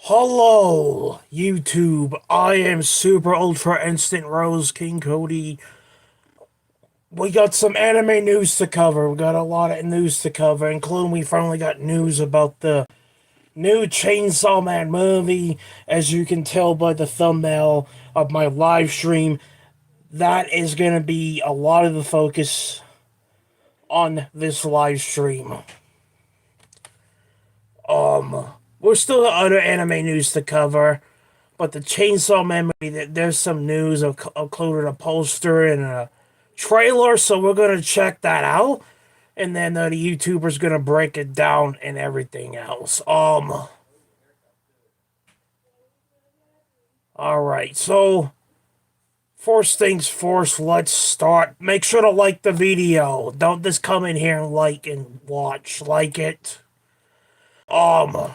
Hello, YouTube. I am Super Ultra Instant Rose King Cody. We got some anime news to cover. We got a lot of news to cover, including we finally got news about the new Chainsaw Man movie. As you can tell by the thumbnail of my live stream, that is going to be a lot of the focus on this live stream. We're still got other anime news to cover. But the Chainsaw Man movie, there's some news included a poster and a trailer, so we're gonna check that out, and then the YouTuber's gonna break it down and everything else. All right. So first things first, let's start. Make sure to like the video. Don't just come in here and like and watch. Like it. Um.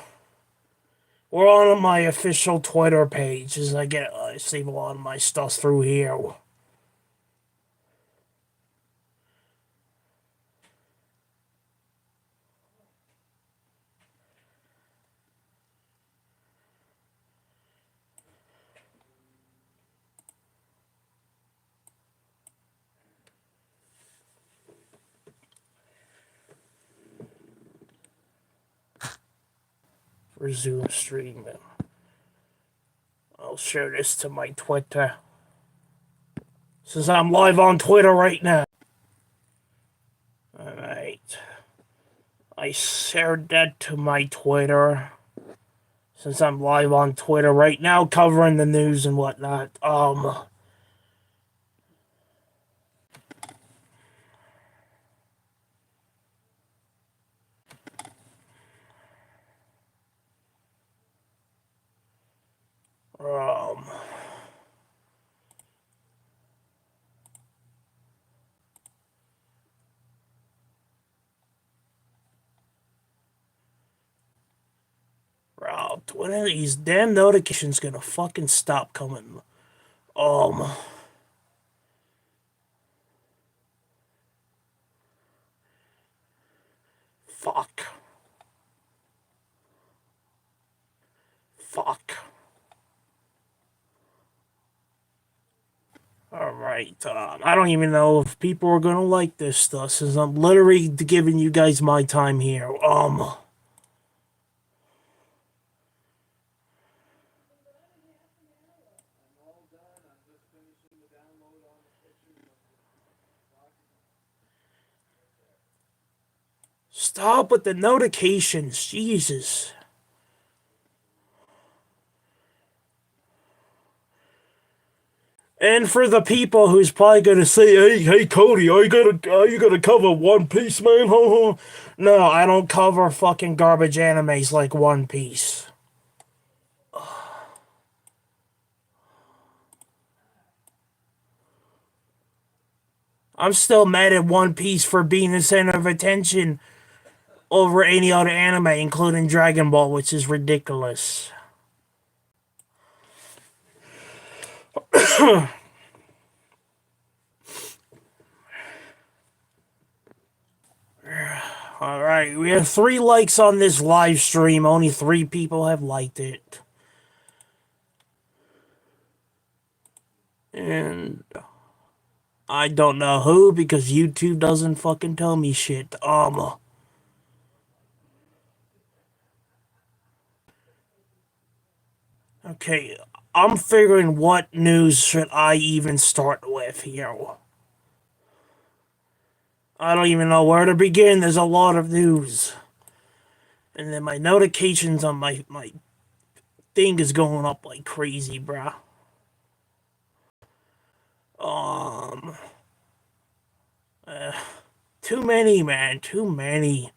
We're on my official Twitter page, as I save a lot of my stuff through here. Resume streaming. I'll share this to my Twitter. Since I'm live on Twitter right now. Alright. I shared that to my Twitter. Since I'm live on Twitter right now covering the news and whatnot. Um Bro, Twitter, these damn notifications gonna fucking stop coming. Um Fuck. Fuck. Alright, I don't even know if people are gonna like this stuff, since I'm literally giving you guys my time here. Stop with the notifications, Jesus. And for the people who's probably gonna say, "Hey, Cody, are you gonna cover One Piece, man?" No, I don't cover fucking garbage animes like One Piece. I'm still mad at One Piece for being the center of attention over any other anime, including Dragon Ball, which is ridiculous. Alright, we have 3 likes on this live stream. Only 3 people have liked it. And I don't know who, because YouTube doesn't fucking tell me shit. Okay, I'm figuring what news should I even start with here. I don't even know where to begin. There's a lot of news. And then my notifications on my thing is going up like crazy, bruh. Too many, man. Too many.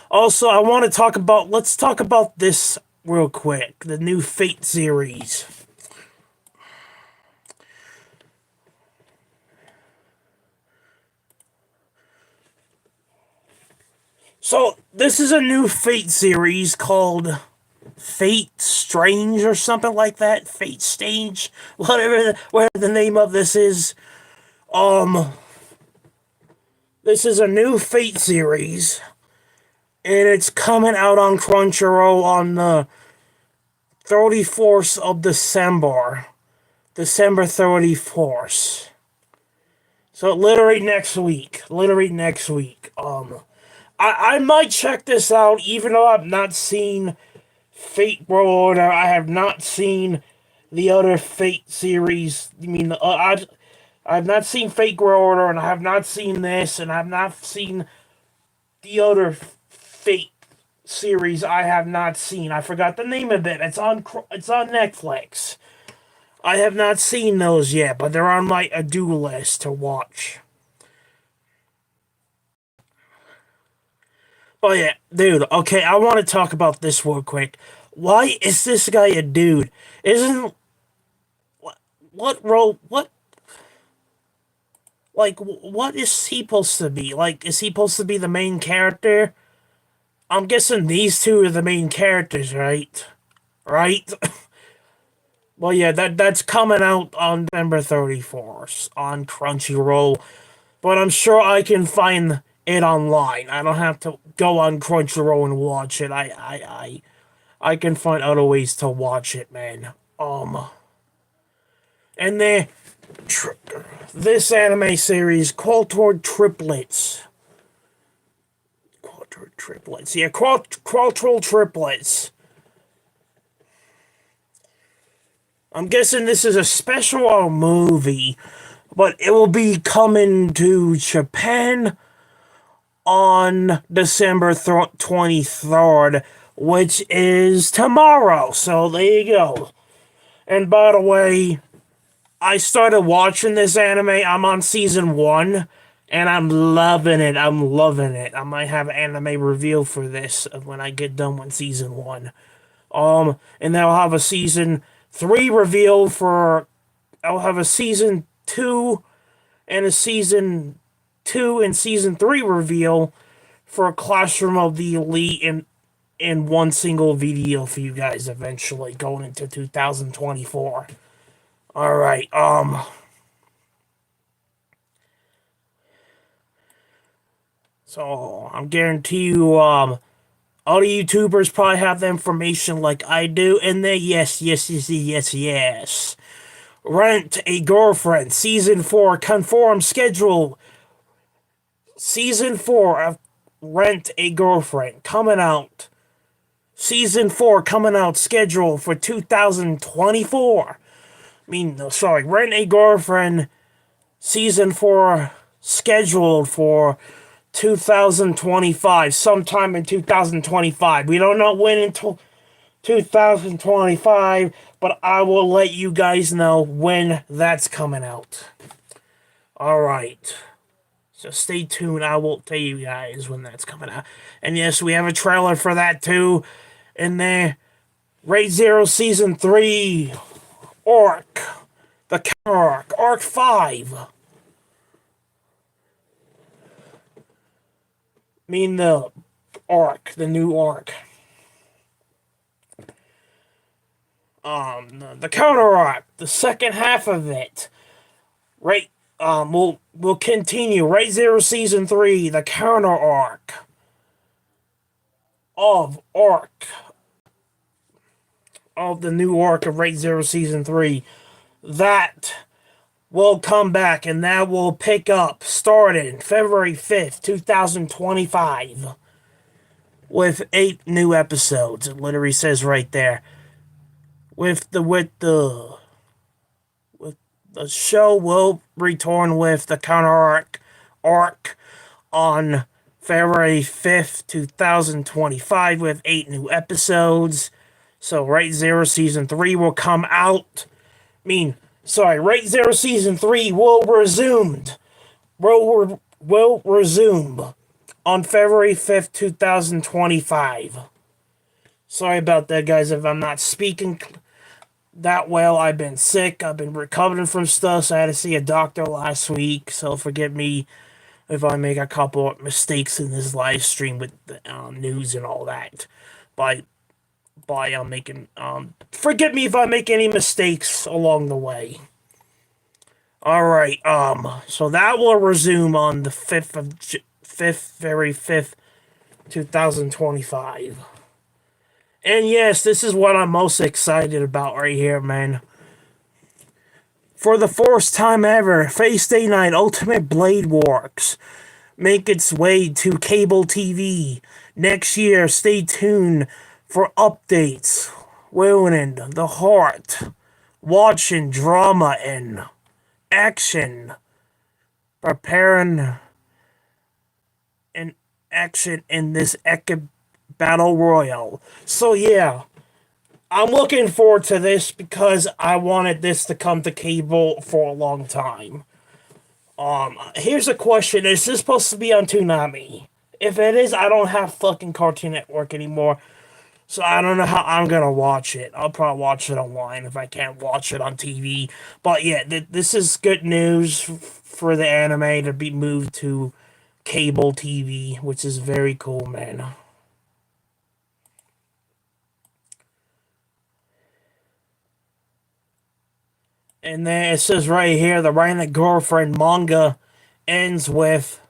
Also, let's talk about this real quick. The new Fate series. So, this is a new Fate series called Fate Strange or something like that. Fate Strange, whatever the name of this is. This is a new Fate series, and it's coming out on Crunchyroll on the 34th of December. December 34th. So literally next week. Literally next week. I might check this out, even though I've not seen Fate World Order. I have not seen the other Fate series. I mean, I've not seen Fate World Order, and I have not seen this, and I've not seen the other Fate series. I have not seen. I forgot the name of it. It's on Netflix. I have not seen those yet, but they're on my to-do list to watch. Oh yeah, dude. Okay, I want to talk about this real quick. Why is this guy a dude? Isn't what role? What like? What is he supposed to be? Like, is he supposed to be the main character? I'm guessing these two are the main characters, right? Right? Well, yeah, that's coming out on December 34th on Crunchyroll, but I'm sure I can find it online. I don't have to go on Crunchyroll and watch it. I can find other ways to watch it, man. And then tr- this anime series, Qualtor Triplets. Qualtor Triplets, yeah, Qualtor Triplets. I'm guessing this is a special movie, but it will be coming to Japan on December 23rd, which is tomorrow. So there you go. And by the way, I started watching this anime. I'm on season 1, and I'm loving it. I'm loving it. I might have an anime review for this when I get done with season 1. And then I'll have a season 3 reveal for. I'll have a season 2 and a season 2 and season 3 reveal for Classroom of the Elite in one single video for you guys eventually going into 2024. All right. So I'm guarantee you all the YouTubers probably have the information like I do, and they yes. Rent a Girlfriend season 4 confirmed schedule. Season 4 of Rent a Girlfriend coming out. Season 4 coming out scheduled for 2024. Rent a Girlfriend season 4 scheduled for 2025, sometime in 2025. We don't know when until 2025, but I will let you guys know when that's coming out. All right. So stay tuned. I will tell you guys when that's coming out. And yes, we have a trailer for that too. In there, Raid Zero Season 3, Arc, the counter arc, Arc 5. The arc, the new arc. The counter arc, the second half of it. Right, we'll continue. Raid Zero Season 3, the counter arc of the new arc of Raid Zero Season 3. That will come back, and that will pick up starting February 5th, 2025, with 8 new episodes. It literally says right there. The show will return with the counter arc on February 5th, 2025, with 8 new episodes. So Raid Zero Season 3 will come out. Raid Zero Season 3 will resume on February 5th, 2025. Sorry about that, guys, if I'm not speaking that well. I've been sick. I've been recovering from stuff, so I had to see a doctor last week. So forgive me if I make a couple of mistakes in this live stream with the news and all that. Forgive me if I make any mistakes along the way. All right. So that will resume on the February 5th, 2025. And yes, this is what I'm most excited about right here, man. For the first time ever, Face Day Night Ultimate Blade Works make its way to cable TV next year. Stay tuned for updates. Ruining the heart, watching drama and action, preparing an action in this epic battle royal. So yeah, I'm looking forward to this because I wanted this to come to cable for a long time. Here's a question: is this supposed to be on Toonami? If it is, I don't have fucking Cartoon Network anymore, so I don't know how I'm gonna watch it. I'll probably watch it online if I can't watch it on TV. But yeah, this is good news for the anime to be moved to cable TV, which is very cool, man. And then it says right here, the Rhino Girlfriend manga ends with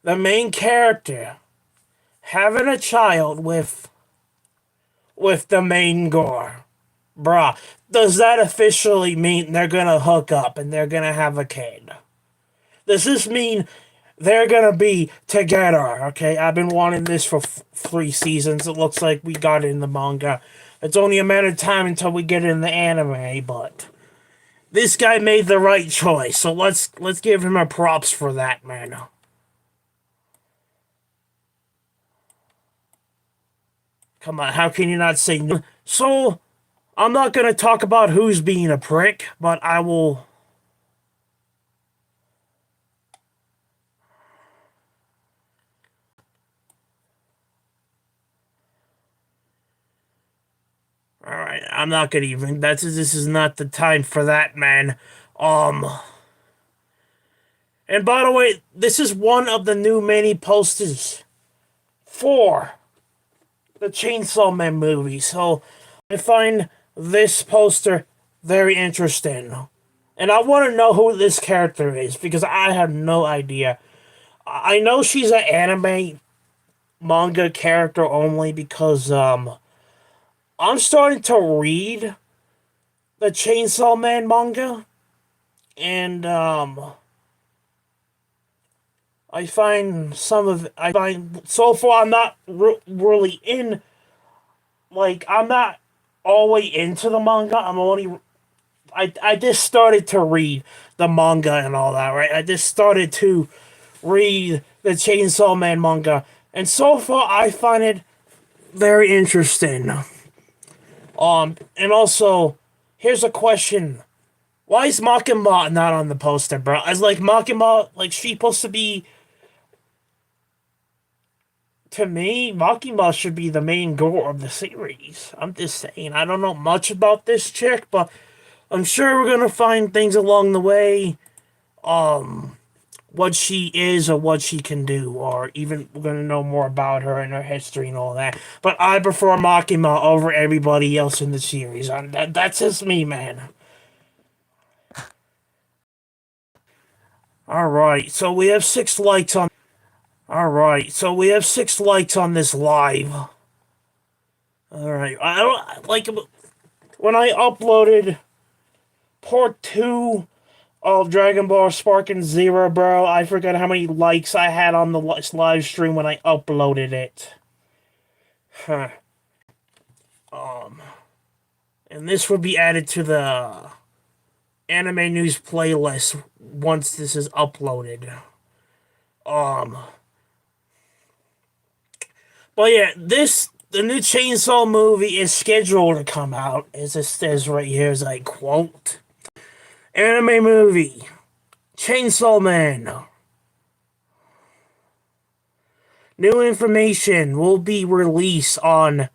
the main character having a child with the main gore. Bruh, does that officially mean they're gonna hook up and they're gonna have a kid? Does this mean they're gonna be together? Okay, I've been wanting this for 3 seasons. It looks like we got it in the manga. It's only a matter of time until we get it in the anime, but this guy made the right choice. So let's give him a props for that, man. Come on, how can you not say no? So I'm not gonna talk about who's being a prick, but I will. All right, I'm not gonna even. This is not the time for that, man. Um, and by the way, this is one of the new mini posters for the Chainsaw Man movie. So I find this poster very interesting, and I want to know who this character is because I have no idea. I know she's an anime manga character only because I'm starting to read the Chainsaw Man manga, and I find so far I'm not really in, like, I'm not all the way into the manga. I just started to read the manga and all that, right? I just started to read the Chainsaw Man manga, and so far I find it very interesting. And also, here's a question: why is Makima not on the poster, bro? As like Makima, like she's supposed to be. To me, Makima should be the main gore of the series. I'm just saying. I don't know much about this chick, but I'm sure we're gonna find things along the way. What she is or what she can do, or even we're gonna know more about her and her history and all that. But I prefer Makima over everybody else in the series. That's just me, man. All right, so we have 6 likes on. All right, so we have 6 likes on this live. All right, I don't like when I uploaded part 2 of Dragon Ball Sparking Zero, bro. I forgot how many likes I had on the live stream when I uploaded it. Huh. And this will be added to the anime news playlist once this is uploaded. Um, but yeah, the new Chainsaw movie is scheduled to come out, as it says right here, as I quote. Anime movie, Chainsaw Man. New information will be released on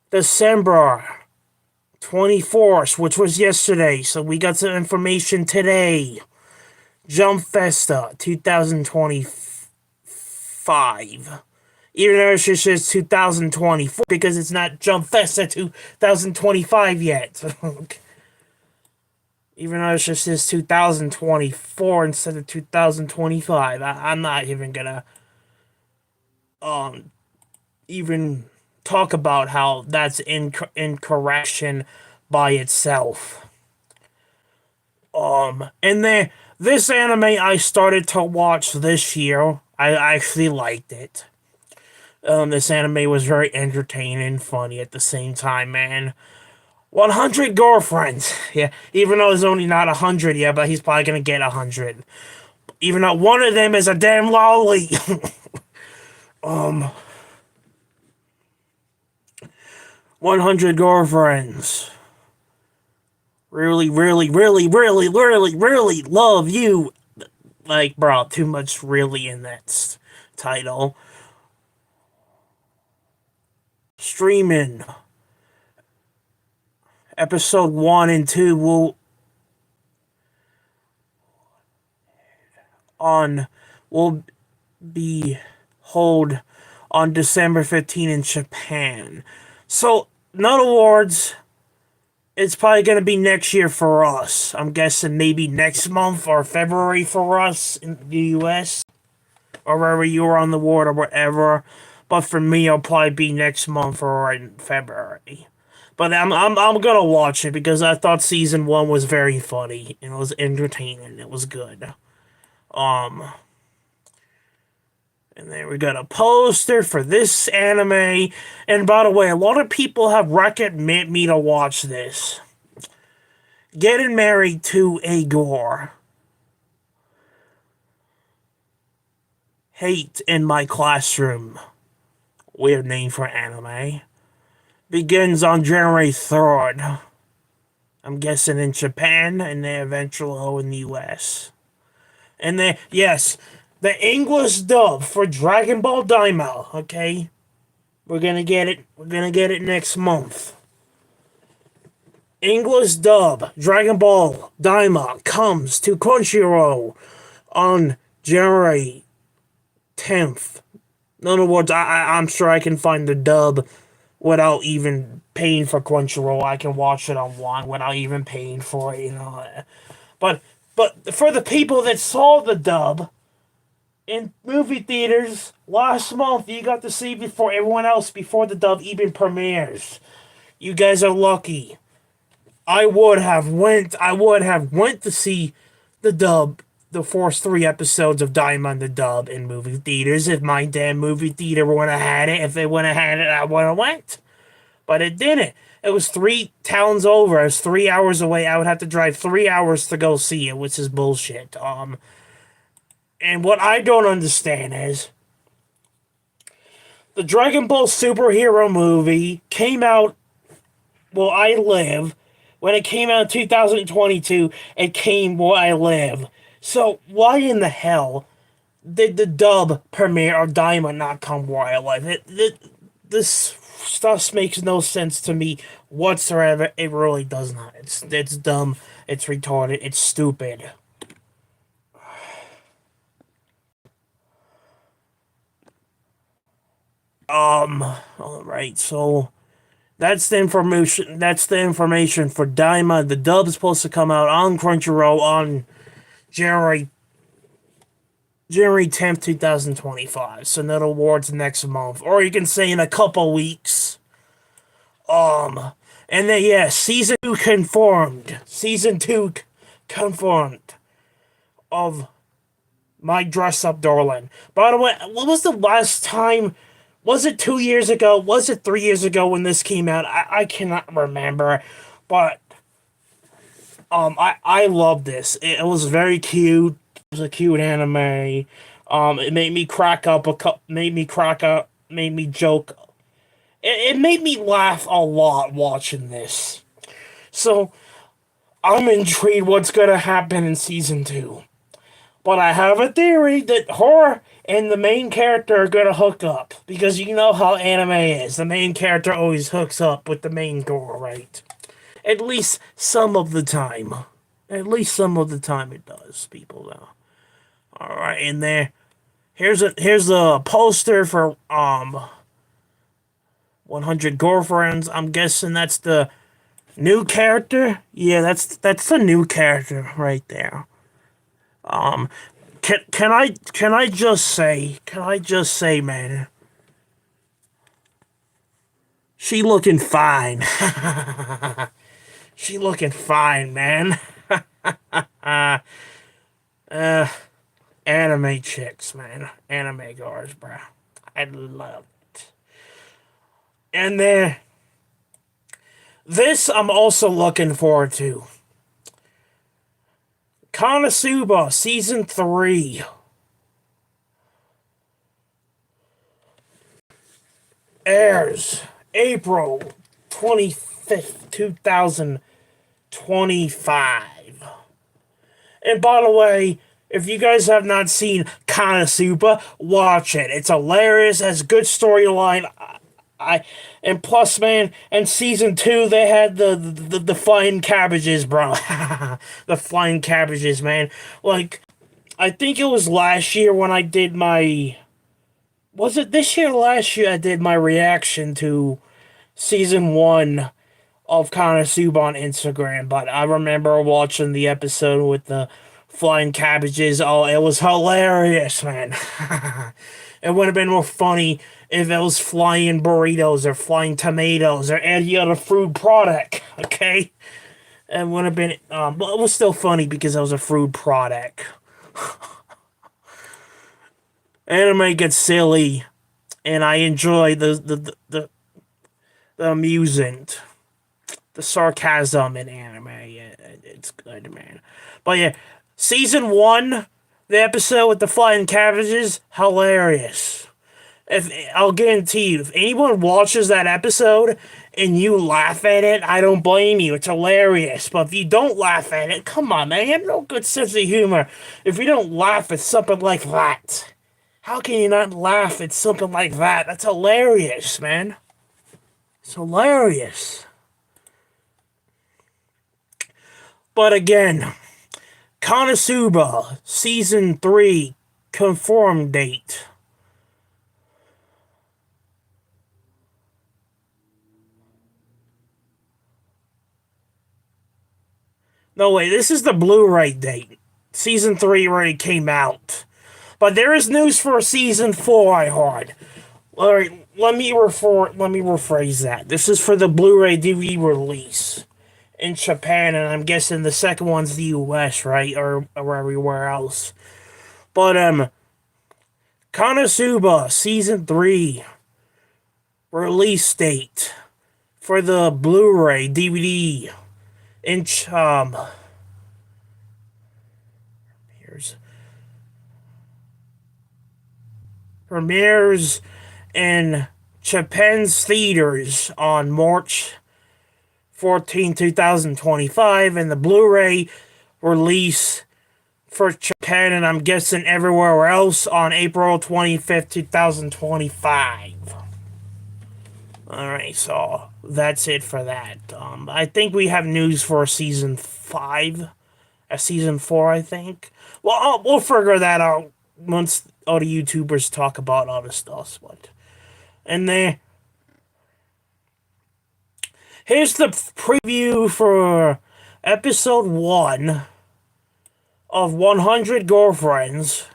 December 24th, which was yesterday. So we got some information today. Jump Festa 2025. Even though it just says 2024 because it's not Jump Festa 2025 yet. Even though it just says 2024 instead of 2025. I'm not even gonna even talk about how that's incorrection by itself. And then this anime I started to watch this year. I actually liked it. This anime was very entertaining and funny at the same time, man. 100 girlfriends. Yeah, even though there's only not 100 yet, but he's probably gonna get 100. Even though one of them is a damn lolly. 100 girlfriends. Really, really, really, really, really, really love you. Like, bro, too much really in that title. Streaming. Episode 1 and 2 on will be hold on December 15 in Japan. So, none awards. It's probably going to be next year for us. I'm guessing maybe next month or February for us in the US or wherever you are on the world or whatever. But for me, it'll probably be next month or in February. But I'm gonna watch it because I thought season 1 was very funny and it was entertaining. It was good. Um, and then we got a poster for this anime. And by the way, a lot of people have recommended me to watch this. Getting Married to a Gore. Hate in My Classroom. Weird name for anime. Begins on January 3rd. I'm guessing in Japan and then eventually in the US. And then, yes, the English dub for Dragon Ball Daima, okay? We're gonna get it. We're gonna get it next month. English dub Dragon Ball Daima comes to Crunchyroll on January 10th. In other words, I'm sure I can find the dub without even paying for Crunchyroll. I can watch it online without even paying for it, you know. But for the people that saw the dub in movie theaters last month, you got to see before everyone else before the dub even premieres. You guys are lucky. I would have went to see the dub, the first 3 episodes of Diamond the dub in movie theaters if my damn movie theater would have had it. If they would have had it, I would have went. But it didn't. It was 3 towns over. It was 3 hours away. I would have to drive 3 hours to go see it, which is bullshit. And what I don't understand is the Dragon Ball superhero movie came out. Well, I live. When it came out in 2022, it came where I live. So why in the hell did the dub premiere or Diamond not come where I live? This stuff makes no sense to me whatsoever. It really does not. It's dumb. It's retarded. It's stupid. All right. So that's the information. That's the information for Daima. The dub's supposed to come out on Crunchyroll on January 10th, 2025. So no awards next month, or you can say in a couple weeks. And then yeah, season 2 confirmed. Season 2 confirmed of My Dress Up Darling. By the way, what was the last time? Was it 2 years ago? Was it 3 years ago when this came out? I cannot remember, but I love this. It was very cute. It was a cute anime. It made me crack up made me joke. It made me laugh a lot watching this. So I'm intrigued what's gonna happen in season 2. But I have a theory that her and the main character are gonna hook up. Because you know how anime is. The main character always hooks up with the main girl, right? At least some of the time. At least some of the time it does, people though. Alright, and there. Here's a poster for 100 Girlfriends. I'm guessing that's the new character. Yeah, that's the new character right there. Um, can I just say, man, She looking fine. She looking fine, man. uh, Anime chicks, man. Anime girls, bro. I love it. And then this I'm also looking forward to. Konosuba Season 3 airs April 25th, 2025. And by the way, if you guys have not seen Konosuba, watch it. It's hilarious, has good storyline. And plus, man, in season 2 they had the flying cabbages, bro. The flying cabbages, man. Like, I think it was last year when I did my. Was it this year or last year I did my reaction to season 1 of Konosuba on Instagram, but I remember watching the episode with the flying cabbages. Oh, it was hilarious, man. It would have been more funny if it was flying burritos or flying tomatoes or any other food product, okay? It would have been, but it was still funny because it was a food product. Anime gets silly, and I enjoy the amusement, the sarcasm in anime. It's good, man. But yeah, season 1, the episode with the flying cabbages, hilarious. If I'll guarantee you, if anyone watches that episode and you laugh at it, I don't blame you. It's hilarious. But if you don't laugh at it, come on, man. You have no good sense of humor. If you don't laugh at something like that, how can you not laugh at something like that? That's hilarious, man. It's hilarious. But again, Konosuba Season 3 confirmed date. No, wait, this is the Blu-ray date. Season 3 already came out. But there is news for Season 4, I heard. Alright, let me rephrase that. This is for the Blu-ray DVD release in Japan, and I'm guessing the second one's the US, right? Or everywhere else. But, Konosuba Season 3 release date for the Blu-ray DVD in premieres in Japan's theaters on March 14, 2025, and the Blu-ray release for Japan, and I'm guessing everywhere else, on April 25th, 2025. Alright, so that's it for that. I think we have news for season 5. Season 4, I think. Well, we'll figure that out once all the YouTubers talk about other stuff. But, and then, here's the preview for episode 1 of 100 Girlfriends.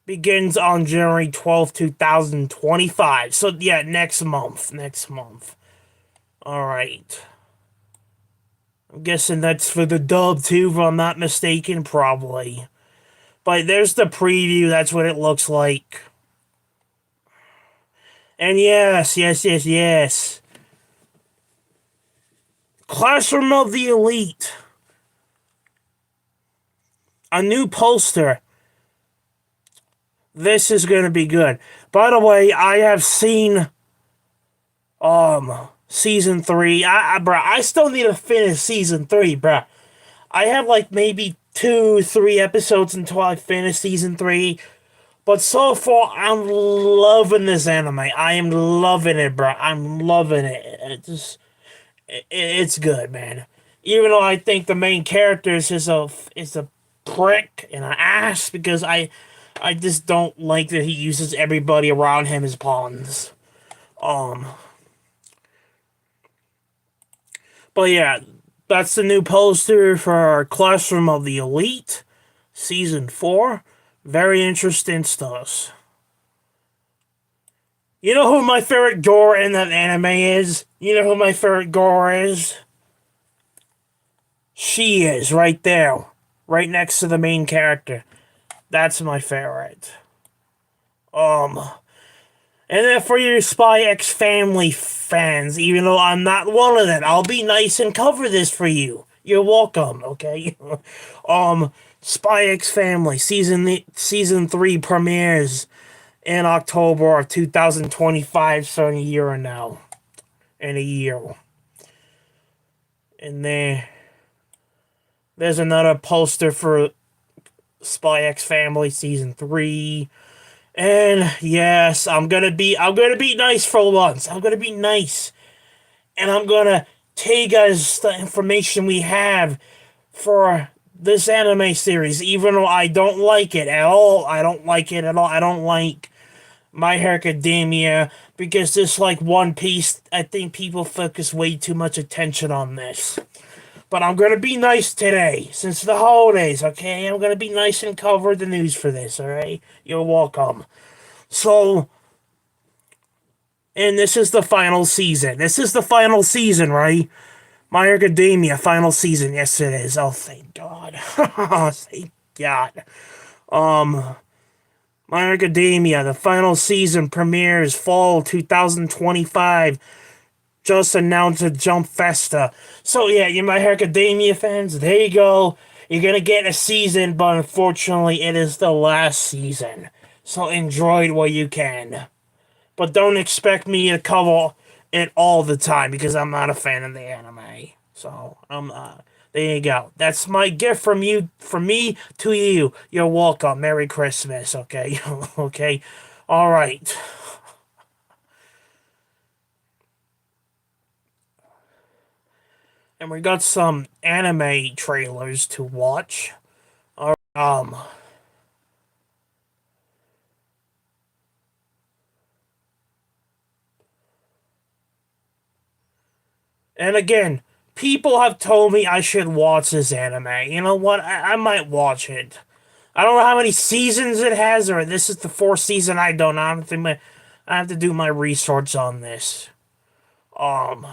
Begins on January 12th, 2025. So, yeah, next month. Alright. I'm guessing that's for the dub, too, if I'm not mistaken. Probably. But there's the preview. That's what it looks like. And yes. Classroom of the Elite. A new poster. This is going to be good. By the way, I have seen season 3. I still need to finish season 3, bruh. I have like maybe 2-3 episodes until I finish season 3. But so far, I'm loving this anime. I am loving it, bruh. I'm loving it. It's good, man. Even though I think the main character is a prick and an ass, because I just don't like that he uses everybody around him as pawns. But yeah, that's the new poster for Classroom of the Elite, Season 4. Very interesting stuff. You know who my favorite gore in that anime is? You know who my favorite gore is? She is right there, right next to the main character. That's my favorite. Um, and then for your Spy X Family fans, even though I'm not one of them, I'll be nice and cover this for you. You're welcome. Okay. um, Spy X Family season 3 premieres in October of 2025, so in a year now. In a year. And there's another poster for Spy X Family season 3. And yes, I'm gonna be nice for once. I'm gonna be nice. And I'm gonna tell you guys the information we have for this anime series, even though I don't like it at all. I don't like it at all. I don't like My Hero Academia because just like One Piece, I think people focus way too much attention on this. But I'm gonna be nice today, since the holidays, okay? I'm gonna be nice and cover the news for this, alright? You're welcome. So, and this is the final season. This is the final season, right? My Hero Academia, final season. Yes, it is. Oh, thank God. Thank God. My Hero Academia, the final season premieres fall 2025. Just announced at Jump Festa. So yeah, you My Hero Academia fans, there you go. You're gonna get a season, but unfortunately it is the last season. So enjoy it while you can. But don't expect me to cover it all the time because I'm not a fan of the anime. So I'm there you go. That's my gift from me to you. You're welcome. Merry Christmas, okay? Okay. All right. And we got some anime trailers to watch. Um, and again, people have told me I should watch this anime. You know what? I might watch it. I don't know how many seasons it has, or this is the fourth season. I don't know. I have to do my research on this. Um,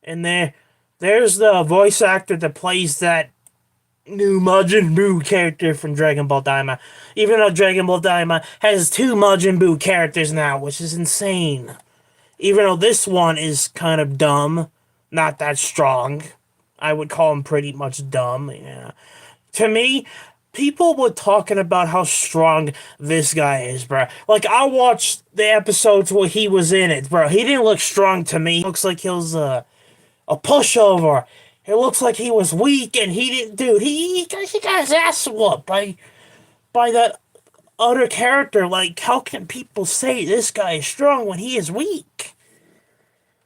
and there's the voice actor that plays that new Majin Buu character from Dragon Ball Daima. Even though Dragon Ball Daima has two Majin Buu characters now, which is insane. Even though this one is kind of dumb, not that strong. I would call him pretty much dumb. Yeah. To me, people were talking about how strong this guy is, bro. Like, I watched the episodes where he was in it, bro. He didn't look strong to me. He looks like he was a pushover. It looks like he was weak, and he didn't. Dude, he got his ass whooped by that other character. Like, how can people say this guy is strong when he is weak?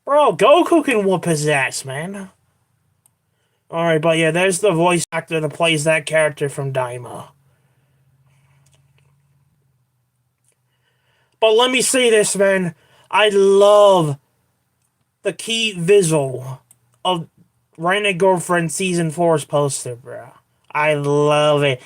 Bro, Goku can whoop his ass, man. Alright, but yeah, there's the voice actor that plays that character from Daima. But let me say this, man. I love the key visual of Raina Girlfriend Season 4's poster, bro. I love it.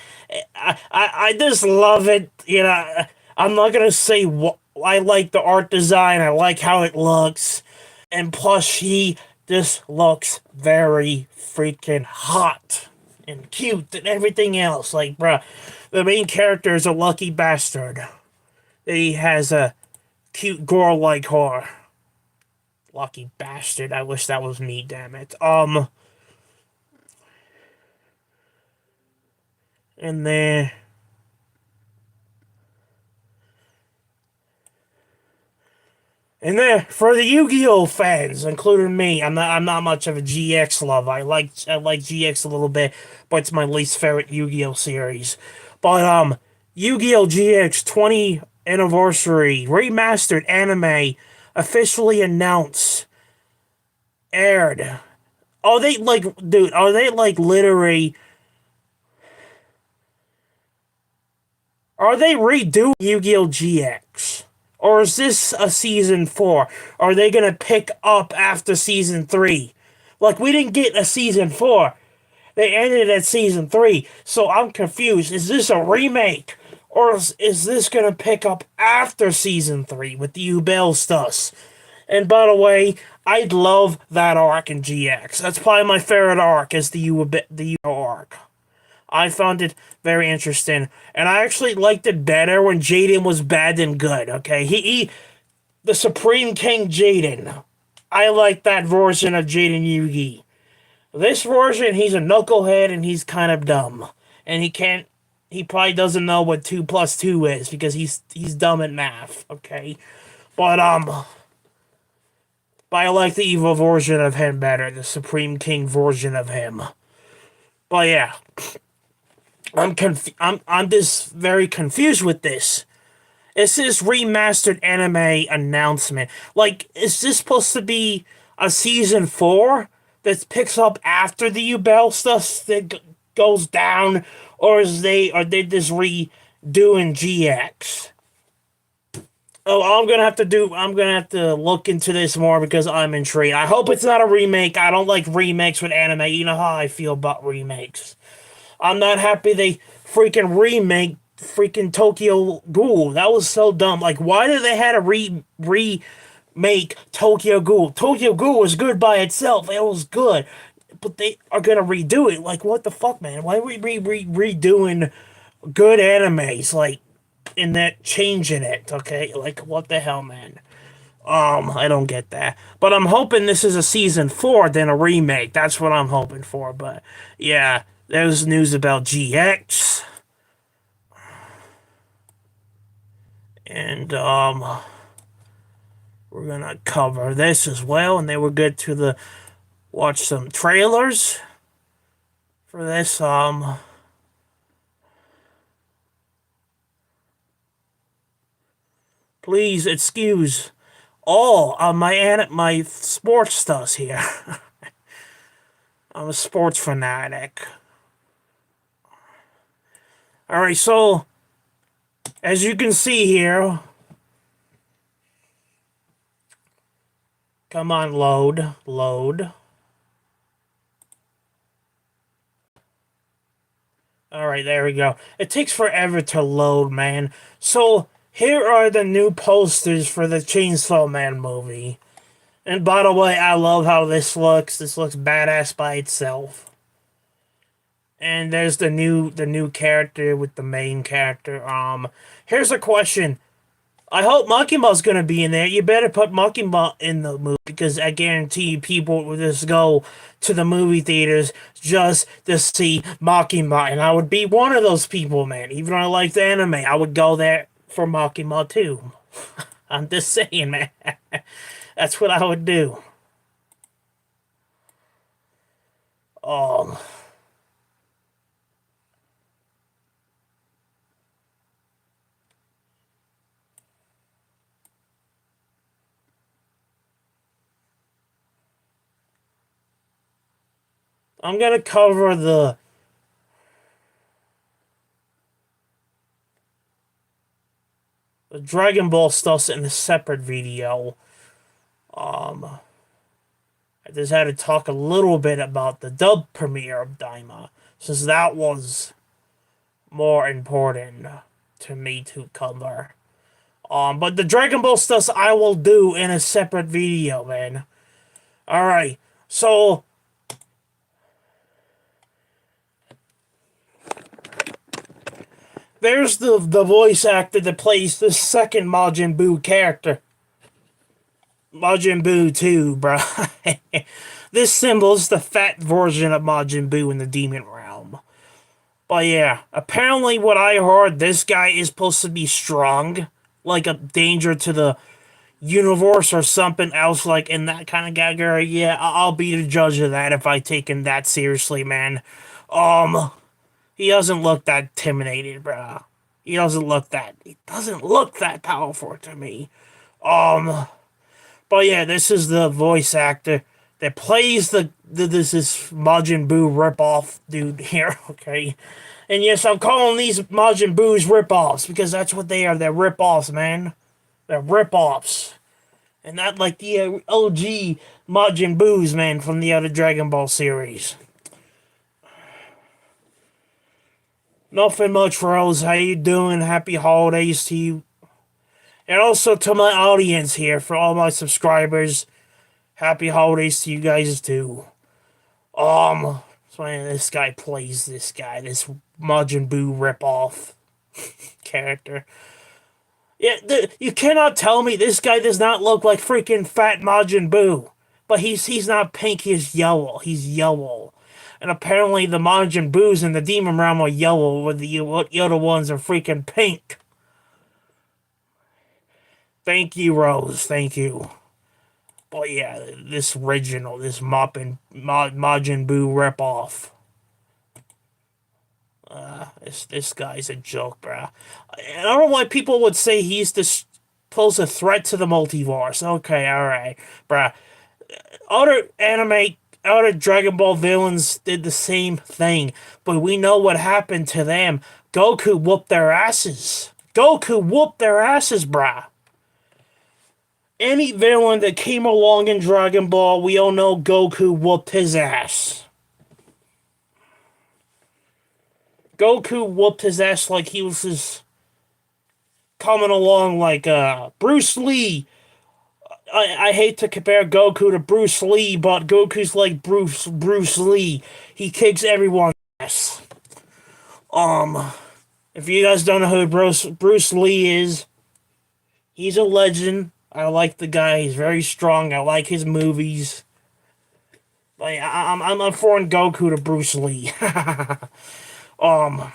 I just love it. You know, I'm not gonna say what I like the art design. I like how it looks, and plus she just looks very freaking hot and cute and everything else. Like, bruh, the main character is a lucky bastard. He has a cute girl like her. Lucky bastard. I wish that was me, damn it. And then for the Yu-Gi-Oh fans, including me, I'm not much of a GX lover. I like GX a little bit, but it's my least favorite Yu-Gi-Oh series. But Yu-Gi-Oh GX 20 anniversary remastered anime officially announced aired. Are they like, dude? Are they like literally? Are they redoing Yu-Gi-Oh GX? Or is this a season 4? Are they gonna pick up after season 3? Like, we didn't get a season 4. They ended at season 3. So I'm confused. Is this a remake? or is this gonna pick up after season 3 with the Ubel stuff? And by the way, I love that arc in GX. That's probably my favorite arc, is the Ubel arc. I found it very interesting, and I actually liked it better when Jaden was bad than good. Okay, he the Supreme King Jaden. I like that version of Jaden Yugi. This version, he's a knucklehead and he's kind of dumb, and he can't. He probably doesn't know what 2 + 2 is because he's dumb at math. Okay, but but I like the evil version of him better, the Supreme King version of him. But yeah, I'm just very confused with this. It's this remastered anime announcement. Like, is this supposed to be a season 4 that picks up after the Ubel stuff that goes down, or are they just redoing GX? Oh, I'm gonna have to look into this more because I'm intrigued. I hope it's not a remake. I don't like remakes with anime. You know how I feel about remakes. I'm not happy they freaking remake freaking Tokyo Ghoul. That was so dumb. Like, why did they had to remake Tokyo Ghoul? Tokyo Ghoul was good by itself. It was good, but they are gonna redo it. Like, what the fuck, man? Why are we redoing good animes? Like, in that changing it, okay? Like, what the hell, man? I don't get that. But I'm hoping this is a season 4 than a remake. That's what I'm hoping for. But yeah, there's news about GX. And we're gonna cover this as well, and then we'll get to the watch some trailers for this. Please excuse all of my sports stuff here. I'm a sports fanatic. All right, so as you can see here, come on, load. All right, there we go. It takes forever to load, man. So here are the new posters for the Chainsaw Man movie. And by the way, I love how this looks. This looks badass by itself. And there's the new character with the main character. Here's a question. I hope Makima's gonna be in there. You better put Makima in the movie because I guarantee you people will just go to the movie theaters just to see Makima, and I would be one of those people, man. Even though I like the anime, I would go there for Makima too. I'm just saying, man. That's what I would do. Um, I'm gonna cover the Dragon Ball stuff in a separate video. I just had to talk a little bit about the dub premiere of Daima, since that was more important to me to cover. But the Dragon Ball stuff I will do in a separate video, man. Alright, so there's the voice actor that plays the second Majin Buu character. Majin Buu 2, bro. This symbol is the fat version of Majin Buu in the Demon Realm. But yeah, apparently what I heard, this guy is supposed to be strong, like a danger to the universe or something else, like in that kind of category. Yeah, I'll be the judge of that if I take him that seriously, man. He doesn't look that intimidated, bro. He doesn't look that powerful to me. But yeah, this is the voice actor that plays this is Majin Buu ripoff dude here, okay? And yes, I'm calling these Majin Buu's ripoffs because that's what they are. They're ripoffs, man. They're ripoffs. And not like the OG Majin Buu's, man, from the other Dragon Ball series. Nothing much, Rose. How you doing? Happy holidays to you. And also to my audience here, for all my subscribers. Happy holidays to you guys too. So this guy plays this Majin Buu ripoff character. Yeah, you cannot tell me this guy does not look like freaking fat Majin Buu. But he's not pink, he's yellow. He's yellow. And apparently the Majin Buus in the Demon Realm are yellow, with the other ones are freaking pink. Thank you, Rose. Thank you. But yeah, this original, this Majin Buu ripoff. This guy's a joke, bruh. I don't know why people would say he's this pose a threat to the multiverse. Okay, alright, bruh. Other Dragon Ball villains did the same thing, but we know what happened to them. Goku whooped their asses. Goku whooped their asses, bruh. Any villain that came along in Dragon Ball, we all know Goku whooped his ass. Goku whooped his ass like he was just coming along like Bruce Lee. I hate to compare Goku to Bruce Lee, but Goku's like Bruce Lee. He kicks everyone's ass. If you guys don't know who Bruce Lee is, he's a legend. I like the guy. He's very strong. I like his movies. Like I'm foreign Goku to Bruce Lee. um,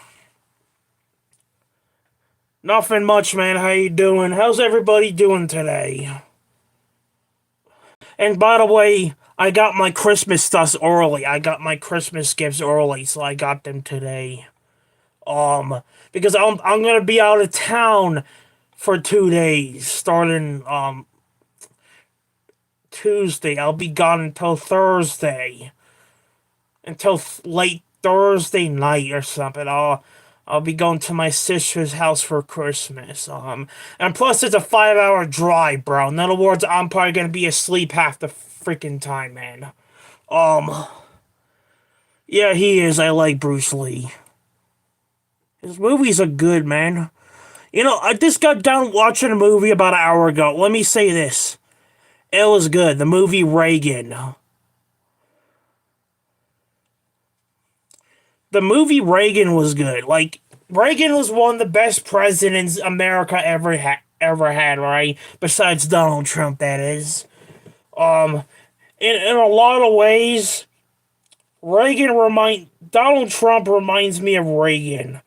Nothing much, man. How you doing? How's everybody doing today? And by the way, I got my Christmas stuff early. I got my Christmas gifts early, so I got them today. Because I'm gonna be out of town for 2 days, starting Tuesday. I'll be gone until Thursday, until late Thursday night or something. I'll be going to my sister's house for Christmas. And plus it's a 5-hour drive, bro. In other words, I'm probably gonna be asleep half the freaking time, man. Um, yeah, he is. I like Bruce Lee. His movies are good, man. You know, I just got done watching a movie about an hour ago. Let me say this. It was good. The movie Reagan. The movie Reagan was good. Like, Reagan was one of the best presidents America ever had, right? Besides Donald Trump, that is. Um, in a lot of ways, Donald Trump reminds me of Reagan.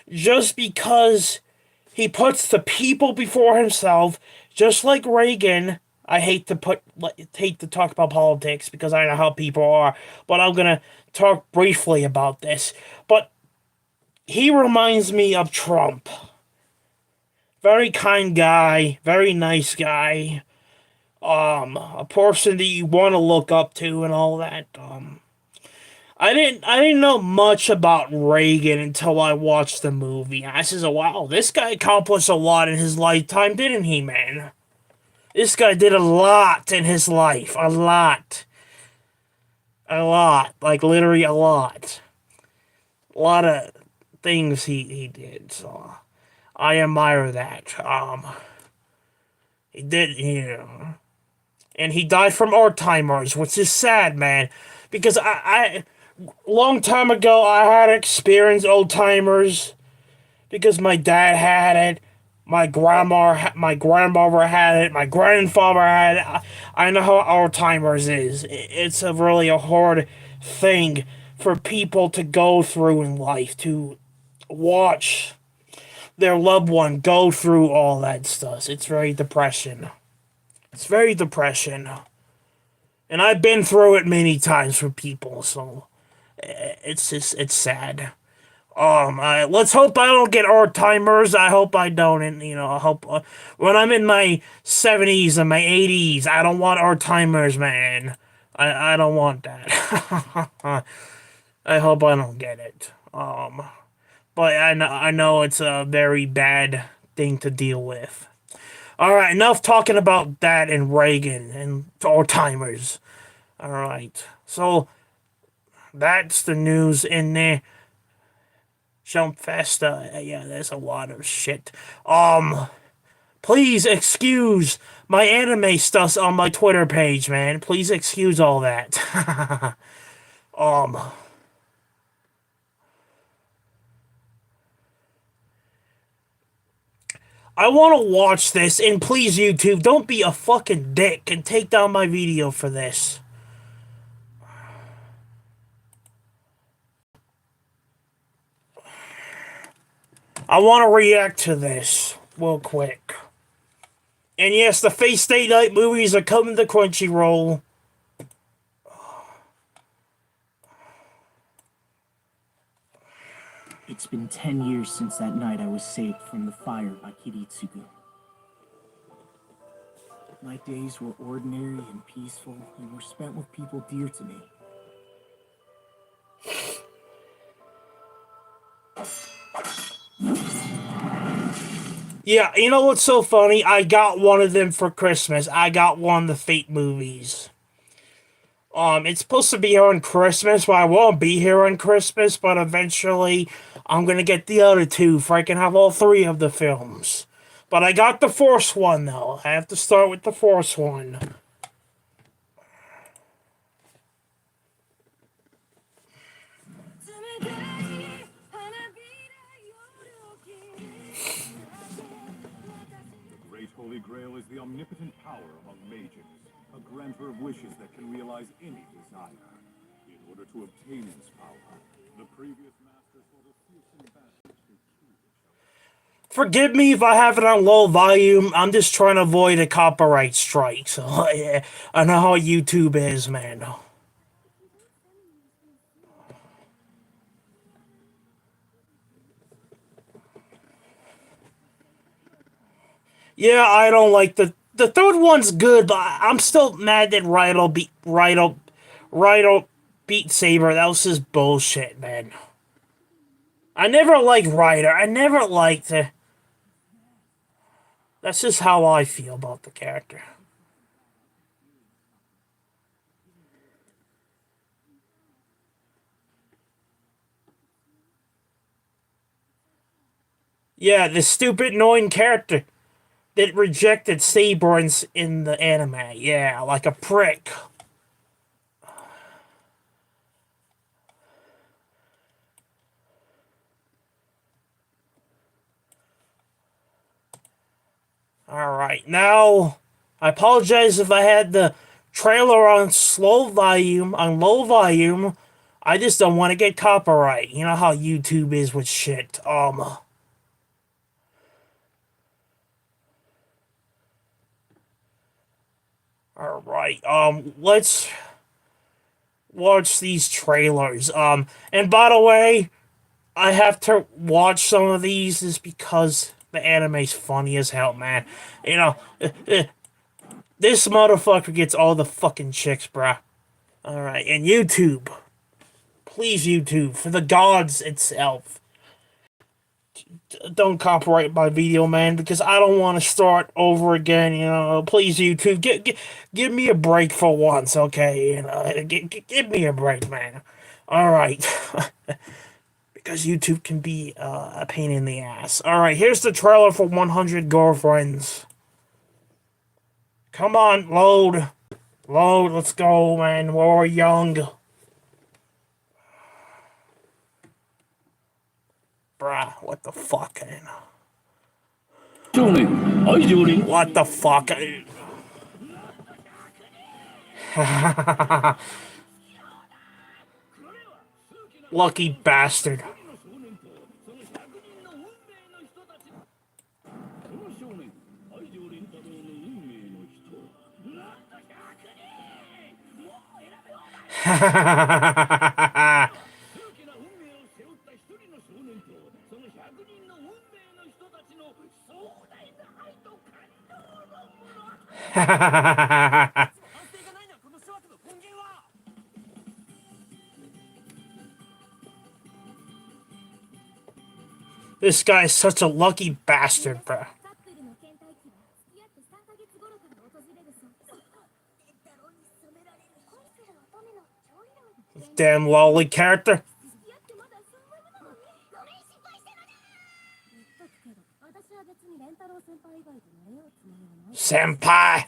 Just because he puts the people before himself, just like Reagan. I hate to talk about politics because I know how people are, but I'm gonna talk briefly about this. But he reminds me of Trump. Very kind guy, very nice guy. A person that you want to look up to and all that. I didn't know much about Reagan until I watched the movie. I says, wow, this guy accomplished a lot in his lifetime, didn't he, man? This guy did a lot in his life. A lot. A lot. Like, literally a lot. A lot of things he did, so I admire that. He did, you know. And he died from Alzheimer's, which is sad, man. Because I long time ago, I had experienced Alzheimer's because my dad had it. My grandmother had it. My grandfather had it. I know how Alzheimer's is. It's a hard thing for people to go through in life, to watch their loved one go through all that stuff. It's very depressing. It's very depressing. And I've been through it many times for people, so it's sad. Let's hope I don't get Alzheimer's. I hope I don't, and I hope when I'm in my 70s and my 80s, I don't want Alzheimer's, man. I don't want that. I hope I don't get it. But I know it's a very bad thing to deal with. All right, enough talking about that and Reagan and Alzheimer's. All right, so that's the news in there. Jump Festa. Yeah, there's a lot of shit. Please excuse my anime stuff on my Twitter page, man. Please excuse all that. um, I want to watch this, and please, YouTube, don't be a fucking dick and take down my video for this. I want to react to this real quick. And yes, the Face Day Night movies are coming to Crunchyroll. It's been 10 years since that night I was saved from the fire by Kiritsugu. My days were ordinary and peaceful and were spent with people dear to me. Yeah, you know what's so funny? I got one of them for Christmas. I got one of the Fate movies. It's supposed to be here on Christmas, but I won't be here on Christmas, but eventually I'm gonna get the other two so I can have all three of the films. But I got the Force one, though. I have to start with the Force one. The Great Holy Grail is the omnipotent power among mages, a granter of wishes that can realize any desire. In order to obtain this power, the previous master fought a fearsome battle to choose. Forgive me if I have it on low volume. I'm just trying to avoid a copyright strike. So, yeah, I know how YouTube is, man. Yeah, I don't like the third one's good, but I'm still mad that Rydell beat Saber. That was just bullshit, man. I never liked Ryder. I never liked the. That's just how I feel about the character. Yeah, the stupid, annoying character that rejected Saber in the anime. Yeah, like a prick. Alright, now, I apologize if I had the trailer on low volume. I just don't want to get copyright. You know how YouTube is with shit. Alright, let's watch these trailers. And by the way, I have to watch some of these is because the anime's funny as hell, man. You know, this motherfucker gets all the fucking chicks, bruh. Alright, and YouTube. Please, YouTube, for the gods itself. Don't copyright my video, man, because I don't want to start over again, you know. Please, YouTube, give me a break for once, okay? You know, give me a break, man. Alright. Because YouTube can be a pain in the ass. Alright, here's the trailer for 100 Girlfriends. Come on, load. Load, let's go, man. We're young. Bruh, what the fuck, man? What the fuck? Lucky bastard. This guy is such a lucky bastard, bro. Damn lolly character. Senpai.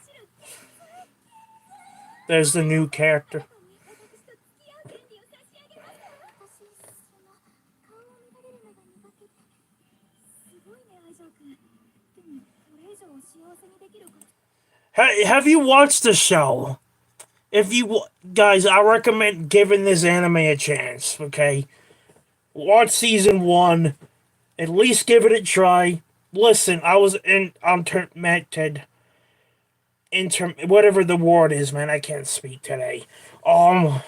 There's the new character. Hey, have you watched the show? If you guys, I recommend giving this anime a chance. Okay, watch season 1. At least give it a try. Listen, I was whatever the word is, man. I can't speak today. I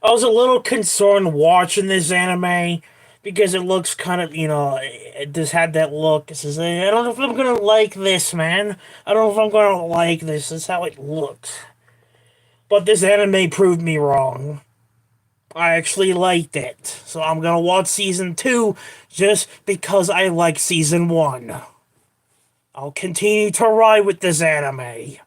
was a little concerned watching this anime because it looks kind of, it just had that look. It says, I don't know if I'm gonna like this, man. I don't know if I'm gonna like this. That's how it looks. But this anime proved me wrong. I actually liked it. So I'm gonna watch season 2 just because I like season 1. I'll continue to ride with this anime.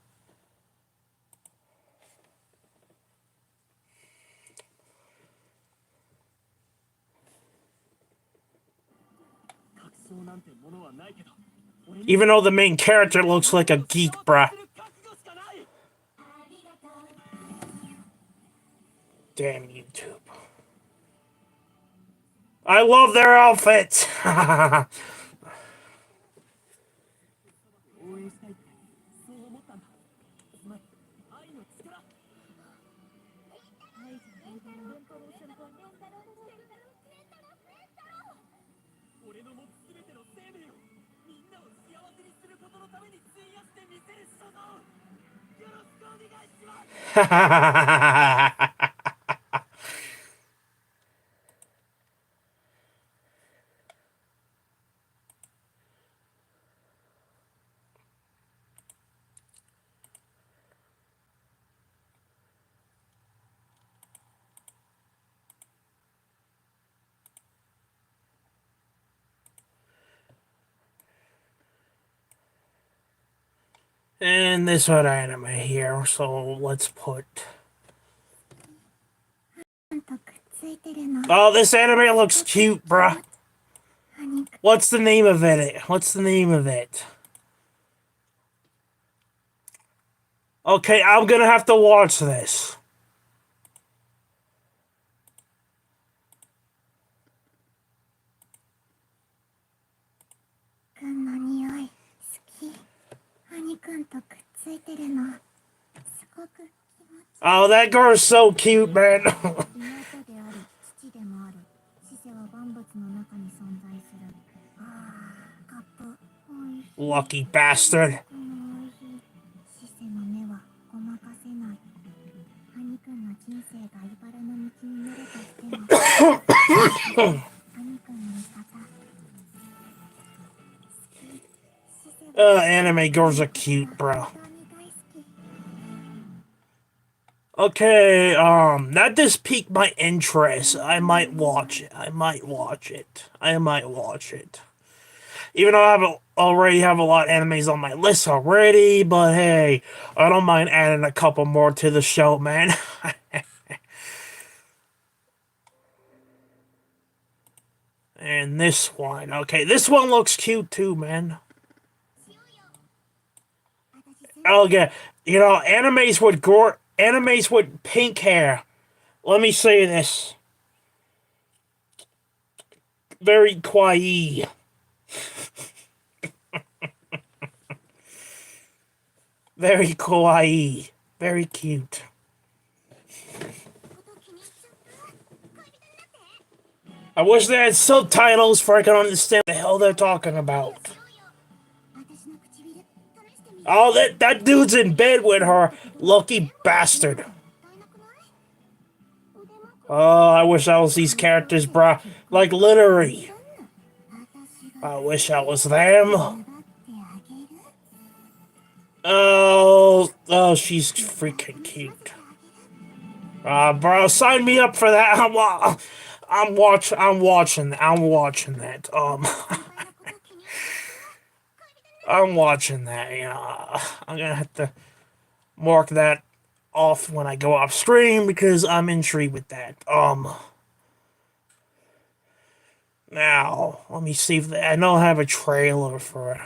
Even though the main character looks like a geek, bruh. Damn YouTube. I love their outfits! And this other anime here, so let's put... Oh, this anime looks cute, bruh. What's the name of it? What's the name of it? Okay, I'm gonna have to watch this. Oh, that girl's so cute, man. Lucky bastard. Anime girls are cute, bro. Okay, that just piqued my interest. I might watch it. Even though already have a lot of animes on my list already, but hey, I don't mind adding a couple more to the show, man. And this one. Okay, this one looks cute too, man. Okay, animes with pink hair. Let me say this. Very kawaii. Very kawaii. Very cute. I wish they had subtitles for I can understand what the hell they're talking about. Oh, that dude's in bed with her. Lucky bastard. Oh, I wish I was these characters, bruh. Like, literally. I wish I was them. Oh, she's freaking cute. Bro, sign me up for that. I'm watching that. I'm watching that. I'm gonna have to mark that off when I go off stream because I'm intrigued with that. Now let me see if I know I have a trailer for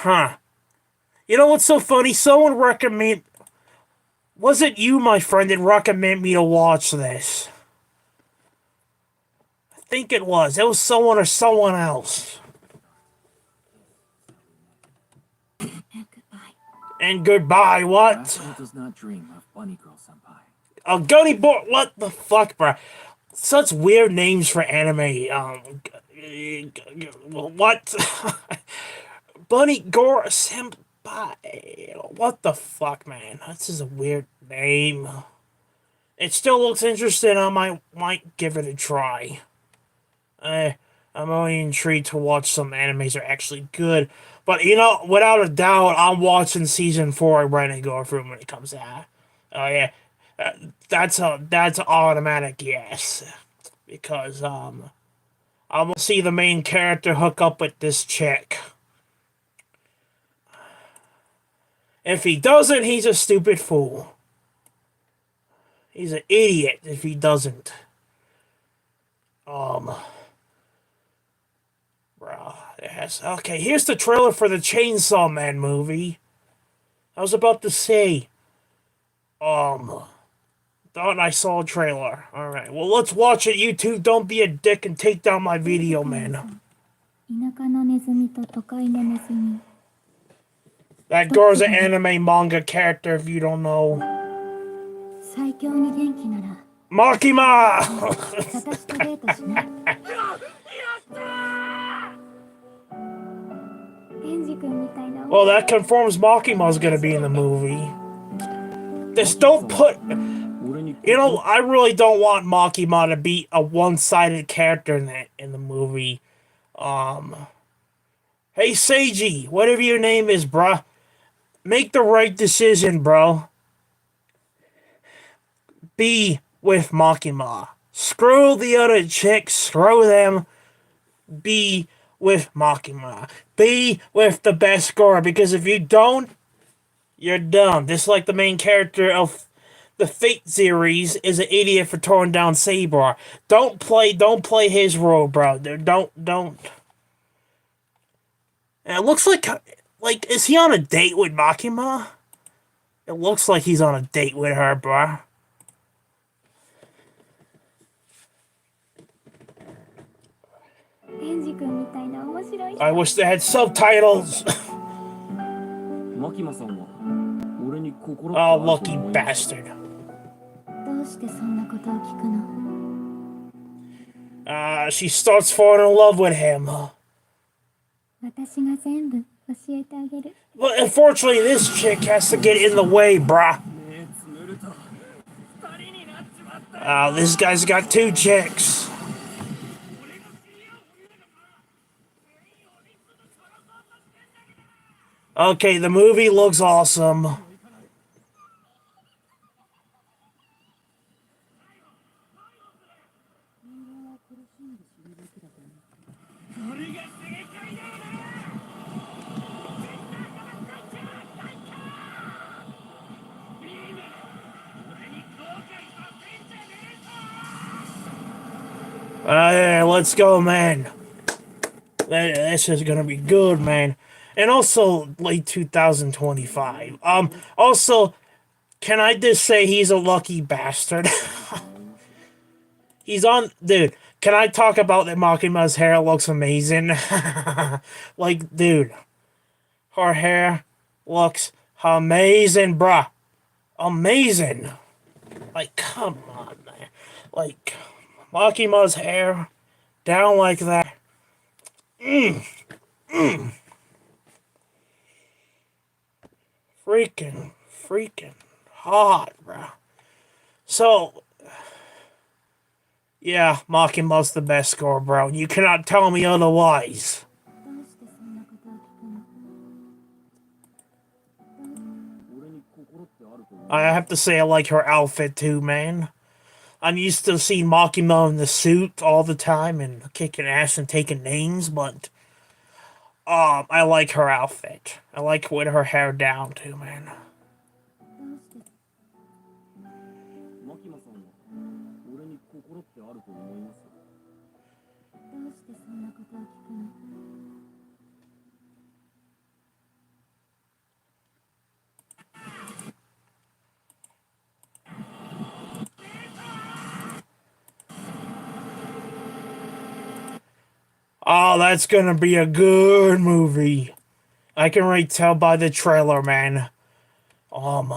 Huh. You know what's so funny? Someone recommend. Was it you, my friend, that recommended me to watch this? I think it was. It was someone or someone else. And goodbye, what? Rascal does not dream of Bunny Girl Senpai. A Gunny Boy. What the fuck, bruh? Such weird names for anime. What? Bunny Girl Senpai. What the fuck, man? This is a weird name. It still looks interesting. I might give it a try. I'm only intrigued to watch some animes that are actually good. But you know, without a doubt, I'm watching season 4 of Renegade Room when it comes out. Oh yeah, that's automatic yes, because I'm gonna see the main character hook up with this chick. If he doesn't, he's a stupid fool. He's an idiot if he doesn't. Bruh, yes. Okay, here's the trailer for the Chainsaw Man movie. I was about to say, thought I saw a trailer. Alright, well, let's watch it, YouTube. Don't be a dick and take down my video, man. 田舎のネズミと都会のネズミ That girl's an anime manga character, if you don't know. 最強に元気なら Makima! 私とデートしないエンジ君みたいな Well, that confirms Makima's gonna be in the movie. Just don't put... 俺に You know, I really don't want Makima to be a one-sided character in the movie. Hey Seiji, whatever your name is, bruh, make the right decision, bro. Be with Makima. Screw the other chicks, screw them. Be with Makima. Be with the best girl, because if you don't, you're dumb. Just like the main character of the Fate series is an idiot for throwing down Saber. Don't play his role, bro. Don't. And it looks like, is he on a date with Makima? It looks like he's on a date with her, bro. I wish they had subtitles. マキマさんは俺に心って Oh, あると lucky 思います bastard. どうしてそんなことを聞くの She starts falling in love with him. 私が全部教えてあげる But unfortunately, this chick has to get in the way, bruh. 目つむると二人になっちまった This guy's got 2 chicks. Okay, the movie looks awesome. Yeah, let's go, man. This is gonna be good, man. And also, late 2025. Also, can I just say he's a lucky bastard? Dude, can I talk about that Makima's hair looks amazing? Like, dude, her hair looks amazing, bruh. Amazing. Like, come on, man. Like, Makima's hair down like that. Freaking hot, bro. So, yeah, Makima's the best score, bro. You cannot tell me otherwise. どうしてそんなことを聞くの 俺に心ってあると思う I have to say I like her outfit too, man. I'm used to seeing Makima in the suit all the time and kicking ass and taking names, but I like her outfit. I like with her hair down too, man. どうして マキマさんは俺に心ってあると思います どうしてそんなことを聞くの Oh, that's gonna be a good movie. I can already tell by the trailer, man. Um,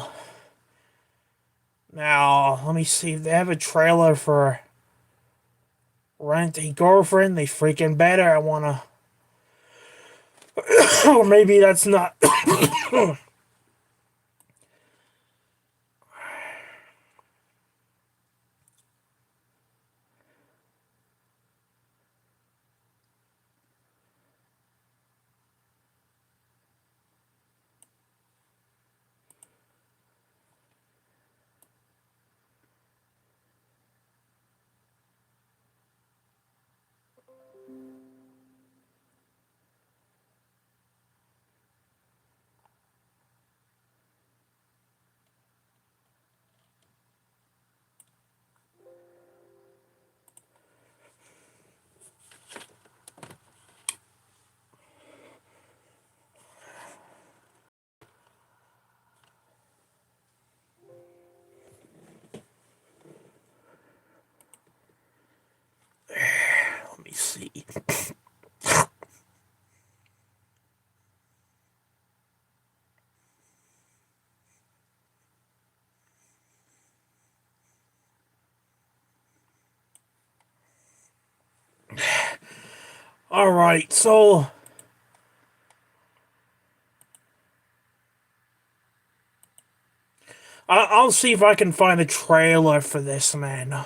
Now let me see if they have a trailer for Rent a Girlfriend. They freaking better. I wanna, or maybe that's not. Let me see. All right, so I'll see if I can find a trailer for this, man.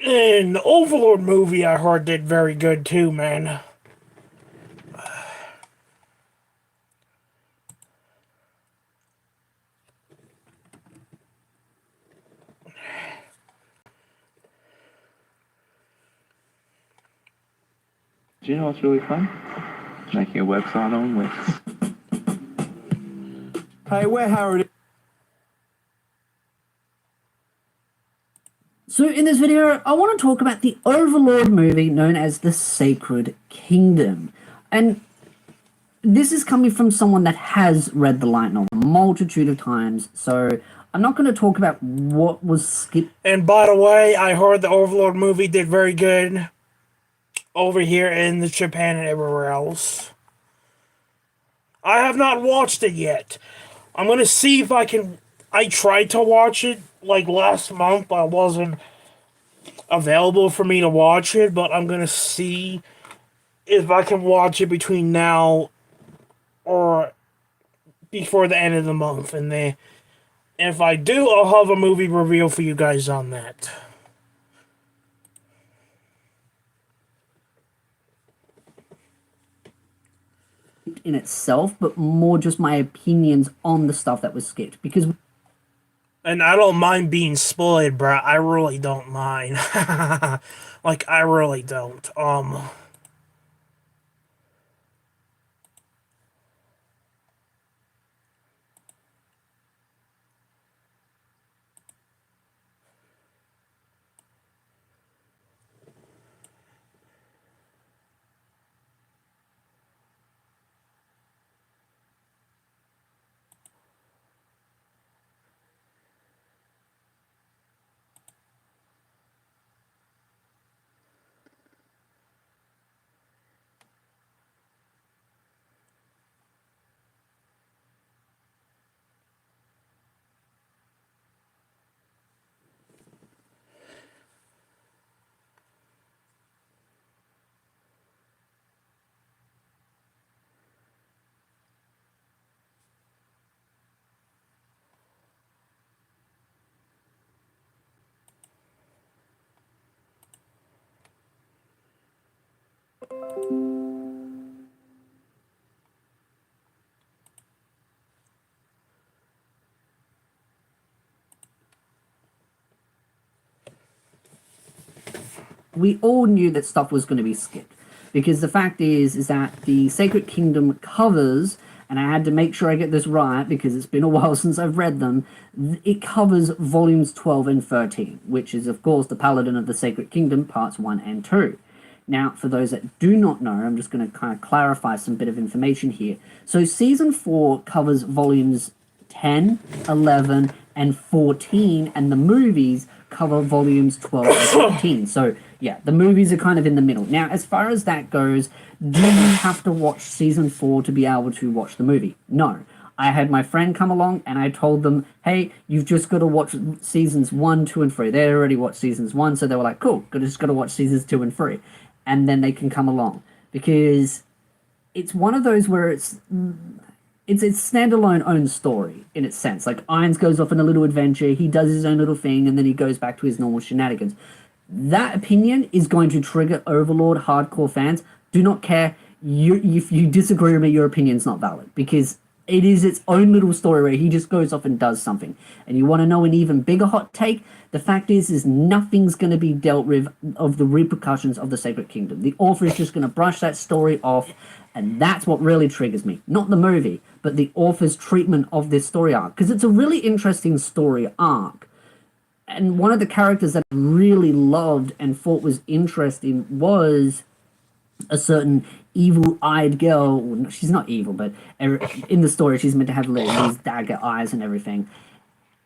And the Overlord movie I heard did very good too, man. Do you know what's really fun? Making a website on Wix. Hey, we're Howard. So in this video, I want to talk about the Overlord movie known as The Sacred Kingdom. And this is coming from someone that has read the light novel a multitude of times, so I'm not going to talk about what was skipped. And by the way, I heard the Overlord movie did very good over here in Japan and everywhere else. I have not watched it yet. I'm gonna see if I can. I tried to watch it like last month, but it wasn't available for me to watch it. But I'm gonna see if I can watch it between now or before the end of the month, and then if I do, I'll have a movie review for you guys on that. In itself, but more just my opinions on the stuff that was skipped, because And I don't mind being spoiled, bruh. I really don't mind. Like, I really don't. We all knew that stuff was going to be skipped, because the fact is that the Sacred Kingdom covers, and I had to make sure I get this right because it's been a while since I've read them, it covers volumes 12 and 13, which is of course the Paladin of the Sacred Kingdom parts 1 and 2. Now, for those that do not know, I'm just going to kind of clarify some bit of information here. So season 4 covers volumes 10, 11, and 14, and the movies cover volumes 12 and 13. So yeah, the movies are kind of in the middle. Now, as far as that goes, do you have to watch season 4 to be able to watch the movie? No. I had my friend come along and I told them, hey, you've just got to watch seasons 1, 2, and 3. They already watched seasons 1, so they were like, cool, just got to watch seasons 2 and 3. And then they can come along. Because it's one of those where it's standalone own story in its sense. Like, Irons goes off on a little adventure, he does his own little thing, and then he goes back to his normal shenanigans. That opinion is going to trigger Overlord hardcore fans. Do not care. If you disagree with me, your opinion's not valid, because it is its own little story where he just goes off and does something. And you want to know an even bigger hot take? The fact is nothing's going to be dealt with of the repercussions of the Sacred Kingdom. The author is just going to brush that story off, and that's what really triggers me. Not the movie, but the author's treatment of this story arc. Because it's a really interesting story arc. And one of the characters that I really loved and thought was interesting was a certain evil-eyed girl. Well, she's not evil, but in the story she's meant to have these dagger eyes and everything.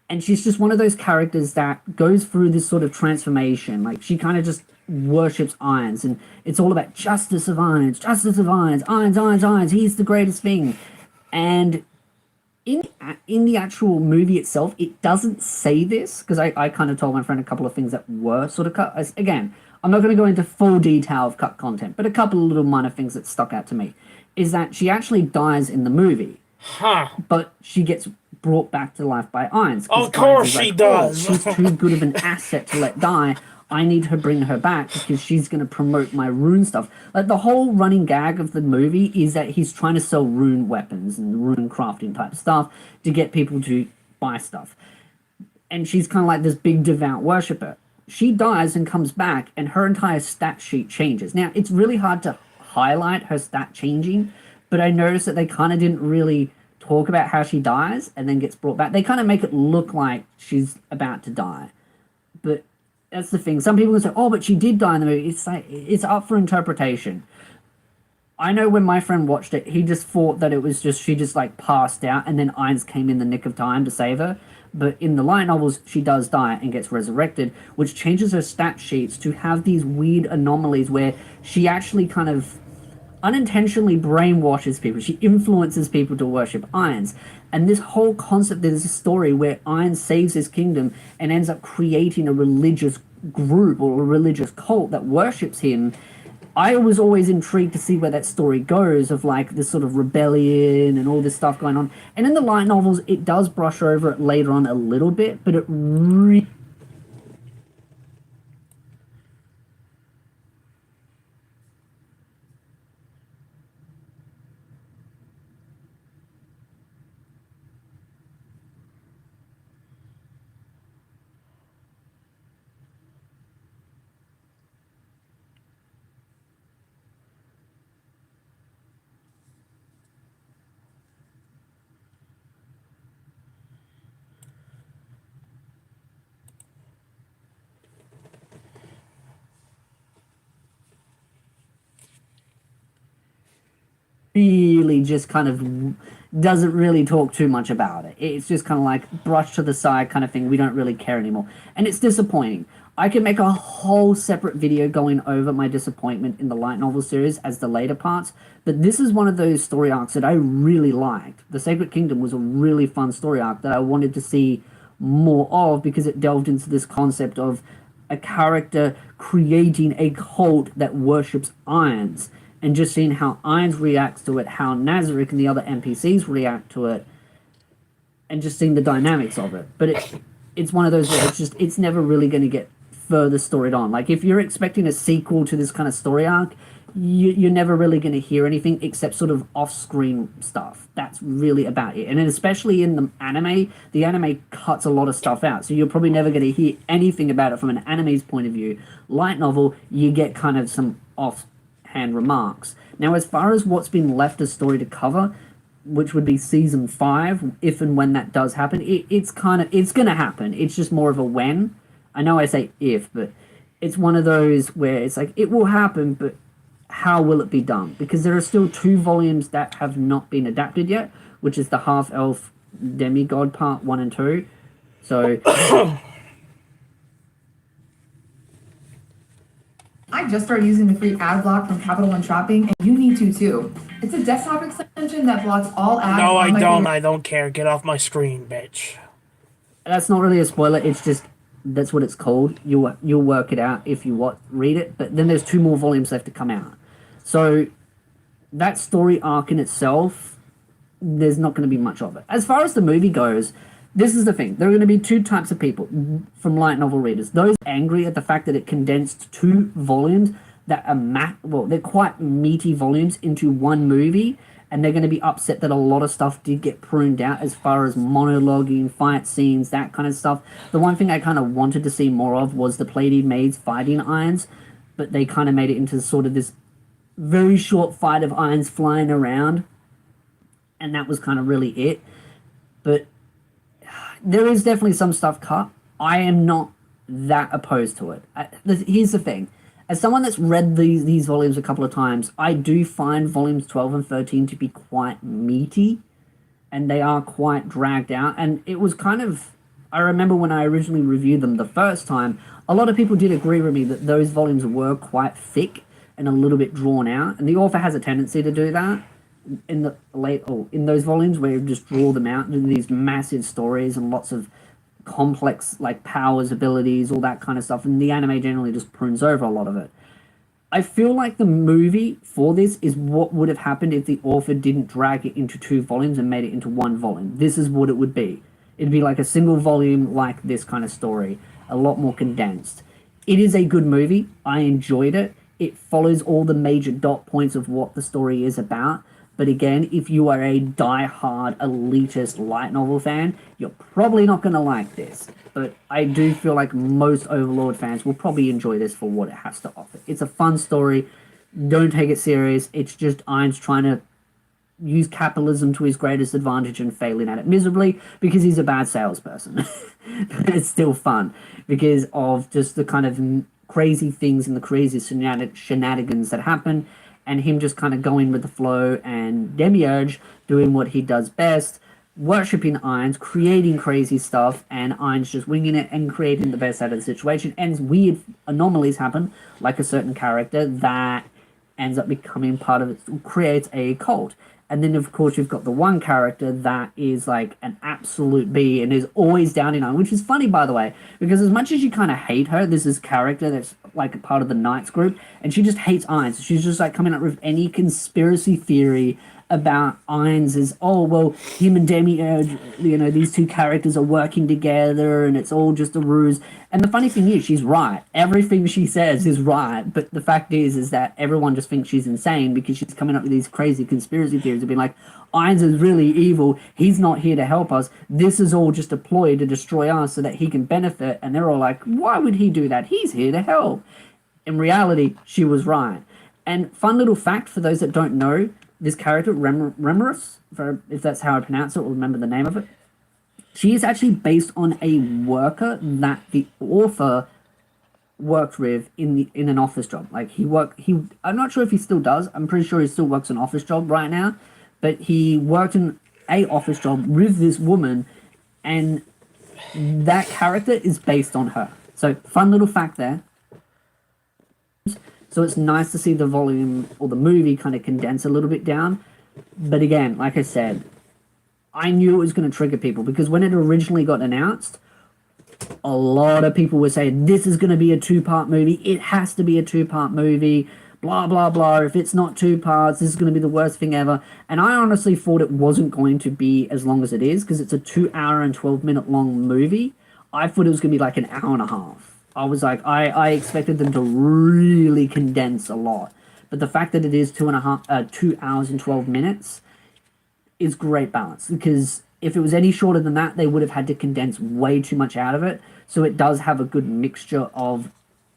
And she's just one of those characters that goes through this sort of transformation. Like, she kind of just worships Irons, and it's all about justice of Irons, Irons, he's the greatest thing. And in the actual movie itself, it doesn't say this, because I kind of told my friend a couple of things that were sort of cut. Again, I'm not going to go into full detail of cut content, but a couple of little minor things that stuck out to me is that she actually dies in the movie, but she gets brought back to life by Irons. Of course she does. She's too good of an asset to let die. I need to bring her back because she's going to promote my rune stuff. Like, the whole running gag of the movie is that he's trying to sell rune weapons and rune crafting type stuff to get people to buy stuff. And she's kind of like this big devout worshipper. She dies and comes back, and her entire stat sheet changes. Now, it's really hard to highlight her stat changing, but I noticed that they kind of didn't really talk about how she dies and then gets brought back. They kind of make it look like she's about to die. But that's the thing. Some people will say, oh, but she did die in the movie. It's like, it's up for interpretation. I know when my friend watched it, he just thought that it was just, she just like passed out and then Irons came in the nick of time to save her. But in the light novels, she does die and gets resurrected, which changes her stat sheets to have these weird anomalies where she actually kind of unintentionally brainwashes people. She influences people to worship Irons. And this whole concept, there's a story where Irons saves his kingdom and ends up creating a religious group or a religious cult that worships him. I was always intrigued to see where that story goes, of like this sort of rebellion and all this stuff going on. And in the light novels, it does brush over it later on a little bit, but it really just kind of doesn't really talk too much about it. It's just kind of like brush to the side kind of thing. We don't really care anymore. And it's disappointing. I can make a whole separate video going over my disappointment in the light novel series as the later parts, but this is one of those story arcs that I really liked. The Sacred Kingdom was a really fun story arc that I wanted to see more of, because it delved into this concept of a character creating a cult that worships Irons, and just seeing how Irons reacts to it, how Nazarick and the other NPCs react to it, and just seeing the dynamics of it. But it's one of those where it's never really going to get further storied on. Like, if you're expecting a sequel to this kind of story arc, you're never really going to hear anything except sort of off-screen stuff. That's really about it. And then especially in the anime cuts a lot of stuff out, so you're probably never going to hear anything about it from an anime's point of view. Light novel, you get kind of some offhand remarks. Now, as far as what's been left as story to cover, which would be season 5, if and when that does happen, it's going to happen. It's just more of a when. I know I say if, but it's one of those where it's like, it will happen, but how will it be done? Because there are still 2 volumes that have not been adapted yet, which is the Half-Elf Demigod Part 1 and 2. So I just started using the free ad block from Capital One Shopping, and you need to too. It's a desktop extension that blocks all ads. No, I on my don't. favorite- I don't care. Get off my screen, bitch. that's not really a spoiler. It's just that's what it's called. You'll work it out if you read it. But then there's 2 more volumes left to come out. So that story arc in itself, there's not going to be much of it. As far as the movie goes, this is the thing. There are going to be 2 types of people from light novel readers. Those angry at the fact that it condensed 2 volumes that are they're quite meaty volumes into one movie, and they're going to be upset that a lot of stuff did get pruned out as far as monologuing, fight scenes, that kind of stuff. The one thing I kind of wanted to see more of was the Pleiadian maids fighting Irons, but they kind of made it into sort of this very short fight of Irons flying around, and that was kind of really it. But there is definitely some stuff cut. I am not that opposed to it. Here's the thing. As someone that's read these volumes a couple of times, I do find volumes 12 and 13 to be quite meaty, and they are quite dragged out. And it was kind of, I remember when I originally reviewed them the first time, a lot of people did agree with me that those volumes were quite thick and a little bit drawn out. And the author has a tendency to do that in those volumes where you just draw them out into these massive stories and lots of complex like powers, abilities, all that kind of stuff, and the anime generally just prunes over a lot of it. I feel like the movie for this is what would have happened if the author didn't drag it into 2 volumes and made it into 1 volume. This is what it would be. It'd be like a single volume, like this kind of story, a lot more condensed. It is a good movie. I enjoyed it. It follows all the major dot points of what the story is about. But again, if you are a die-hard elitist light novel fan, you're probably not going to like this. But I do feel like most Overlord fans will probably enjoy this for what it has to offer. It's a fun story. Don't take it serious. It's just Irons trying to use capitalism to his greatest advantage and failing at it miserably because he's a bad salesperson. But it's still fun because of just the kind of crazy things and the crazy shenanigans that happen, and him just kind of going with the flow, and Demiurge doing what he does best, worshipping Irons, creating crazy stuff, and Irons just winging it and creating the best out of the situation. And weird anomalies happen, like a certain character that ends up becoming part of it, creates a cult. And then, of course, you've got the one character that is like an absolute B and is always down in Irons, which is funny, by the way, because as much as you kind of hate her, there's this character that's like a part of the Knights group, and she just hates Irons. She's just like coming up with any conspiracy theory about Irons is, oh, well, him and Demiurge, these 2 characters are working together and it's all just a ruse. And the funny thing is, she's right. Everything she says is right. But the fact is that everyone just thinks she's insane because she's coming up with these crazy conspiracy theories of being like, Irons is really evil. He's not here to help us. This is all just a ploy to destroy us so that he can benefit. And they're all like, why would he do that? He's here to help. In reality, she was right. And fun little fact for those that don't know, this character, Remorous, if that's how I pronounce it or remember the name of it, she is actually based on a worker that the author worked with in an office job. Like I'm not sure if he still does. I'm pretty sure he still works an office job right now, but he worked in a office job with this woman, and that character is based on her. So fun little fact there. So it's nice to see the volume or the movie kind of condense a little bit down. But again, like I said, I knew it was going to trigger people because when it originally got announced, a lot of people were saying, this is going to be a 2-part movie. It has to be a 2-part movie. Blah, blah, blah. If it's not 2 parts, this is going to be the worst thing ever. And I honestly thought it wasn't going to be as long as it is because it's a 2-hour and 12-minute long movie. I thought it was going to be like an hour and a half. I was like, I expected them to really condense a lot. but the fact that it is 2 hours and 12 minutes is great balance, because if it was any shorter than that, they would have had to condense way too much out of it. So it does have a good mixture of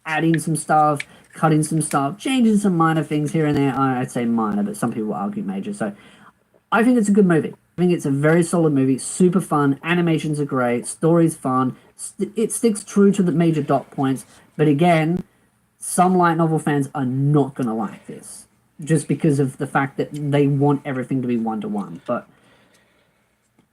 adding some stuff, cutting some stuff, changing some minor things here and there. I'd say minor, but some people argue major. So I think it's a good movie. I think it's a very solid movie, super fun. Animations are great, story's fun. It sticks true to the major dot points, but again, some light novel fans are not going to like this just because of the fact that they want everything to be one-to-one. But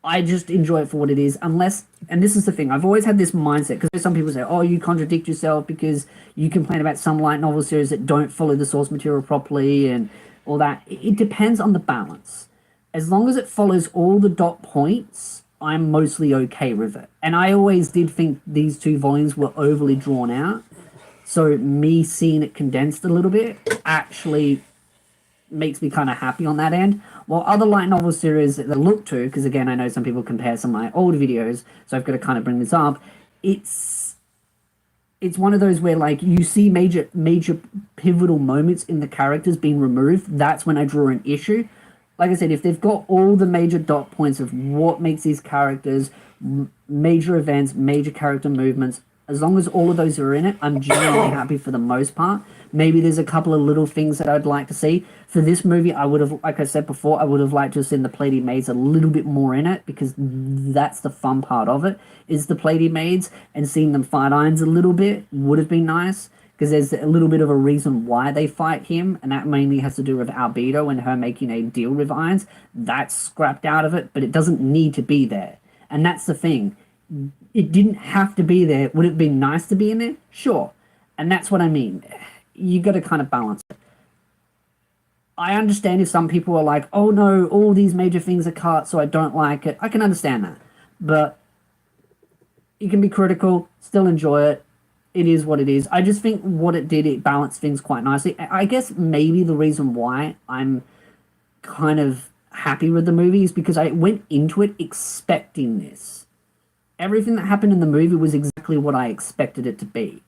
I just enjoy it for what it is, unless, and this is the thing, I've always had this mindset, because some people say, oh, you contradict yourself because you complain about some light novel series that don't follow the source material properly and all that. It depends on the balance. As long as it follows all the dot points, I'm mostly okay with it. And I always did think these 2 volumes were overly drawn out, so me seeing it condensed a little bit actually makes me kind of happy on that end. While other light novel series that look to, because again, I know some people compare some of my old videos, so I've got to kind of bring this up. It's one of those where like you see major pivotal moments in the characters being removed. That's when I draw an issue. Like I said, if they've got all the major dot points of what makes these characters, major events, major character movements, as long as all of those are in it, I'm generally happy for the most part. Maybe there's a couple of little things that I'd like to see. For this movie, I would have, like I said before, I would have liked to have seen the Pleiade Maids a little bit more in it, because that's the fun part of it, is the Pleiade Maids, and seeing them fight Irons a little bit would have been nice, because there's a little bit of a reason why they fight him, and that mainly has to do with Albedo and her making a deal with Irons. That's scrapped out of it, but it doesn't need to be there. And that's the thing. It didn't have to be there. Would it be nice to be in there? Sure. And that's what I mean. You got to kind of balance it. I understand if some people are like, oh no, all these major things are cut, so I don't like it. I can understand that. But you can be critical, still enjoy it. It is what it is. I just think what it did, it balanced things quite nicely. I guess maybe the reason why I'm kind of happy with the movie is because I went into it expecting this. Everything that happened in the movie was exactly what I expected it to be.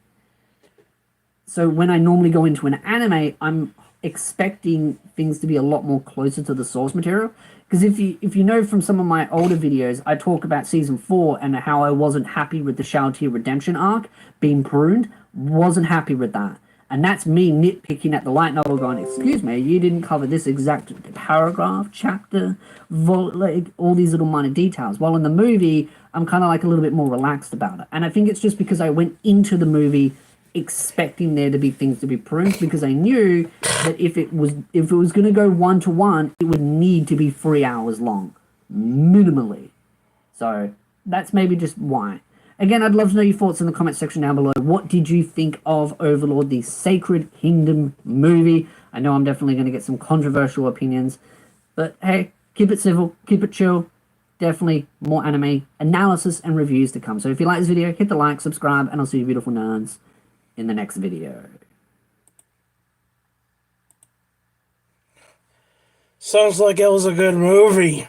So when I normally go into an anime, I'm expecting things to be a lot more closer to the source material. Because if you know from some of my older videos, I talk about season 4 and how I wasn't happy with the Shao-Ti redemption arc being pruned. Wasn't happy with that. And that's me nitpicking at the light novel going, excuse me, you didn't cover this exact paragraph, chapter, like all these little minor details. While in the movie, I'm kind of like a little bit more relaxed about it. And I think it's just because I went into the movie expecting there to be things to be pruned, because I knew that if it was going to go 1-to-1, it would need to be 3 hours long, minimally. So that's maybe just why. Again, I'd love to know your thoughts in the comment section down below. What did you think of Overlord, the Sacred Kingdom movie? I know I'm definitely going to get some controversial opinions, but hey, keep it civil, keep it chill. Definitely more anime analysis and reviews to come. So if you like this video, hit the like, subscribe, and I'll see you beautiful nerds in the next video. Sounds like it was a good movie.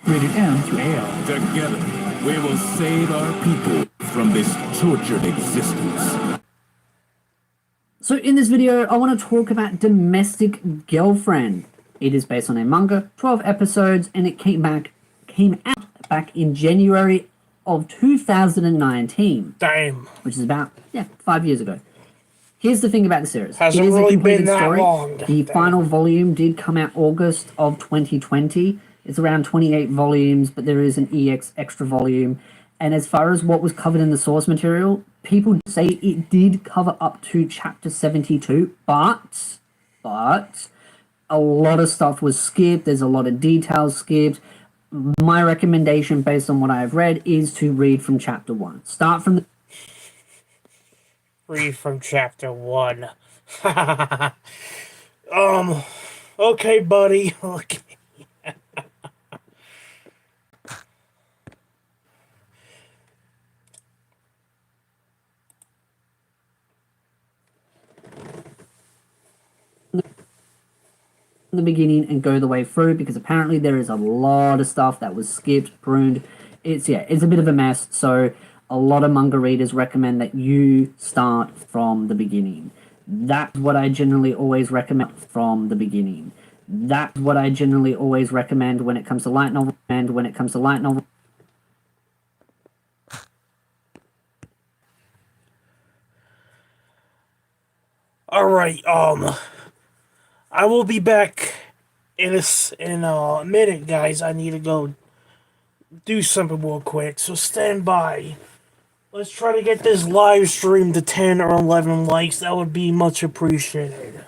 Rated M to AL. Together, we will save our people from this tortured existence. So in this video, I want to talk about Domestic Girlfriend. It is based on a manga, 12 episodes, and it came out back in January of 2019, Damn. which is about 5 years ago. Here's the thing about the series. Hasn't It is really a completed been that story. long. The final volume did come out August of 2020. It's around 28 volumes, but there is an EX extra volume. And as far as what was covered in the source material, people say it did cover up to chapter 72, but a lot of stuff was skipped. There's a lot of details skipped. My recommendation, based on what I've read, is to read from chapter 1. Start from the Read from chapter 1. Okay, buddy. Okay. beginning and go the way through, because apparently there is a lot of stuff that was skipped, pruned. It's a bit of a mess. So a lot of manga readers recommend that you start from the beginning. That's what I generally always recommend from the beginning. That's what I generally always recommend when it comes to light novel. And when it comes to light novel, All right. I will be back in a minute, guys. I need to go do something real quick, so stand by. Let's try to get this live stream to 10 or 11 likes. That would be much appreciated.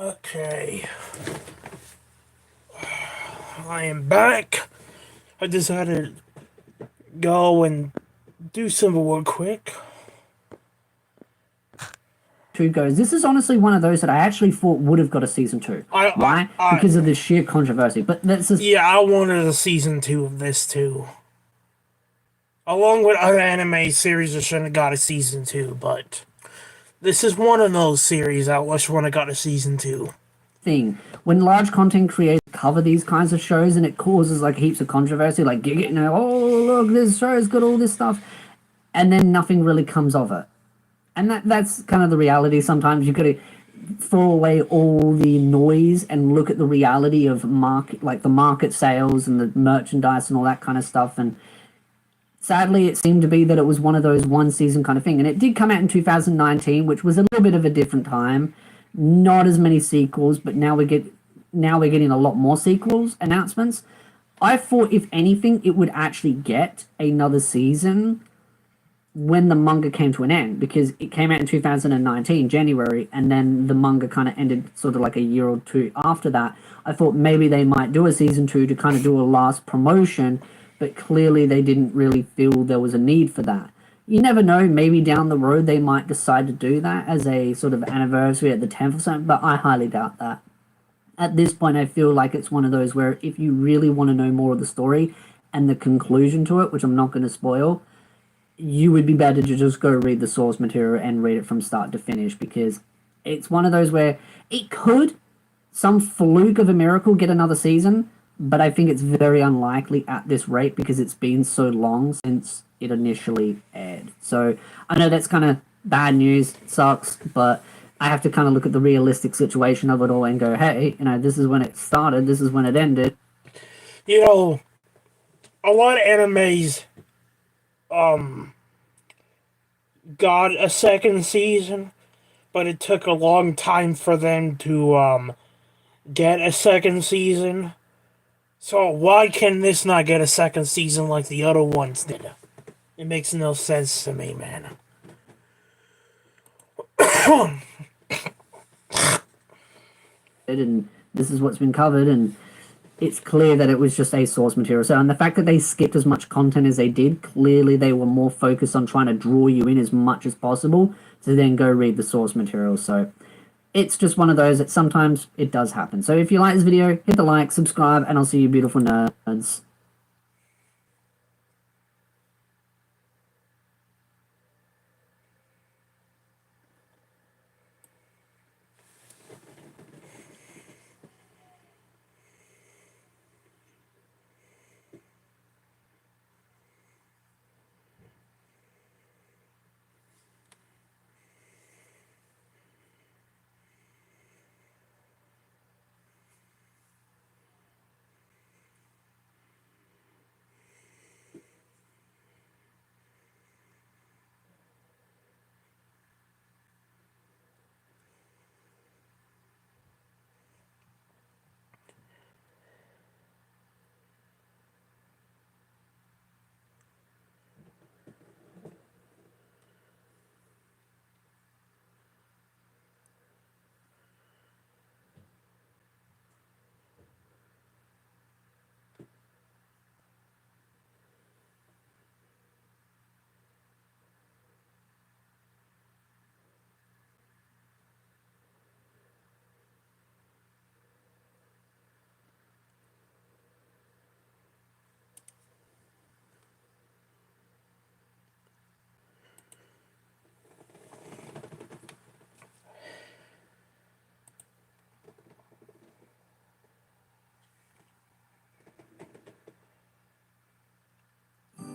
Okay. I am back. I decided to go and do some work quick. Two goes. This is honestly one of those that I actually thought would have got a season two. Why? Because of the sheer controversy. But that's just Yeah, I wanted a season 2 of this too. Along with other anime series that should have got a season 2, but this is one of those series I wish would have got a season 2. thing. When large content creators cover these kinds of shows and it causes like heaps of controversy, like you know, oh look, this show's got all this stuff, and then nothing really comes of it. And that's kind of the reality. Sometimes you gotta throw away all the noise and look at the reality of the market sales and the merchandise and all that kind of stuff. And sadly, it seemed to be that it was one of those one season kind of thing. And it did come out in 2019, which was a little bit of a different time. Not as many sequels, but now we're getting a lot more sequels announcements. I thought if anything, it would actually get another season when the manga came to an end, because it came out in 2019 January, and then the manga kind of ended sort of like a year or two after that. I thought maybe they might do a season 2 to kind of do a last promotion, but clearly they didn't really feel there was a need for that. You never know, maybe down the road they might decide to do that as a sort of anniversary at the 10th or something, but I highly doubt that. At this point, I feel like it's one of those where if you really want to know more of the story and the conclusion to it, which I'm not going to spoil, you would be better to just go read the source material and read it from start to finish, because it's one of those where it could, some fluke of a miracle, get another season, but I think it's very unlikely at this rate because it's been so long since it initially aired. So I know that's kind of bad news, sucks, but I have to kind of look at the realistic situation of it all and go, hey, you know, this is when it started, this is when it ended. You know, a lot of animes got a second season, but it took a long time for them to get a second season. So why can this not get a second season like the other ones did? It makes no sense to me, man. And this is what's been covered, and it's clear that it was just a source material. So, and the fact that they skipped as much content as they did, clearly they were more focused on trying to draw you in as much as possible to then go read the source material. So it's just one of those that sometimes it does happen. So if you like this video, hit the like, subscribe, and I'll see you beautiful nerds.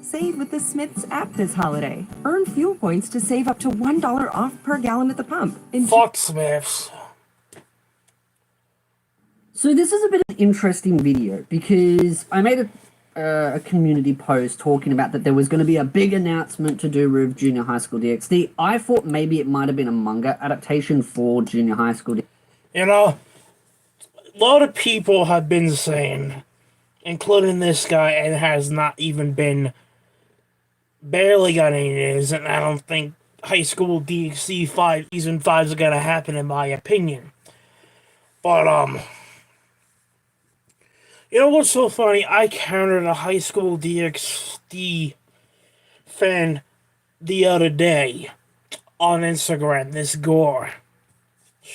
Save with the Smiths app this holiday. Earn fuel points to save up to $1 off per gallon at the pump. Fuck Smiths. So this is a bit of an interesting video because I made a community post talking about that there was going to be a big announcement to do with Junior High School DxD. I thought maybe it might have been a manga adaptation for Junior High School DxD. You know, a lot of people have been saying, including this guy, and has not even been barely got any news, and I don't think High School DxD 5 Season 5 is going to happen in my opinion. But you know what's so funny? I countered a High School DxD fan the other day on Instagram. This Gore.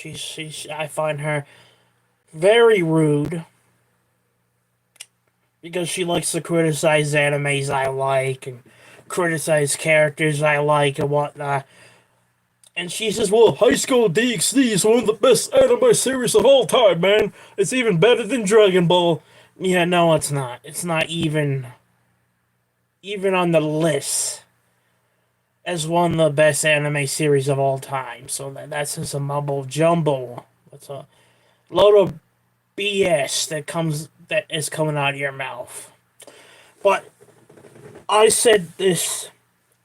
I find her very rude because she likes to criticize animes I like and criticize characters I like and whatnot. And she says, well, High School DxD is one of the best anime series of all time, man. It's even better than Dragon Ball. Yeah, no, it's not. It's not even on the list as one of the best anime series of all time. So that's just a mumble jumble. That's a load of BS that is coming out of your mouth. But I said this,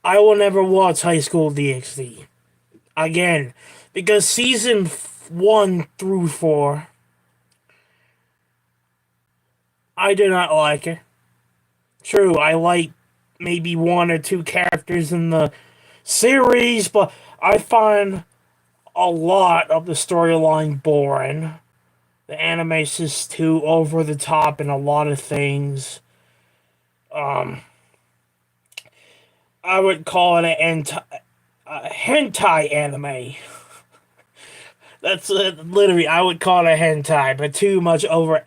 I will never watch High School DxD again, because season 1 through 4, I do not like it. True, I like maybe 1 or 2 characters in the series, but I find a lot of the storyline boring. The anime's just too over the top in a lot of things. I would call it a hentai anime. That's literally, I would call it a hentai, but too much over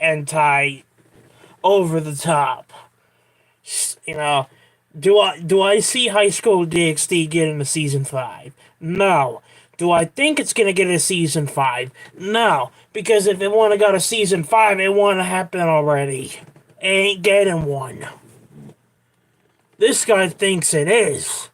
the top. You know, do I see High School DxD getting a season 5? No. Do I think it's gonna get a season 5? No. Because if it wanna got a season 5, it wanna happen already. It ain't getting one. This guy thinks it is.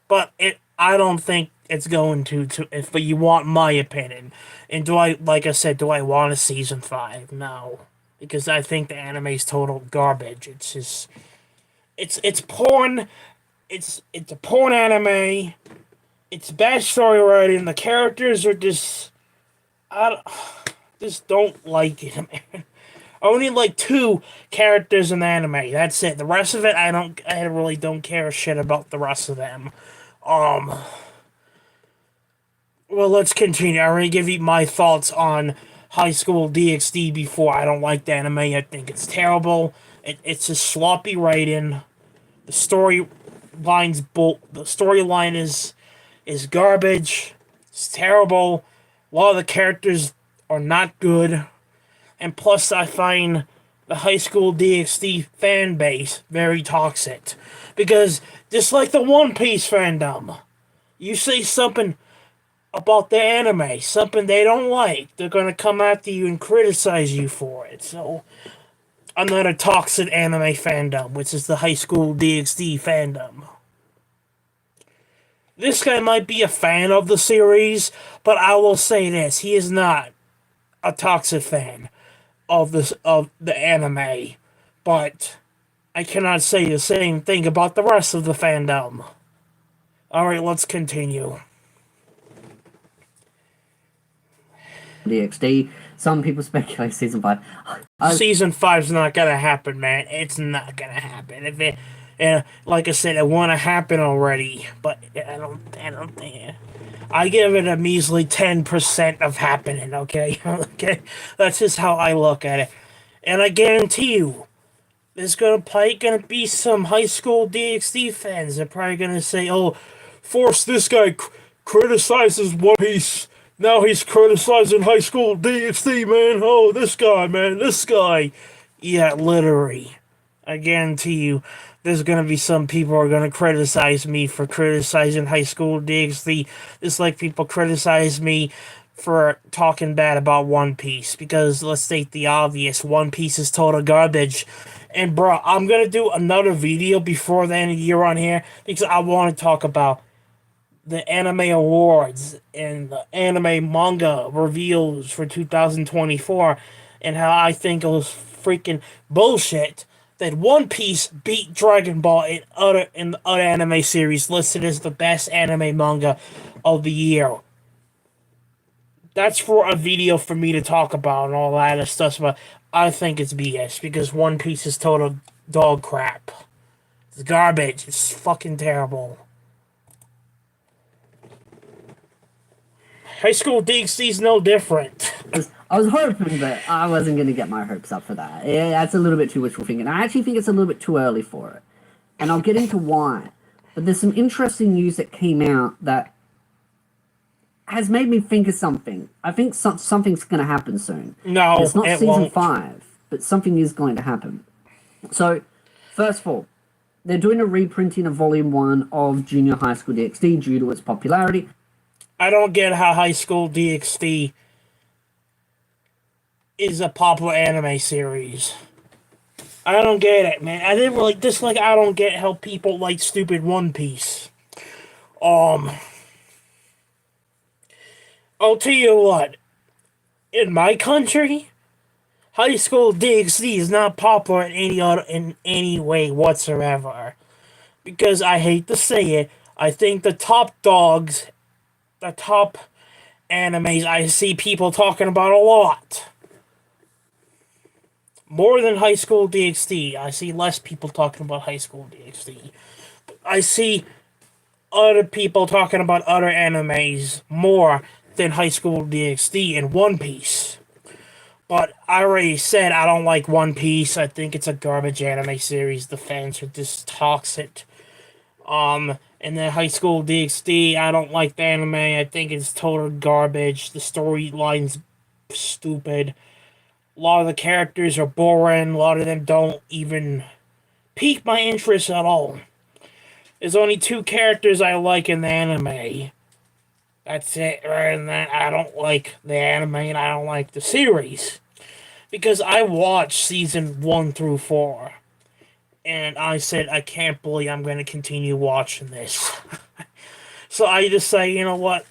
But I don't think it's going to if you want my opinion. And like I said, do I want a season 5? No. Because I think the anime's total garbage. It's just it's porn. It's a porn anime. It's bad story writing. The characters are just don't like it, man. I only like 2 characters in the anime. That's it. The rest of it, I really don't care a shit about the rest of them. Well, let's continue. I already give you my thoughts on High School DxD before. I don't like the anime. I think it's terrible. It's a sloppy writing. The storyline is garbage. It's terrible. A lot of the characters are not good. And plus, I find the High School DxD fan base very toxic. Because, just like the One Piece fandom, you say something about the anime, something they don't like, they're gonna come after you and criticize you for it. So, another toxic anime fandom, which is the High School DxD fandom. This guy might be a fan of the series, but I will say this, he is not a toxic fan of the anime, but I cannot say the same thing about the rest of the fandom. Alright, let's continue. DxD. Some people speculate season 5. Season 5's not gonna happen, man. It's not gonna happen. If it, like I said, it wanna happen already, but I don't think. I give it a measly 10% of happening. Okay, okay. That's just how I look at it, and I guarantee you, there's probably gonna be some High School DxD fans. They're probably gonna say, "Oh, Force, this guy criticizes One Piece. Now he's criticizing High School DxD, man. Oh, this guy, man, this guy." Yeah, literally. I guarantee you, there's gonna be some people who are gonna criticize me for criticizing High School DxD. Just like people criticize me for talking bad about One Piece. Because, let's state the obvious, One Piece is total garbage. And, bro, I'm gonna do another video before the end of the year on here, because I want to talk about the anime awards and the anime manga reveals for 2024, and how I think it was freaking bullshit that One Piece beat Dragon Ball in the other anime series listed as the best anime manga of the year. That's for a video for me to talk about and all that other stuff, but I think it's BS because One Piece is total dog crap. It's garbage. It's fucking terrible. High School DxD's no different. I was hoping, but I wasn't going to get my hopes up for that. Yeah, that's a little bit too wishful thinking. I actually think it's a little bit too early for it. And I'll get into why. But there's some interesting news that came out that has made me think of something. I think something's going to happen soon. No, it's not it season won't. 5, but something is going to happen. So, first of all, they're doing a reprinting of Volume 1 of Junior High School DxD due to its popularity. I don't get how High School DxD is a popular anime series. I don't get it, man. I didn't really dislike. I don't get how people like stupid One Piece. I'll tell you what. In my country, High School DxD is not popular in any way whatsoever. Because I hate to say it, I think the top dogs, the top animes I see people talking about a lot. More than High School DxD. I see less people talking about High School DxD. I see other people talking about other animes more than High School DxD and One Piece. But I already said I don't like One Piece. I think it's a garbage anime series. The fans are just toxic. And then High School DxD, I don't like the anime. I think it's total garbage. The storyline's stupid. A lot of the characters are boring. A lot of them don't even pique my interest at all. There's only 2 characters I like in the anime. That's it. Rather than that, I don't like the anime and I don't like the series. Because I watched season 1 through 4. And I said, I can't believe I'm going to continue watching this. So I just say, you know what?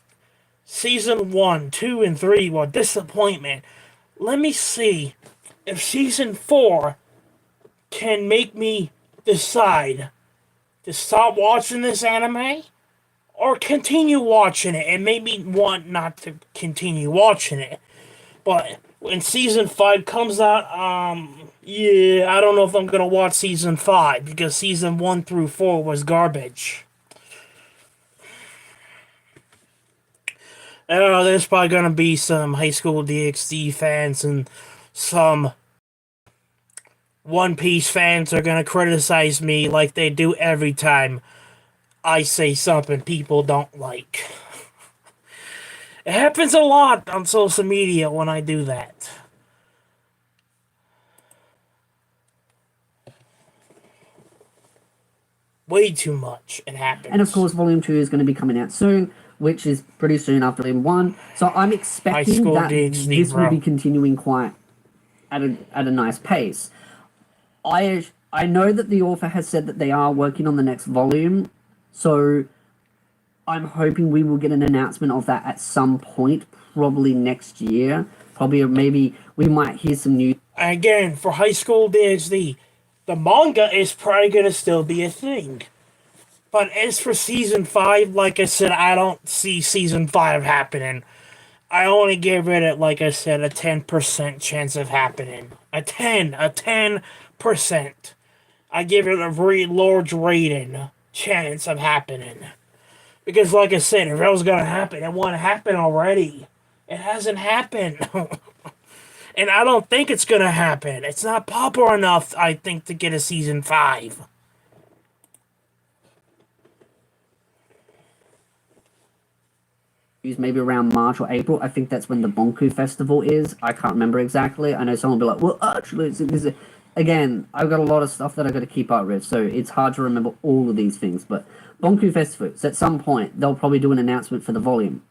Season 1, 2, and 3 were disappointment. Let me see if season 4 can make me decide to stop watching this anime or continue watching it. It made me want not to continue watching it. But when season 5 comes out, yeah, I don't know if I'm going to watch season 5 because season 1 through 4 was garbage. I don't know, there's probably going to be some High School DxD fans and some One Piece fans are going to criticize me like they do every time I say something people don't like. It happens a lot on social media when I do that. Way too much. It happens. And of course, Volume 2 is going to be coming out soon, which is pretty soon after Volume 1. So I'm expecting that this will be continuing quite at a nice pace. I know that the author has said that they are working on the next volume, so I'm hoping we will get an announcement of that at some point, probably next year. Probably, or maybe we might hear some news. Again, for High School DxD, the manga is probably going to still be a thing. But as for Season 5, like I said, I don't see Season 5 happening. I only give it, like I said, a 10% chance of happening. A 10%. I give it a very large rating chance of happening. Because, like I said, if it was going to happen, it wouldn't happen already. It hasn't happened. And I don't think it's going to happen. It's not popular enough, I think, to get a Season 5. Maybe around March or April. I think that's when the Bonku Festival is. I can't remember exactly. I know someone will be like, well, actually, it's again, I've got a lot of stuff that I've got to keep up with, so it's hard to remember all of these things. But Bonku Festival, so at some point, they'll probably do an announcement for the volume.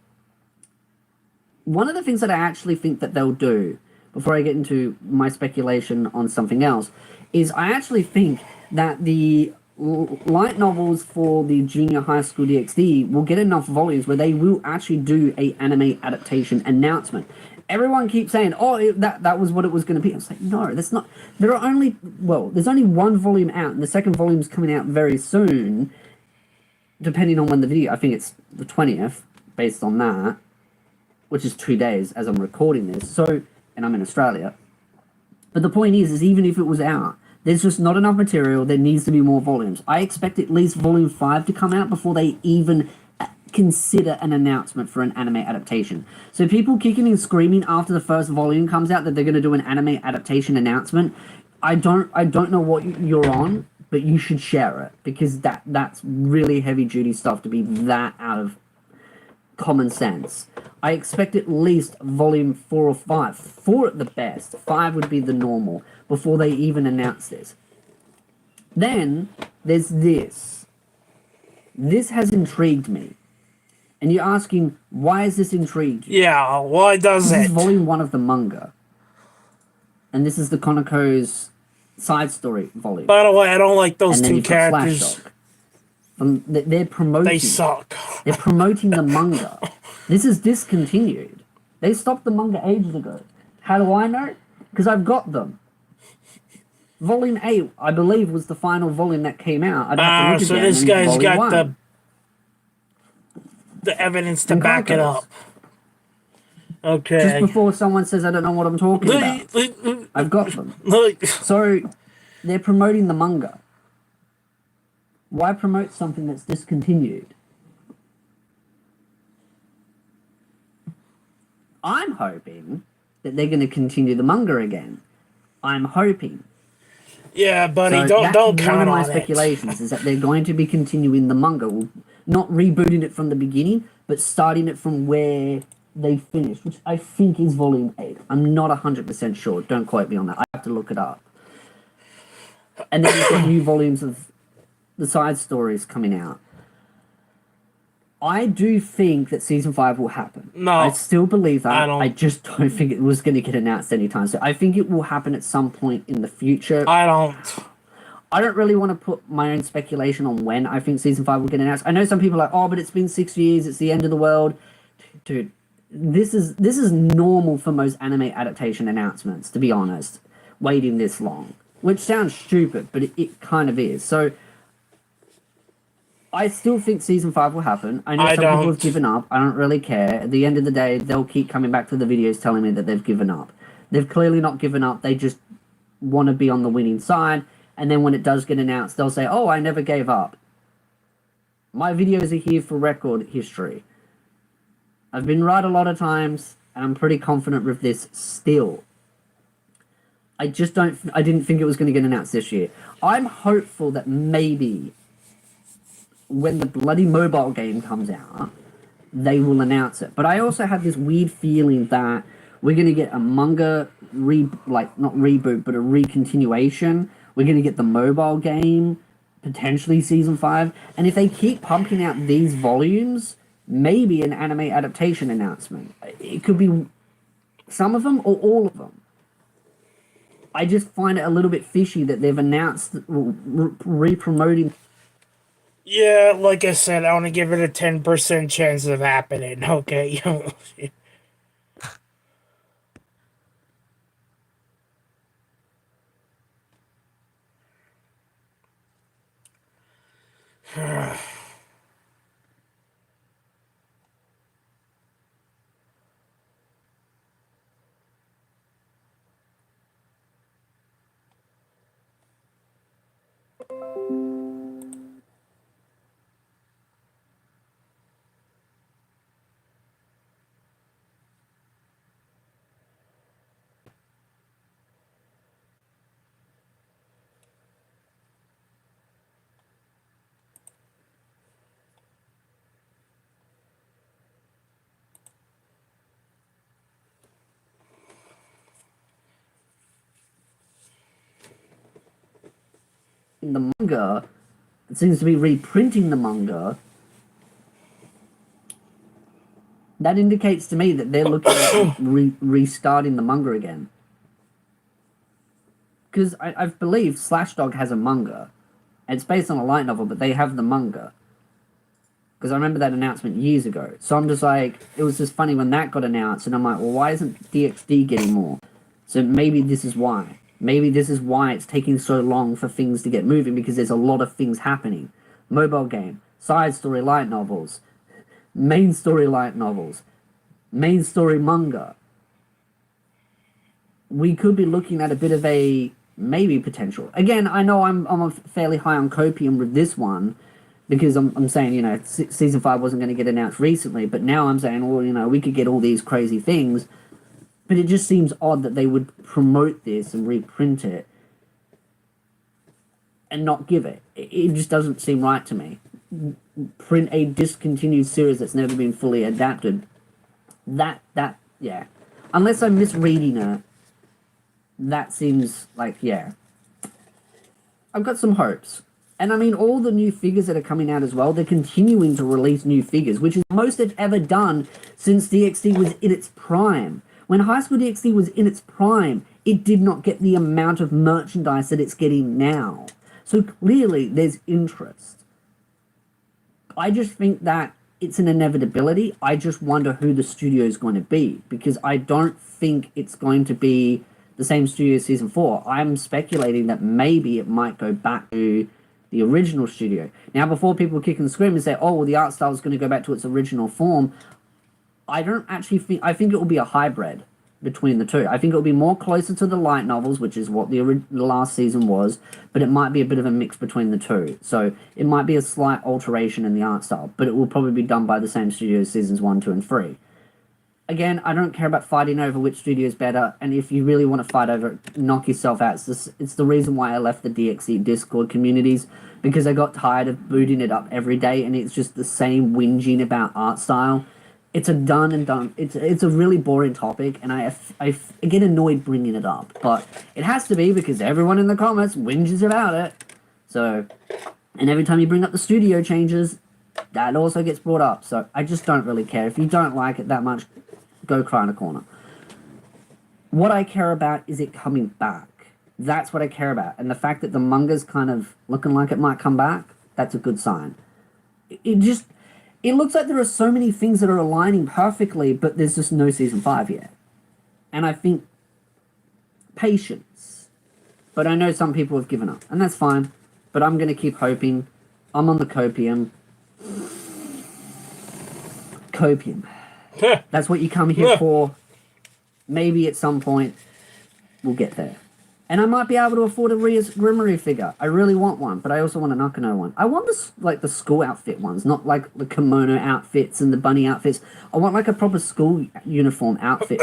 One of the things that I actually think that they'll do, before I get into my speculation on something else, is I actually think that the light novels for the Junior High School DxD will get enough volumes where they will actually do a anime adaptation announcement. Everyone keeps saying, oh, that was what it was going to be. I was like, no, that's not. There's only one volume out, and the second volume's coming out very soon, depending on when the video, I think it's the 20th, based on that, which is 2 days as I'm recording this, so, and I'm in Australia. But the point is even if it was out, there's just not enough material. There needs to be more volumes. I expect at least Volume 5 to come out before they even consider an announcement for an anime adaptation. So people kicking and screaming after the first volume comes out that they're going to do an anime adaptation announcement. I don't know what you're on, but you should share it, because that's really heavy duty stuff to be that out of common sense. I expect at least volume 4 or 5, 4 at the best, 5 would be the normal, before they even announce this. Then there's this. This has intrigued me. And you're asking, why is this intrigued you? Yeah, why does This it? is volume 1 of the manga. And this is the Konoko's side story volume. By the way, I don't like those And then two you've got characters. Slashdog. They're promoting. They suck. They're promoting the manga. This is discontinued. They stopped the manga ages ago. How do I know? Because I've got them. Volume 8, I believe, was the final volume that came out. I'd have to look So again, this and guy's volume got 1. the evidence to And back it Konoko's. up. Okay. Just before someone says I don't know what I'm talking about, I've got them. So they're promoting the manga. Why promote something that's discontinued? I'm hoping that they're going to continue the manga again. I'm hoping. Yeah, buddy, So don't that's count one of my on speculations is that they're going to be continuing the manga, well, not rebooting it from the beginning, but starting it from where they finished, which I think is volume 8. I'm not 100% sure. Don't quote me on that. I have to look it up. And then you've got new volumes of the side stories coming out. I do think that season 5 will happen. No, I still believe that. I don't. I just don't think it was going to get announced anytime soon. I think it will happen at some point in the future. I don't. I don't really want to put my own speculation on when I think season 5 will get announced. I know some people are like, oh, but it's been 6 years, it's the end of the world. Dude, this is normal for most anime adaptation announcements, to be honest, waiting this long. Which sounds stupid, but it kind of is. So I still think season 5 will happen. I know some people have given up. I don't really care. At the end of the day, they'll keep coming back to the videos telling me that they've given up. They've clearly not given up. They just want to be on the winning side. And then when it does get announced, they'll say, oh, I never gave up. My videos are here for record history. I've been right a lot of times, and I'm pretty confident with this still. I didn't think it was going to get announced this year. I'm hopeful that maybe when the bloody mobile game comes out, they will announce it. But I also have this weird feeling that we're going to get a manga, not reboot, but a recontinuation. We're going to get the mobile game, potentially season 5. And if they keep pumping out these volumes, maybe an anime adaptation announcement. It could be some of them or all of them. I just find it a little bit fishy that they've announced re-promoting. Yeah, like I said, I want to give it a 10% chance of happening. Okay. In the manga, it seems to be reprinting the manga. That indicates to me that they're looking at restarting the manga again. Because I believe Slashdog has a manga. It's based on a light novel, but they have the manga. Because I remember that announcement years ago. So I'm just like, it was just funny when that got announced, and I'm like, well, why isn't DxD getting more? So maybe this is why. Maybe this is why it's taking so long for things to get moving, because there's a lot of things happening. Mobile game, side story light novels, main story light novels, main story manga. We could be looking at a bit of a maybe potential. Again, I know I'm fairly high on copium with this one, because I'm saying, you know, season 5 wasn't going to get announced recently, but now I'm saying, well, you know, we could get all these crazy things, but it just seems odd that they would promote this and reprint it and not give it. It just doesn't seem right to me. Print a discontinued series that's never been fully adapted. Yeah. Unless I'm misreading it, that seems like, yeah. I've got some hopes. And I mean, all the new figures that are coming out as well, they're continuing to release new figures, which is the most they've ever done since DxD was in its prime. When High School DxD was in its prime, it did not get the amount of merchandise that it's getting now. So clearly, there's interest. I just think that it's an inevitability. I just wonder who the studio is going to be, because I don't think it's going to be the same studio as season 4. I'm speculating that maybe it might go back to the original studio. Now, before people kick and scream and say, oh, well, the art style is going to go back to its original form, I don't actually think, I think it will be a hybrid between the two. I think it will be more closer to the light novels, which is what the last season was, but it might be a bit of a mix between the two. So it might be a slight alteration in the art style, but it will probably be done by the same studio as seasons 1, 2, and 3. Again, I don't care about fighting over which studio is better, and if you really want to fight over it, knock yourself out. It's the reason why I left the DxD Discord communities, because I got tired of booting it up every day, and it's just the same whinging about art style. It's a done and done. It's a really boring topic, and I get annoyed bringing it up, but it has to be because everyone in the comments whinges about it. So, and every time you bring up the studio changes, that also gets brought up. So I just don't really care. If you don't like it that much, go cry in a corner. What I care about is it coming back. That's what I care about. And the fact that the manga's kind of looking like it might come back, that's a good sign. It looks like there are so many things that are aligning perfectly, but there's just no season 5 yet. And I think patience. But I know some people have given up, and that's fine. But I'm going to keep hoping. I'm on the copium. Copium. That's what you come here for. Maybe at some point we'll get there. And I might be able to afford a Rias Grimmery figure. I really want one, but I also want a Nakano one. I want the school outfit ones, not like the kimono outfits and the bunny outfits. I want like a proper school uniform outfit,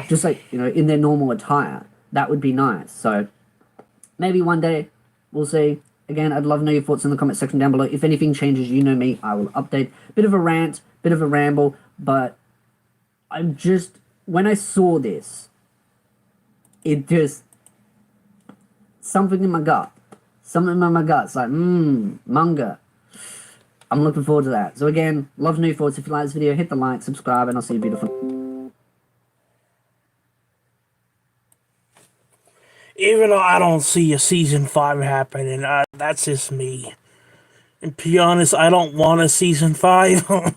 just like, you know, in their normal attire. That would be nice. So maybe one day we'll see. Again, I'd love to know your thoughts in the comment section down below. If anything changes, you know me, I will update. Bit of a rant, bit of a ramble, but I'm just, when I saw this, it just, something in my gut. Something in my gut's like, manga. I'm looking forward to that. So again, love new thoughts. If you like this video, hit the like, subscribe, and I'll see you beautiful. Even though I don't see a season 5 happening, that's just me. And to be honest, I don't want a season 5.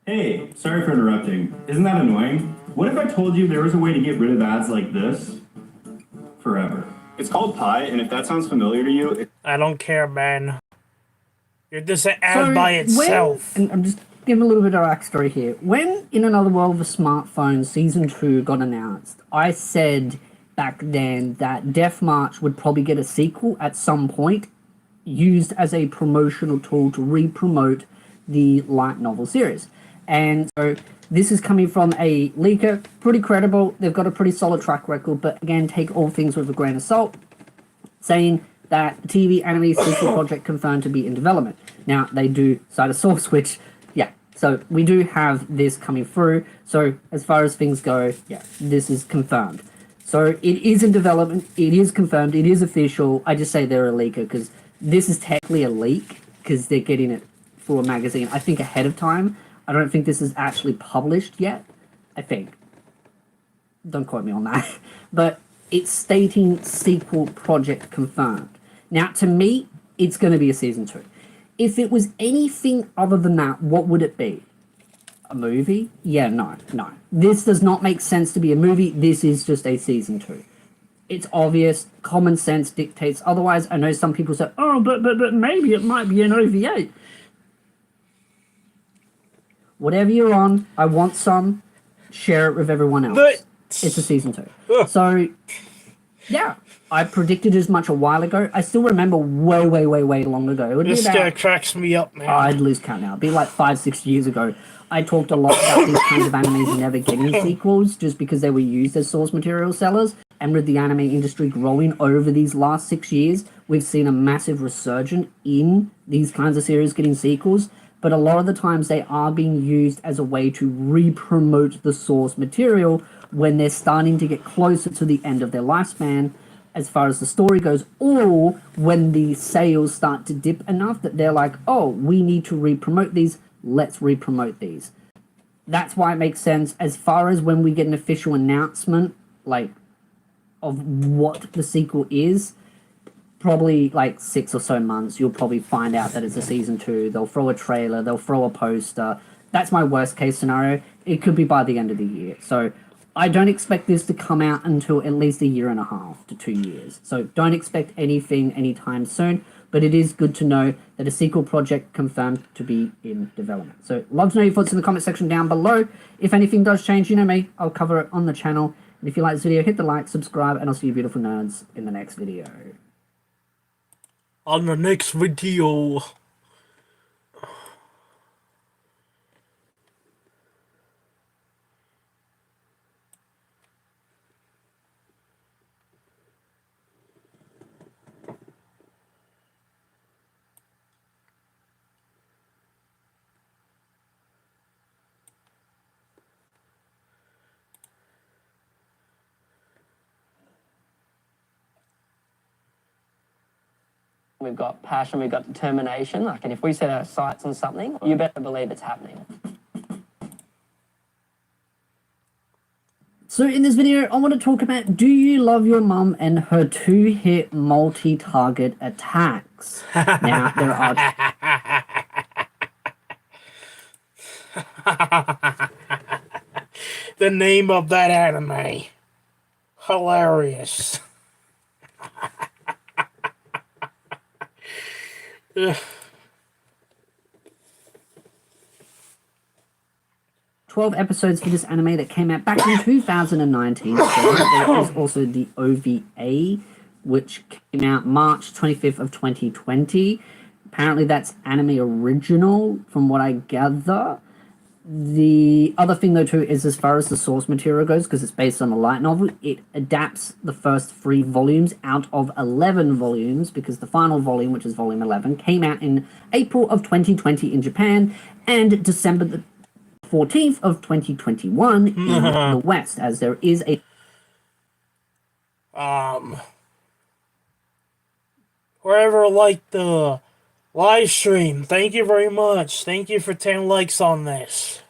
Hey, sorry for interrupting. Isn't that annoying? What if I told you there was a way to get rid of ads like this forever? It's called Pi, and if that sounds familiar to you, I don't care, man. You're just an ad by itself. And I'm just giving a little bit of backstory here. When In Another World of a Smartphone Season 2 got announced, I said back then that Death March would probably get a sequel at some point, used as a promotional tool to re-promote the light novel series. And so this is coming from a leaker, pretty credible. They've got a pretty solid track record, but again, take all things with a grain of salt, saying that the TV anime sequel project confirmed to be in development. Now, they do cite a source, which, yeah, so we do have this coming through. So as far as things go, yeah, this is confirmed. So it is in development, it is confirmed, it is official. I just say they're a leaker because this is technically a leak because they're getting it for a magazine, I think, ahead of time. I don't think this is actually published yet, I think. don't quote me on that, but it's stating sequel project confirmed. Now, to me, it's going to be a season 2. If it was anything other than that, what would it be? A movie? Yeah, no. This does not make sense to be a movie. This is just a season 2. It's obvious. Common sense dictates otherwise. I know some people say, oh, but maybe it might be an OVA. Whatever you're on, I want some. Share it with everyone else. But it's a season 2. So, yeah. I predicted as much a while ago. I still remember way long ago. It would this be about, guy cracks me up, man. I'd lose count now. It'd be like 5-6 years ago. I talked a lot about these kinds of animes never getting sequels just because they were used as source material sellers. And with the anime industry growing over these last 6 years, we've seen a massive resurgence in these kinds of series getting sequels. But a lot of the times they are being used as a way to re-promote the source material when they're starting to get closer to the end of their lifespan as far as the story goes, or when the sales start to dip enough that they're like, oh, we need to re-promote these, let's re-promote these. That's why it makes sense. As far as when we get an official announcement, like, of what the sequel is, probably like 6 or so months, you'll probably find out that it's a season 2. They'll throw a trailer, they'll throw a poster. That's my worst case scenario. It could be by the end of the year. So I don't expect this to come out until at least 1.5 to 2 years. So don't expect anything anytime soon, but it is good to know that a sequel project confirmed to be in development. So love to know your thoughts in the comment section down below. If anything does change, you know me, I'll cover it on the channel. And if you like this video, hit the like, subscribe, and I'll see you beautiful nerds in the next video. On the next video. We've got passion, we've got determination. Like, and if we set our sights on something, you better believe it's happening. So in this video, I want to talk about, do you love your mum and her 2-hit multi-target attacks? Now, there are... The name of that anime. Hilarious. 12 episodes for this anime that came out back in 2019. So there is also the OVA, which came out March 25th of 2020. Apparently that's anime original, from what I gather. The other thing, though, too, is as far as the source material goes, because it's based on a light novel, it adapts the first 3 volumes out of 11 volumes, because the final volume, which is volume 11, came out in April of 2020 in Japan, and December the 14th of 2021 in the West, as there is a... Whoever liked the live stream, thank you very much. Thank you for 10 likes on this.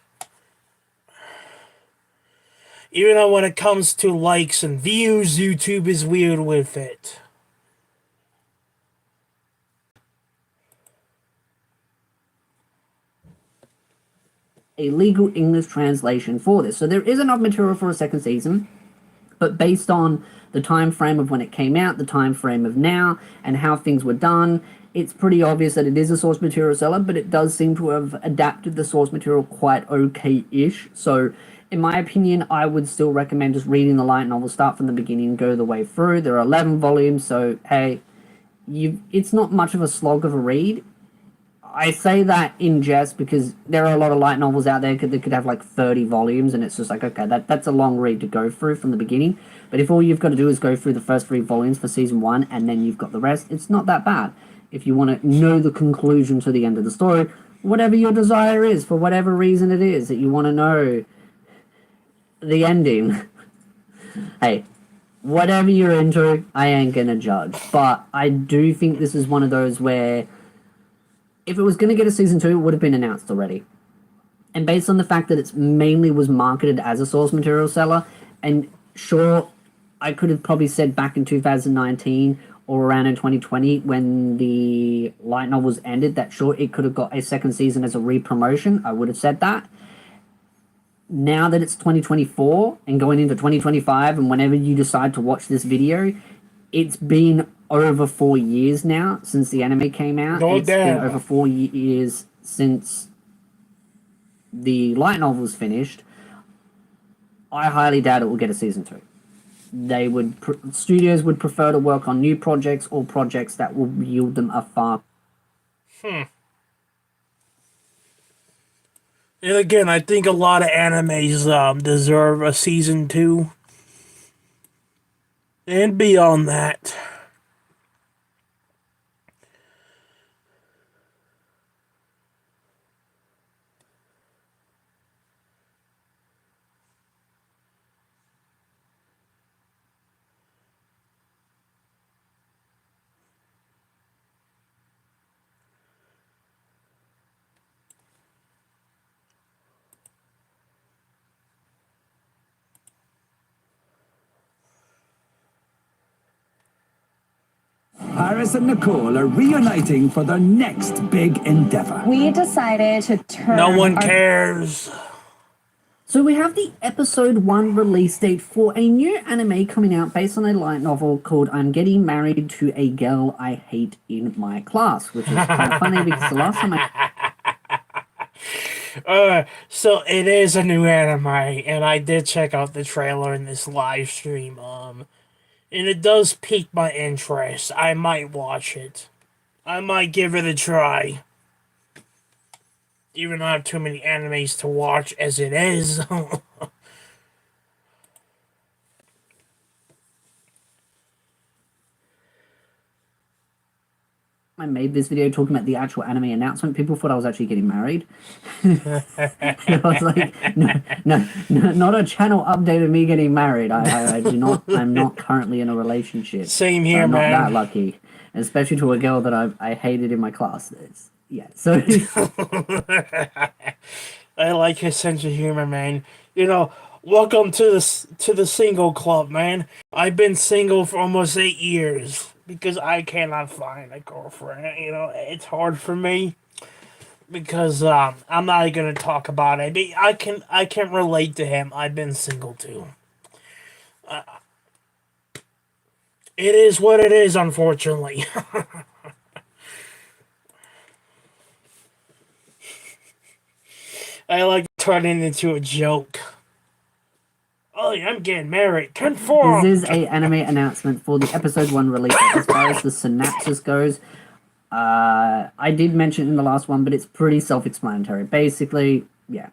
Even though when it comes to likes and views, YouTube is weird with it. A legal English translation for this. So there is enough material for a second season, but based on the time frame of when it came out, the time frame of now, and how things were done, it's pretty obvious that it is a source material seller, but it does seem to have adapted the source material quite okay-ish. So in my opinion, I would still recommend just reading the light novel, start from the beginning, go the way through. There are 11 volumes, so hey, it's not much of a slog of a read. I say that in jest because there are a lot of light novels out there that could have like 30 volumes, and it's just like, okay, that's a long read to go through from the beginning. But if all you've got to do is go through the first 3 volumes for season 1, and then you've got the rest, it's not that bad. If you want to know the conclusion to the end of the story, whatever your desire is, for whatever reason it is that you want to know the ending, hey, whatever you're into, I ain't gonna judge. But I do think this is one of those where if it was going to get a season 2, it would have been announced already. And based on the fact that it's mainly was marketed as a source material seller, and sure, I could have probably said back in 2019 or around in 2020 when the light novels ended that sure, it could have got a second season as a re-promotion. I would have said that. Now that it's 2024 and going into 2025, and whenever you decide to watch this video, it's been over 4 years now since the anime came out. No It's been doubt. over 4 years since the light novel's finished. I highly doubt it will get a season 2. They would studios would prefer to work on new projects or projects that will yield them a far. And again, I think a lot of animes deserve a season 2. And beyond that. Iris and Nicole are reuniting for their next big endeavor. We decided to turn. No one cares. So we have the episode 1 release date for a new anime coming out based on a light novel called I'm Getting Married to a Girl I Hate in My Class, which is kind of funny because the last time So it is a new anime, and I did check out the trailer in this live stream, and it does pique my interest. I might watch it. I might give it a try. Even though I have too many animes to watch as it is. I made this video talking about the actual anime announcement, people thought I was actually getting married. I was like, no, not a channel update of me getting married. I do not. I'm not currently in a relationship. Same here, I'm man. not that lucky, especially to a girl that I hated in my class. So I like his sense of humor, man. You know, welcome to the single club, man. I've been single for almost 8 years because I cannot find a girlfriend. You know, it's hard for me because I'm not gonna talk about it. I can relate to him. I've been single too. It is what it is, unfortunately. I like turning into a joke. Oh, I'm getting married. Conform. This is a anime announcement for the episode 1 release. As far as the synopsis goes, I did mention it in the last one, but it's pretty self-explanatory. Basically, yeah,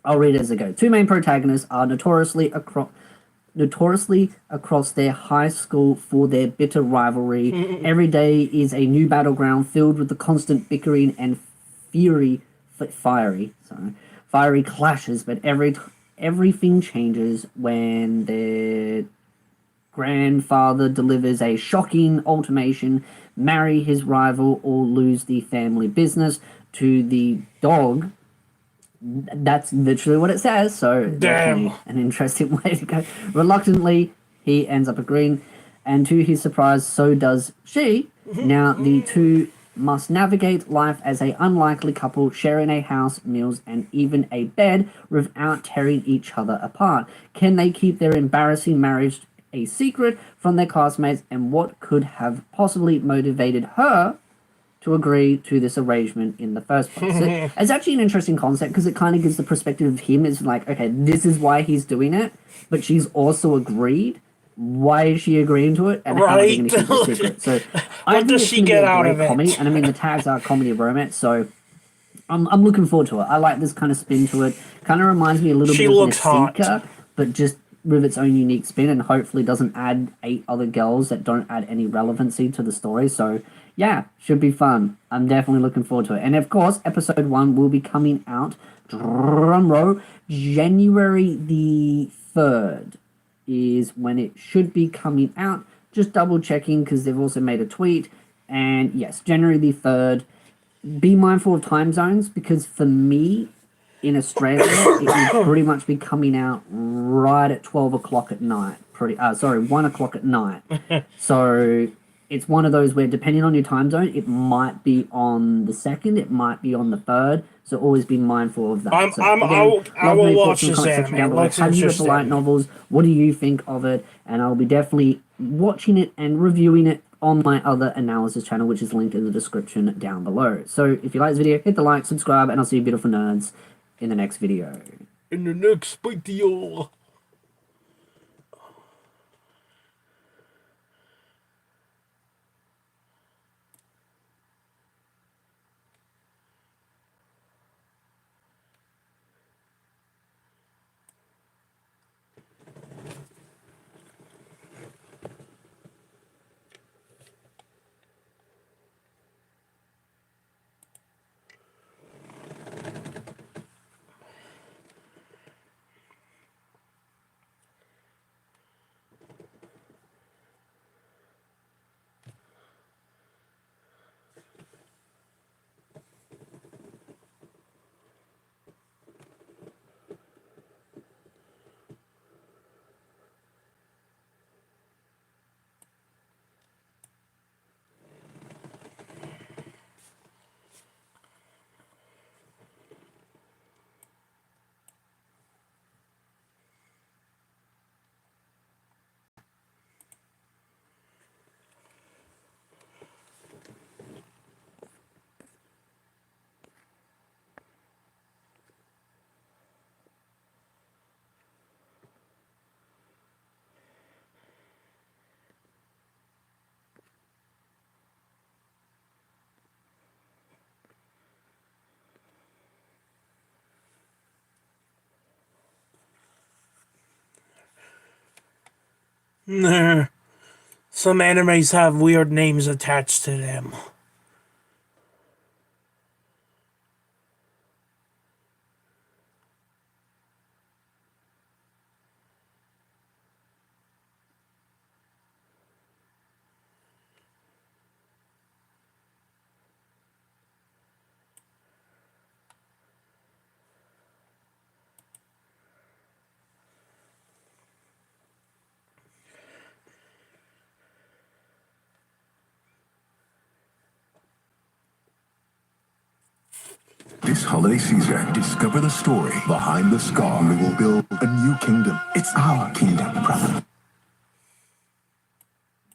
I'll read it as I go. 2 main protagonists are notoriously across their high school for their bitter rivalry. Every day is a new battleground filled with the constant bickering and fiery clashes, but everything changes when their grandfather delivers a shocking ultimatum: marry his rival or lose the family business. To the dog, that's literally what it says, so definitely an interesting way to go. Reluctantly, he ends up agreeing, and to his surprise, so does she. Now, the two must navigate life as a unlikely couple, sharing a house, meals, and even a bed without tearing each other apart. Can they keep their embarrassing marriage a secret from their classmates, and what could have possibly motivated her to agree to this arrangement in the first place? It's actually an interesting concept because it kind of gives the perspective of him as like, okay, this is why he's doing it, but she's also agreed. Why is she agreeing to it? And how are they going to keep it secret? So what does she get out of it? Comedy, and I mean, the tags are comedy romance, so I'm looking forward to it. I like this kind of spin to it. Kind of reminds me a little bit of Nausicaa, but just with its own unique spin, and hopefully doesn't add 8 other girls that don't add any relevancy to the story. So yeah, should be fun. I'm definitely looking forward to it. And of course, episode 1 will be coming out, drumroll, January the 3rd is when it should be coming out. Just double checking because they've also made a tweet. And yes, January the 3rd. Be mindful of time zones because for me, in Australia, it will pretty much be coming out right at 12 o'clock at night. 1 o'clock at night. So it's one of those where, depending on your time zone, it might be on the 2nd, it might be on the 3rd. So always be mindful of that. I will watch this anime. Have you read the light novels? What do you think of it? And I'll be definitely watching it and reviewing it on my other analysis channel, which is linked in the description down below. So if you like this video, hit the like, subscribe, and I'll see you beautiful nerds in the next video. In the next video. Nah. Some animes have weird names attached to them. This holiday season, discover the story behind the scar. We will build a new kingdom. It's our kingdom, brother.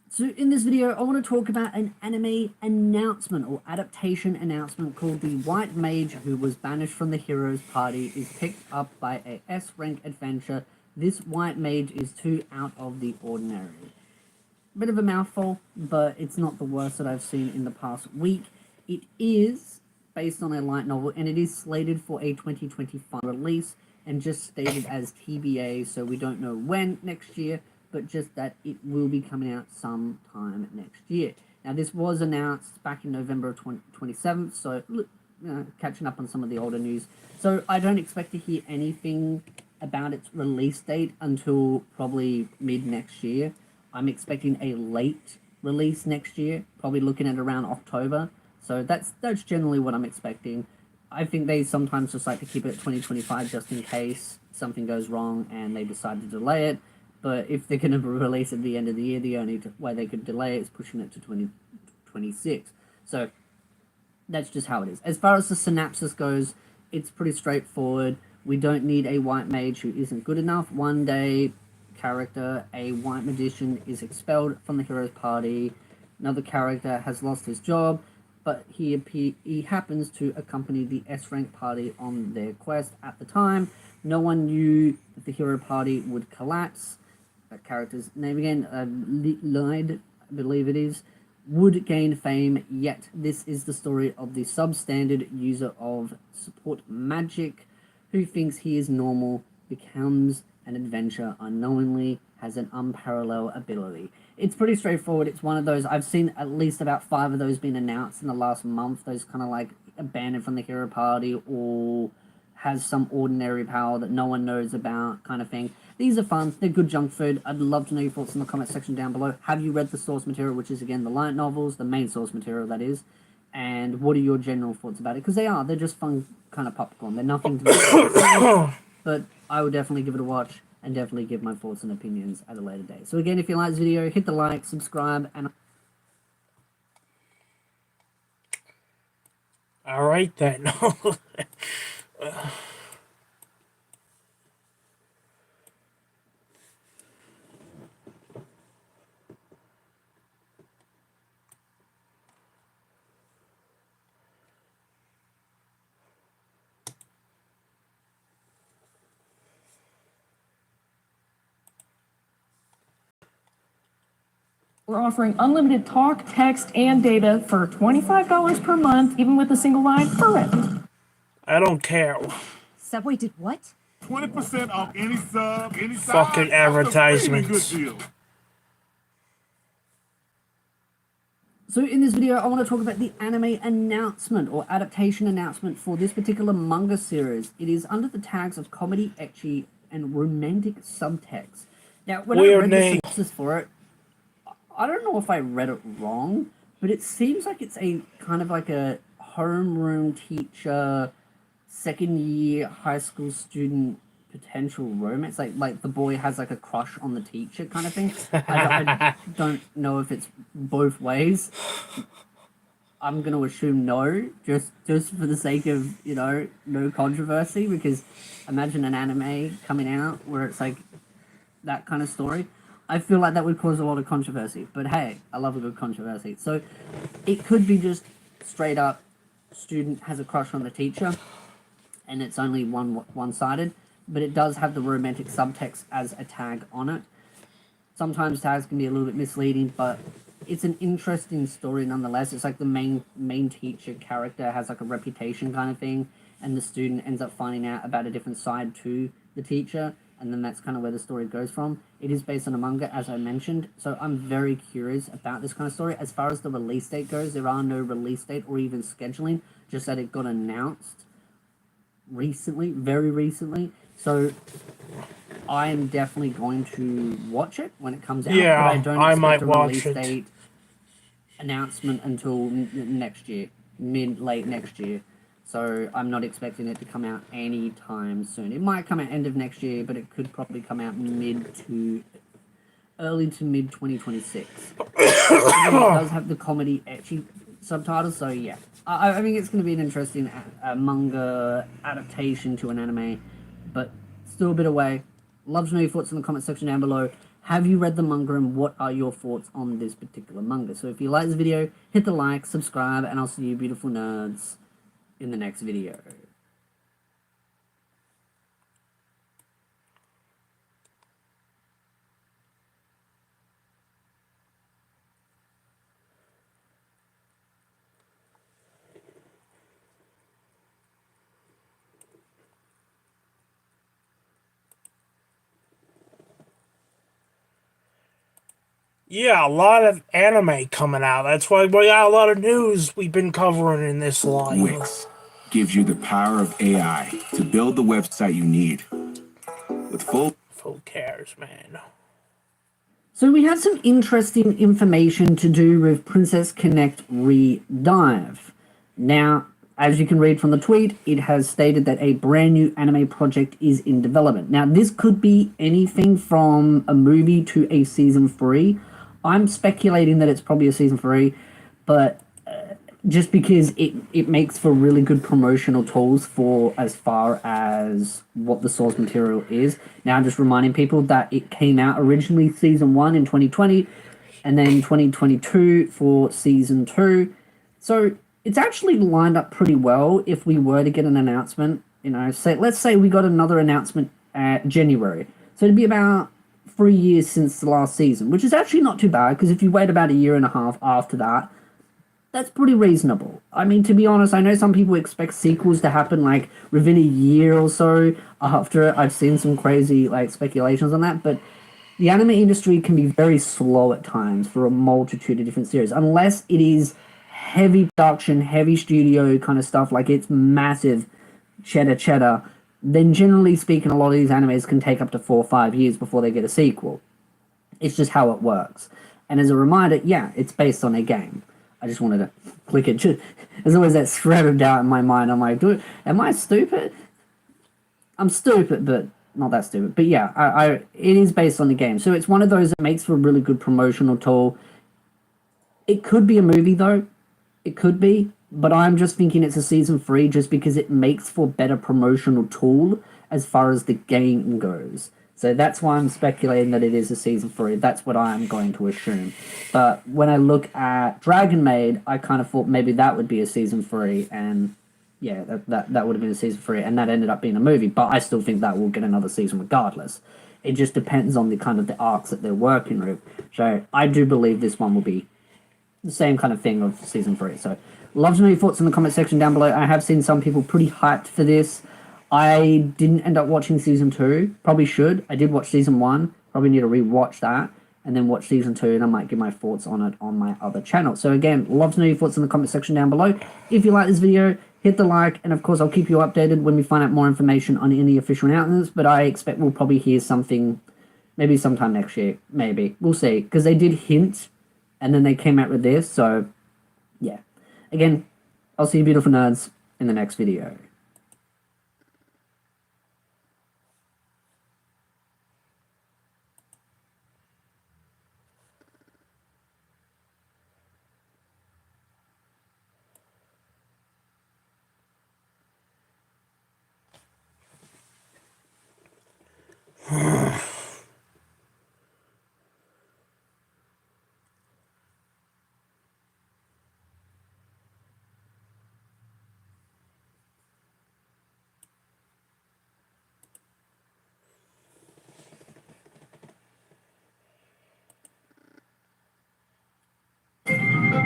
So in this video, I want to talk about an anime announcement or adaptation announcement called The White Mage Who Was Banished from the Heroes Party is picked up by a S-rank adventure. This White Mage is too out of the ordinary. Bit of a mouthful, but it's not the worst that I've seen in the past week. It is based on a light novel, and it is slated for a 2025 release, and just stated as TBA, so we don't know when next year, but just that it will be coming out sometime next year. Now, this was announced back in November of 27th, so catching up on some of the older news. So I don't expect to hear anything about its release date until probably mid next year. I'm expecting a late release next year, probably looking at around October. So that's generally what I'm expecting. I think they sometimes just like to keep it at 2025 just in case something goes wrong and they decide to delay it. But if they're going to release at the end of the year, the only way they could delay it is pushing it to 2026. So that's just how it is. As far as the synopsis goes, it's pretty straightforward. We don't need a white mage who isn't good enough. One day, character, a white magician, is expelled from the hero's party. Another character has lost his job, but he happens to accompany the S-rank party on their quest at the time. No one knew that the hero party would collapse. That character's name again, Lied, I believe it is, would gain fame, yet this is the story of the substandard user of support magic who thinks he is normal, becomes an adventurer unknowingly, has an unparalleled ability. It's pretty straightforward. It's one of those, I've seen at least about 5 of those being announced in the last month, those kind of like abandoned from the hero party or has some ordinary power that no one knows about kind of thing. These are fun. They're good junk food. I'd love to know your thoughts in the comment section down below. Have you read the source material, which is again the light novels, the main source material that is? and what are your general thoughts about it? Because they're just fun kind of popcorn. They're nothing to be but I would definitely give it a watch and definitely give my thoughts and opinions at a later date. So again, if you like this video, hit the like, subscribe, and all right then. We're offering unlimited talk, text, and data for $25 per month, even with a single line forever. I don't care. Subway did what? 20% off any sub, any Fucking size, advertisements. good deal. so in this video, I want to talk about the anime announcement or adaptation announcement for this particular manga series. It is under the tags of comedy, ecchi, and romantic subtext. Now, when I read the synopsis for it, I don't know if I read it wrong, but it seems like it's a kind of like a homeroom teacher, second year high school student potential romance. Like the boy has like a crush on the teacher kind of thing. I don't know if it's both ways. I'm going to assume no, just for the sake of, no controversy, because imagine an anime coming out where it's like that kind of story. I feel like that would cause a lot of controversy, but hey, I love a good controversy. So it could be just straight up student has a crush on the teacher and it's only one-sided, but it does have the romantic subtext as a tag on it. Sometimes tags can be a little bit misleading, but it's an interesting story nonetheless. It's like the main teacher character has like a reputation kind of thing, and the student ends up finding out about a different side to the teacher, and then that's kind of where the story goes from. It is based on a manga, as I mentioned, so I'm very curious about this kind of story. As far as the release date goes, there are no release date or even scheduling, just that it got announced recently, very recently. So I am definitely going to watch it when it comes out. Yeah, but I don't I expect might a watch release it. date announcement until next year, late next year. So I'm not expecting it to come out anytime soon. It might come out end of next year, but it could probably come out early to mid 2026. It does have the comedy ecchi subtitles, so yeah. I think it's going to be an interesting manga adaptation to an anime, but still a bit away. Love to know your thoughts in the comment section down below. Have you read the manga, and what are your thoughts on this particular manga? So if you like this video, hit the like, subscribe, and I'll see you beautiful nerds in the next video. Yeah, a lot of anime coming out. That's why we got a lot of news we've been covering in this live. Wix gives you the power of AI to build the website you need. With full cares, man. So we have some interesting information to do with Princess Connect Redive. Now, as you can read from the tweet, it has stated that a brand new anime project is in development. Now, this could be anything from a movie to a season 3. I'm speculating that it's probably a season 3, but just because it makes for really good promotional tools for as far as what the source material is. Now, I'm just reminding people that it came out originally season 1 in 2020, and then 2022 for season 2. So it's actually lined up pretty well if we were to get an announcement. Let's say we got another announcement at January. So it'd be about 3 years since the last season, which is actually not too bad, because if you wait about a year and a half after that, that's pretty reasonable. I mean, to be honest, I know some people expect sequels to happen like within a year or so after. I've seen some crazy speculations on that, but the anime industry can be very slow at times for a multitude of different series, unless it is heavy production, heavy studio kind of stuff, like it's massive cheddar. Then generally speaking, a lot of these animes can take up to 4 or 5 years before they get a sequel. It's just how it works. And as a reminder, yeah, it's based on a game. I just wanted to click it. There's always that shred of doubt in my mind. I'm like, am I stupid? I'm stupid, but not that stupid. But yeah, it is based on the game. So it's one of those that makes for a really good promotional tool. It could be a movie, though. It could be. But I'm just thinking it's a season 3 just because it makes for better promotional tool as far as the game goes. So that's why I'm speculating that it is a season 3. That's what I'm going to assume. But when I look at Dragon Maid, I kind of thought maybe that would be a season 3. And yeah, that would have been a season 3. And that ended up being a movie. But I still think that will get another season regardless. It just depends on the kind of the arcs that they're working with. So I do believe this one will be the same kind of thing of season 3. So love to know your thoughts in the comment section down below. I have seen some people pretty hyped for this. I didn't end up watching season 2. Probably should. I did watch season 1. Probably need to rewatch that and then watch season 2, and I might give my thoughts on it on my other channel. So again, love to know your thoughts in the comment section down below. If you like this video, hit the like, and of course I'll keep you updated when we find out more information on any official announcements, but I expect we'll probably hear something maybe sometime next year. Maybe. We'll see. Because they did hint, and then they came out with this, so yeah. Again, I'll see you beautiful nerds in the next video.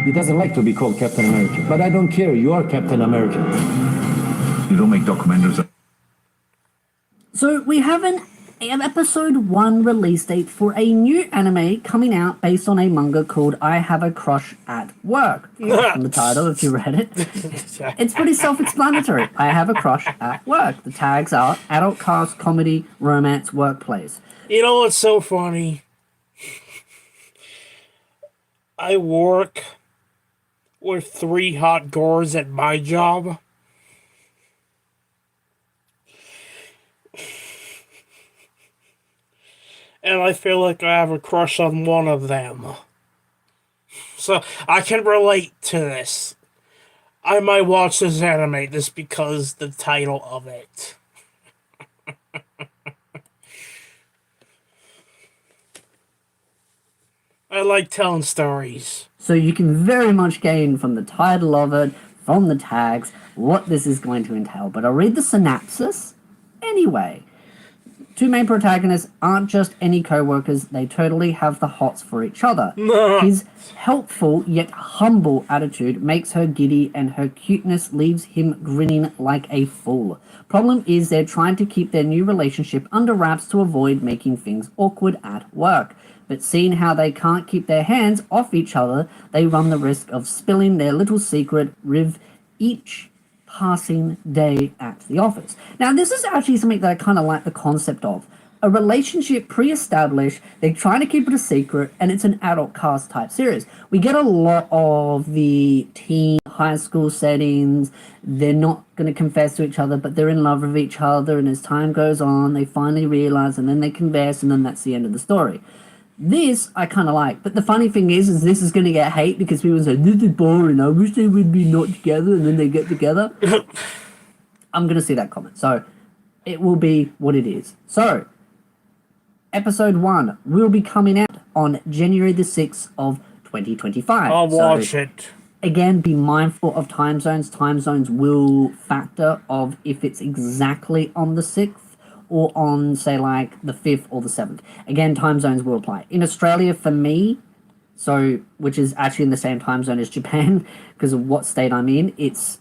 He doesn't like to be called Captain America. But I don't care. You are Captain America. You don't make documentaries. So we have an episode 1 release date for a new anime coming out based on a manga called I Have a Crush at Work. From the title, if you read it. It's pretty self-explanatory. I have a crush at work. The tags are adult cast, comedy, romance, workplace. You know what's so funny? I work with 3 hot gores at my job. And I feel like I have a crush on one of them. So I can relate to this. I might watch this anime just because the title of it. I like telling stories. So you can very much gain from the title of it, from the tags, what this is going to entail. But I'll read the synopsis anyway. 2 main protagonists aren't just any co-workers, they totally have the hots for each other. His helpful yet humble attitude makes her giddy, and her cuteness leaves him grinning like a fool. Problem is they're trying to keep their new relationship under wraps to avoid making things awkward at work. But seeing how they can't keep their hands off each other, they run the risk of spilling their little secret with each passing day at the office. Now, this is actually something that I kind of like the concept of. A relationship pre-established, they're trying to keep it a secret, and it's an adult cast type series. We get a lot of the teen high school settings. They're not going to confess to each other, but they're in love with each other, and as time goes on, they finally realize, and then they confess, and then that's the end of the story. This I kind of like, but the funny thing is this is going to get hate because people say, this is boring, I wish they would be not together, and then they get together. I'm going to see that comment, so it will be what it is. So, episode 1 will be coming out on January the 6th of 2025. I'll watch it. Again, be mindful of time zones. Time zones will factor of if it's exactly on the 6th, or on, say, like, the 5th or the 7th. Again, time zones will apply. In Australia, for me, so, which is actually in the same time zone as Japan, because of what state I'm in, it's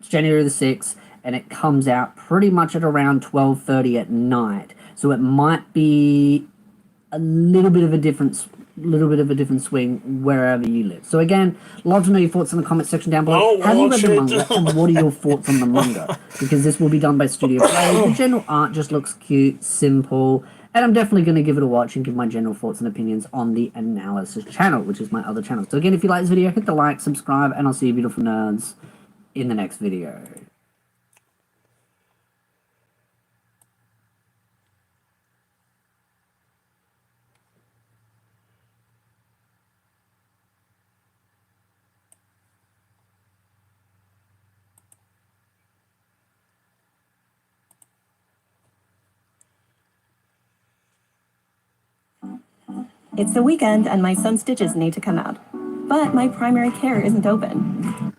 January the 6th, and it comes out pretty much at around 12:30 at night. So it might be a little bit of a different swing wherever you live. So again, love to know your thoughts in the comment section down below. Have you read the manga, and what are your thoughts on the manga? Because this will be done by Studio Play. The general art just looks cute, simple, And I'm definitely going to give it a watch and give my general thoughts and opinions on the Analysis channel, which is my other channel. So again, if you like this video, hit the like, subscribe, and I'll see you beautiful nerds in the next video. It's the weekend and my son's stitches need to come out. But my primary care isn't open.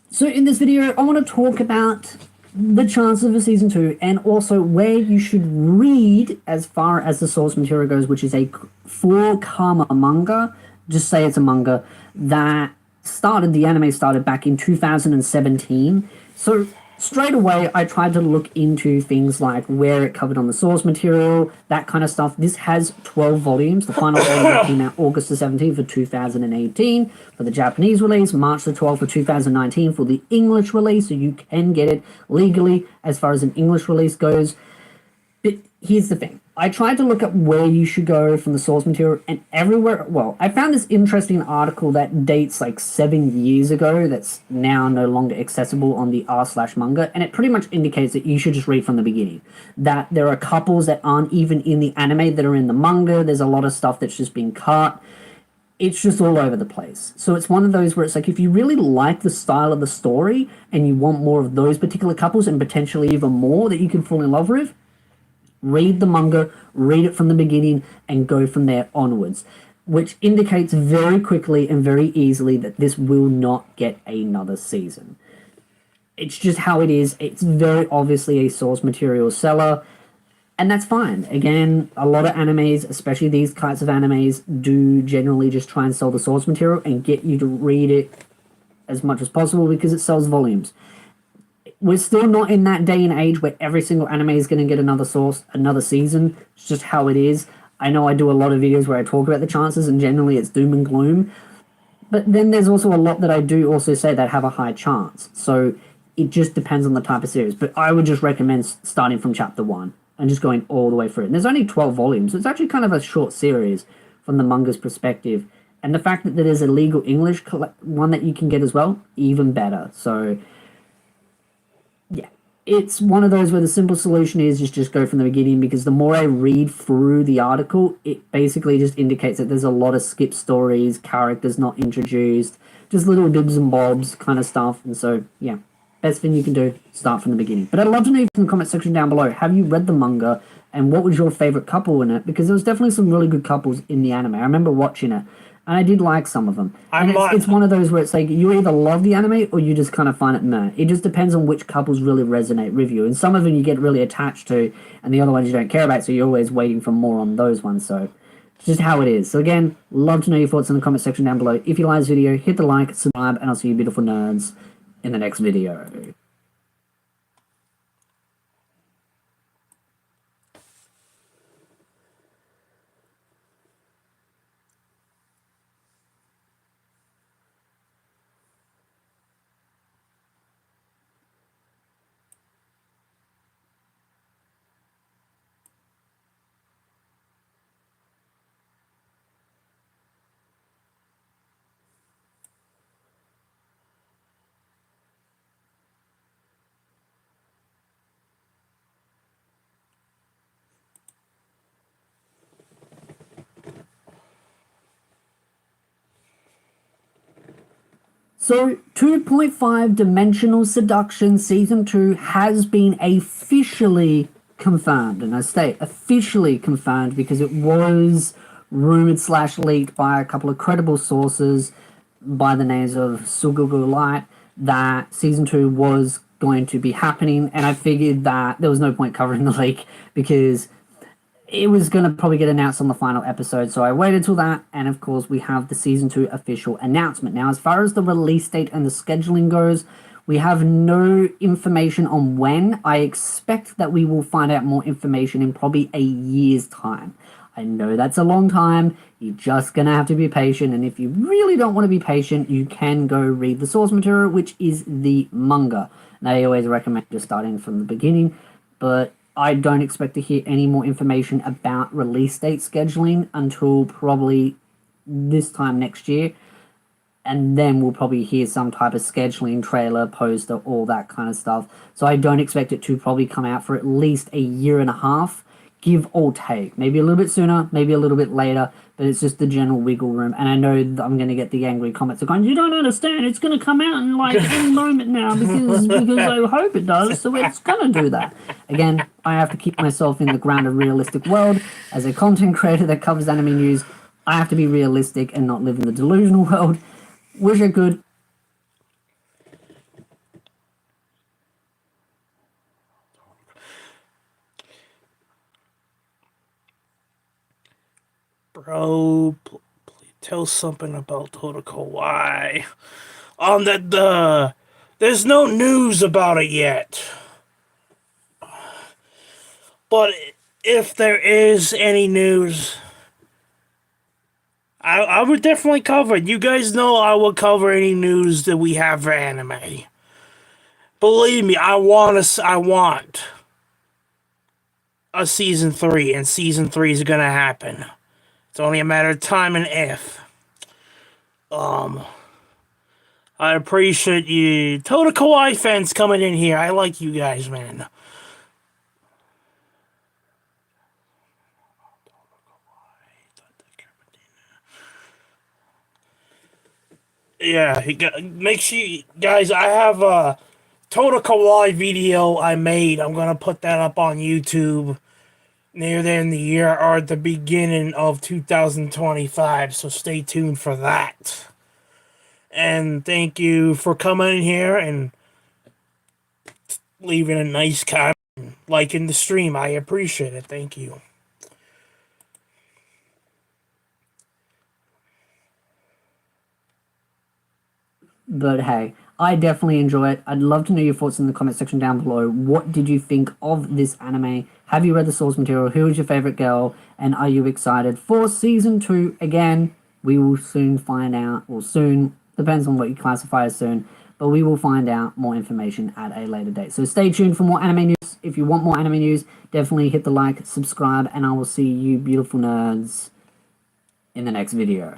So in this video, I want to talk about the chances of a season 2 and also where you should read as far as the source material goes, which is a 4-kama manga. Just say it's a manga that the anime started back in 2017. So straight away, I tried to look into things like where it covered on the source material, that kind of stuff. This has 12 volumes. The final volume came out August the 17th of 2018 for the Japanese release, March the 12th of 2019 for the English release, so you can get it legally as far as an English release goes. But here's the thing. I tried to look up where you should go from the source material, and everywhere, well, I found this interesting article that dates like 7 years ago that's now no longer accessible on the r/manga, and it pretty much indicates that you should just read from the beginning. That there are couples that aren't even in the anime that are in the manga, there's a lot of stuff that's just been cut. It's just all over the place. So it's one of those where it's like, if you really like the style of the story, and you want more of those particular couples, and potentially even more that you can fall in love with, read the manga, read it from the beginning, and go from there onwards, which indicates very quickly and very easily that this will not get another season. It's just how it is. It's very obviously a source material seller, and that's fine. Again, a lot of animes, especially these kinds of animes, do generally just try and sell the source material and get you to read it as much as possible because it sells volumes. We're still not in that day and age where every single anime is going to get another season. It's just how it is. I know I do a lot of videos where I talk about the chances, and generally it's doom and gloom. But then there's also a lot that I do also say that have a high chance. So it just depends on the type of series. But I would just recommend starting from chapter 1 and just going all the way through it. And there's only 12 volumes. So it's actually kind of a short series from the manga's perspective. And the fact that there's a legal English one that you can get as well, even better. So yeah, it's one of those where the simple solution is just go from the beginning, because the more I read through the article, it basically just indicates that there's a lot of skip stories, characters not introduced, just little bibs and bobs kind of stuff. And so, yeah, best thing you can do, start from the beginning. But I'd love to know in the comment section down below, have you read the manga, and what was your favorite couple in it? Because there was definitely some really good couples in the anime. I remember watching it, and I did like some of them. And it's one of those where it's like, you either love the anime or you just kind of find it meh. It just depends on which couples really resonate with you. And some of them you get really attached to, and the other ones you don't care about, so you're always waiting for more on those ones. So it's just how it is. So again, love to know your thoughts in the comment section down below. If you like this video, hit the like, subscribe, and I'll see you beautiful nerds in the next video. So, 2.5 Dimensional Seduction Season 2 has been officially confirmed. And I say officially confirmed because it was rumored/leaked by a couple of credible sources by the names of Sugugu Light that Season 2 was going to be happening. And I figured that there was no point covering the leak because it was going to probably get announced on the final episode, so I waited till that, and of course we have the Season 2 official announcement. Now, as far as the release date and the scheduling goes, we have no information on when. I expect that we will find out more information in probably a year's time. I know that's a long time, you're just going to have to be patient, and if you really don't want to be patient, you can go read the source material, which is the manga. And I always recommend just starting from the beginning, but I don't expect to hear any more information about release date scheduling until probably this time next year. And then we'll probably hear some type of scheduling trailer, poster, all that kind of stuff. So I don't expect it to probably come out for at least a year and a half, give or take. Maybe a little bit sooner, maybe a little bit later, but it's just the general wiggle room. And I know that I'm going to get the angry comments of going, you don't understand, it's going to come out in like any moment now because I hope it does, so it's going to do that. Again, I have to keep myself in the grounded, realistic world. As a content creator that covers anime news, I have to be realistic and not live in the delusional world. Wish I could. Bro, please tell something about Totoko. Why? There's no news about it yet. But if there is any news, I would definitely cover it. You guys know I will cover any news that we have for anime. Believe me, I want a season 3, and season 3 is gonna happen. It's only a matter of time and if. I appreciate you, Total Kawaii fans, coming in here. I like you guys, man. Yeah, make sure you guys, I have a Total Kawaii video I made. I'm gonna put that up on YouTube near the end of the year or at the beginning of 2025, so stay tuned for that. And thank you for coming in here and leaving a nice comment, liking the stream. I appreciate it. Thank you. But hey, I definitely enjoy it. I'd love to know your thoughts in the comment section down below. What did you think of this anime? Have you read the source material? Who is your favorite girl? And are you excited for season 2? Again, we will soon find out, or soon, depends on what you classify as soon, but we will find out more information at a later date. So stay tuned for more anime news. If you want more anime news, definitely hit the like, subscribe, and I will see you beautiful nerds in the next video.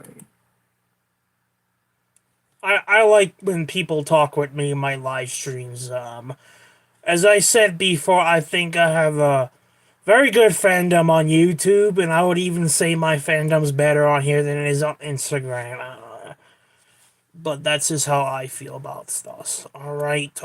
I like when people talk with me in my live streams. As I said before, I think I have a very good fandom on YouTube, and I would even say my fandom's better on here than it is on Instagram. But that's just how I feel about stuff. Alright,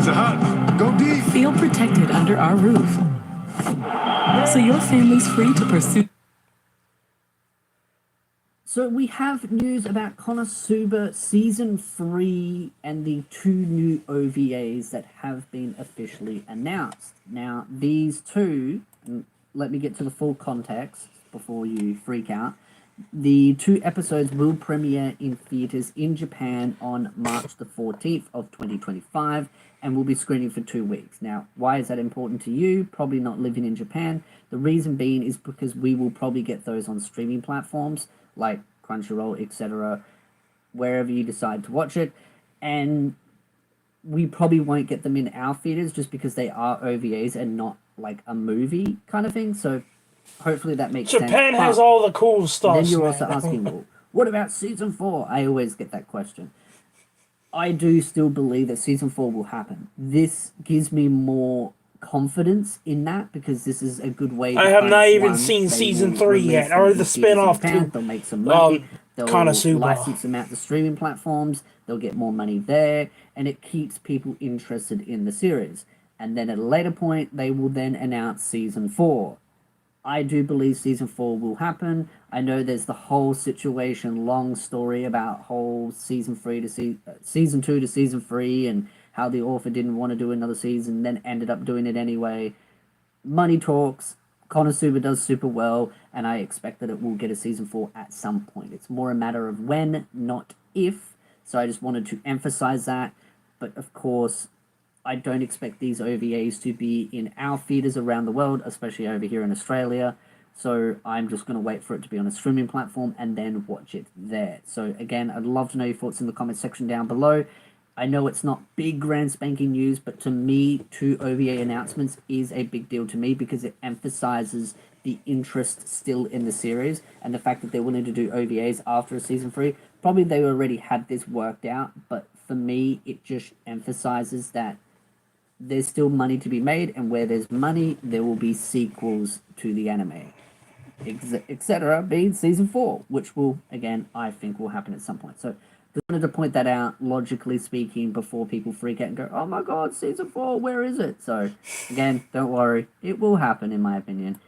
Sahad, go deep. Feel protected under our roof, so your family's free to pursue. So we have news about Konosuba Season 3 and the 2 new OVAs that have been officially announced. Now, these two, and let me get to the full context before you freak out. The 2 episodes will premiere in theaters in Japan on March the 14th of 2025 and will be screening for 2 weeks. Now, why is that important to you? Probably not living in Japan. The reason being is because we will probably get those on streaming platforms like Crunchyroll, etc., wherever you decide to watch it, and we probably won't get them in our theaters just because they are OVAs and not like a movie kind of thing. So hopefully that makes sense. Japan has all the cool stuff. Then you're also asking, well, what about season 4? I always get that question. I do still believe that season 4 will happen. This gives me more confidence in that because this is a good way. I have not even seen season 3 yet, or the spin-off too. They'll make some money. They'll Konosuba. license them out to streaming platforms. They'll get more money there, and it keeps people interested in the series. And then at a later point, they will then announce season 4. I do believe season 4 will happen. I know there's the whole situation, long story about whole season 2 to season 3, and how the author didn't want to do another season, then ended up doing it anyway. Money talks. Konosuba does super well, and I expect that it will get a season 4 at some point. It's more a matter of when, not if. So I just wanted to emphasize that. But of course, I don't expect these OVAs to be in our theaters around the world, especially over here in Australia. So I'm just going to wait for it to be on a streaming platform and then watch it there. So again, I'd love to know your thoughts in the comment section down below. I know it's not big grand spanking news, but to me, 2 OVA announcements is a big deal to me because it emphasizes the interest still in the series and the fact that they're willing to do OVAs after a season 3. Probably they already had this worked out, but for me, it just emphasizes that there's still money to be made, and where there's money, there will be sequels to the anime, etc. being season 4, which will, again, I think will happen at some point. So just wanted to point that out, logically speaking, before people freak out and go, oh my god, season 4, where is it? So, again, don't worry, it will happen, in my opinion.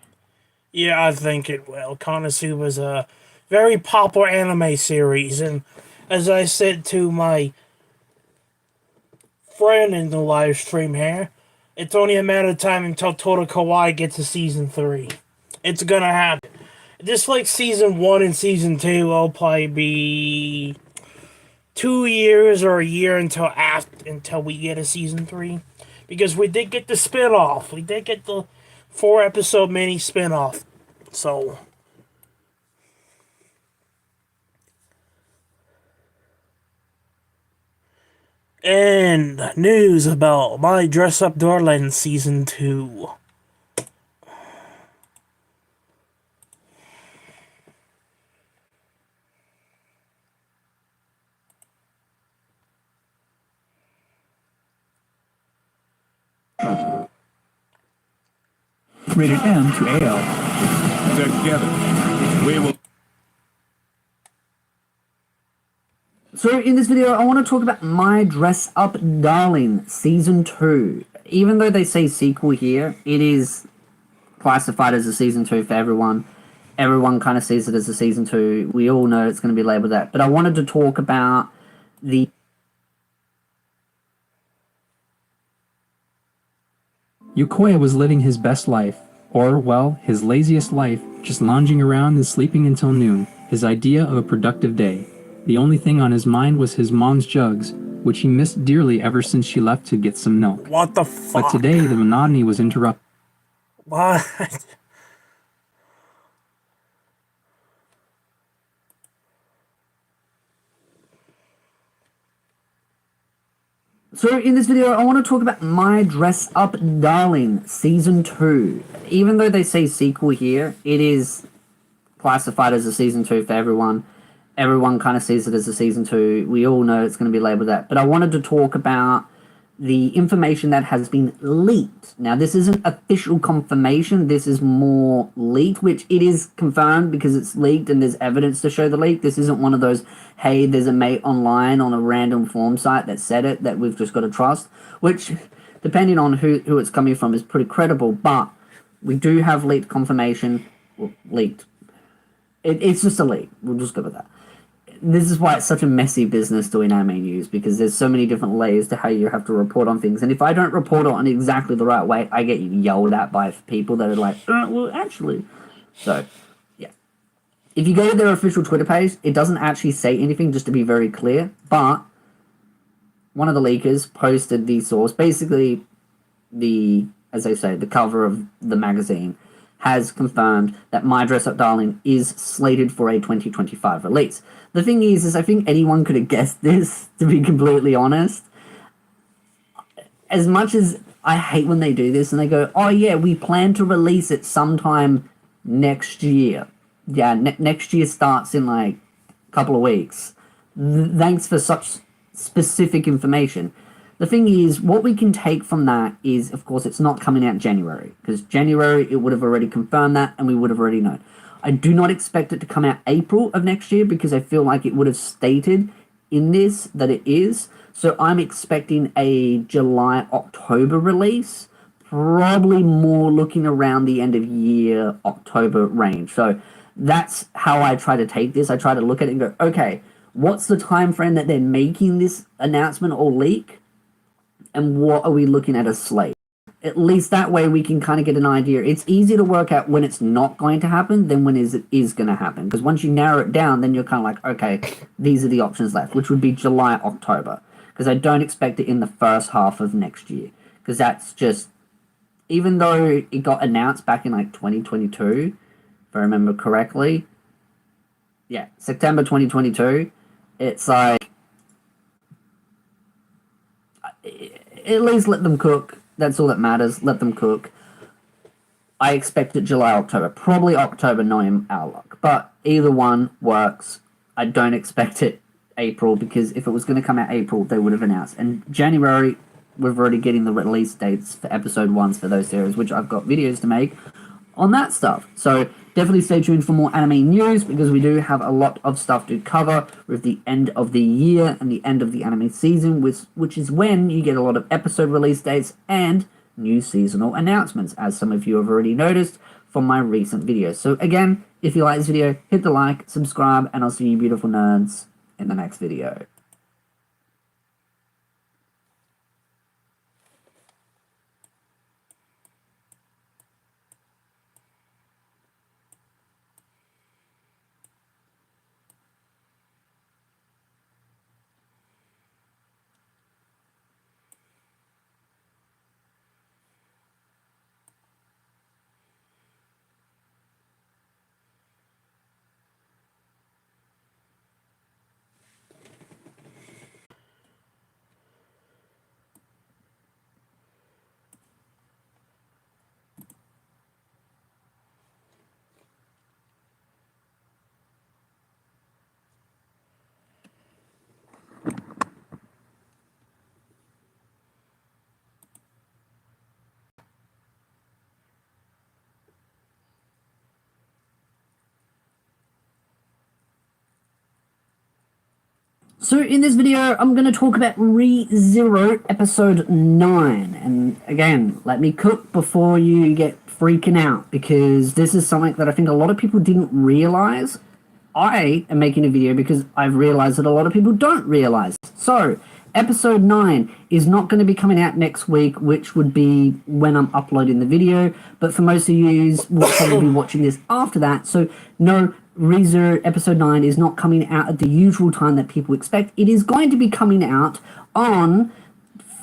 Yeah, I think it will. Konosuba is a very popular anime series, and as I said to my friend in the live stream here, it's only a matter of time until Total Kawaii gets to season 3. It's gonna happen. Just like season 1 and season 2, it'll probably be 2 years or a year until we get a season 3. Because we did get the spin-off. We did get the 4-episode mini spin-off. So and news about My Dress Up Darling season 2. Rated M to AL. Together, we will. So in this video, I want to talk about My Dress Up Darling Season 2. Even though they say sequel here, it is classified as a Season 2 for everyone. Everyone kind of sees it as a Season 2. We all know it's going to be labeled that. But I wanted to talk about the... Yokoya was living his best life, or, well, his laziest life, just lounging around and sleeping until noon, his idea of a productive day. The only thing on his mind was his mom's jugs, which he missed dearly ever since she left to get some milk. What the fuck? But today, the monotony was interrupted. What? So in this video, I want to talk about My Dress Up Darling Season 2. Even though they say sequel here, it is classified as a Season 2 for everyone. Everyone kind of sees it as a Season 2. We all know it's going to be labeled that. But I wanted to talk about the information that has been leaked. Now, this isn't official confirmation. This is more leaked, which it is confirmed because it's leaked and there's evidence to show the leak. This isn't one of those, hey, there's a mate online on a random forum site that said it, that we've just got to trust, which, depending on who it's coming from, is pretty credible. But we do have leaked confirmation. Well, leaked. It's just a leak. We'll just go with that. This is why it's such a messy business doing anime news, because there's so many different layers to how you have to report on things. And if I don't report on exactly the right way, I get yelled at by people that are like, well, actually. So, yeah. If you go to their official Twitter page, it doesn't actually say anything, just to be very clear. But one of the leakers posted the source, basically as I say, the cover of the magazine, has confirmed that My Dress Up Darling is slated for a 2025 release. The thing is I think anyone could have guessed this, to be completely honest. As much as I hate when they do this and they go, oh yeah, we plan to release it sometime next year. Yeah, next year starts in like a couple of weeks. Thanks for such specific information. The thing is, what we can take from that is, of course, it's not coming out January, because January, it would have already confirmed that, and we would have already known. I do not expect it to come out April of next year, because I feel like it would have stated in this that it is. So I'm expecting a July-October release, probably more looking around the end of year, October range. So that's how I try to take this. I try to look at it and go, okay, what's the time frame that they're making this announcement or leak? And what are we looking at as slate? At least that way we can kind of get an idea. It's easier to work out when it's not going to happen than when it is going to happen. Because once you narrow it down, then you're kind of like, okay, these are the options left, which would be July, October. Because I don't expect it in the first half of next year. Because that's just, even though it got announced back in like 2022, if I remember correctly, yeah, September 2022, it's like, at least let them cook. That's all that matters. Let them cook. I expect it July, October. Probably October, knowing our luck. But either one works. I don't expect it April, because if it was going to come out April, they would have announced. And January, we're already getting the release dates for episode 1s for those series, which I've got videos to make on that stuff. So definitely stay tuned for more anime news, because we do have a lot of stuff to cover with the end of the year and the end of the anime season, which is when you get a lot of episode release dates and new seasonal announcements, as some of you have already noticed from my recent videos. So again, if you like this video, hit the like, subscribe, and I'll see you beautiful nerds in the next video. So in this video, I'm going to talk about ReZero Episode 9. And again, let me cook before you get freaking out, because this is something that I think a lot of people didn't realize. I am making a video because I've realized that a lot of people don't realize. So, Episode 9 is not going to be coming out next week, which would be when I'm uploading the video. But for most of you, will probably be watching this after that. So, no, ReZero Episode 9 is not coming out at the usual time that people expect. It is going to be coming out on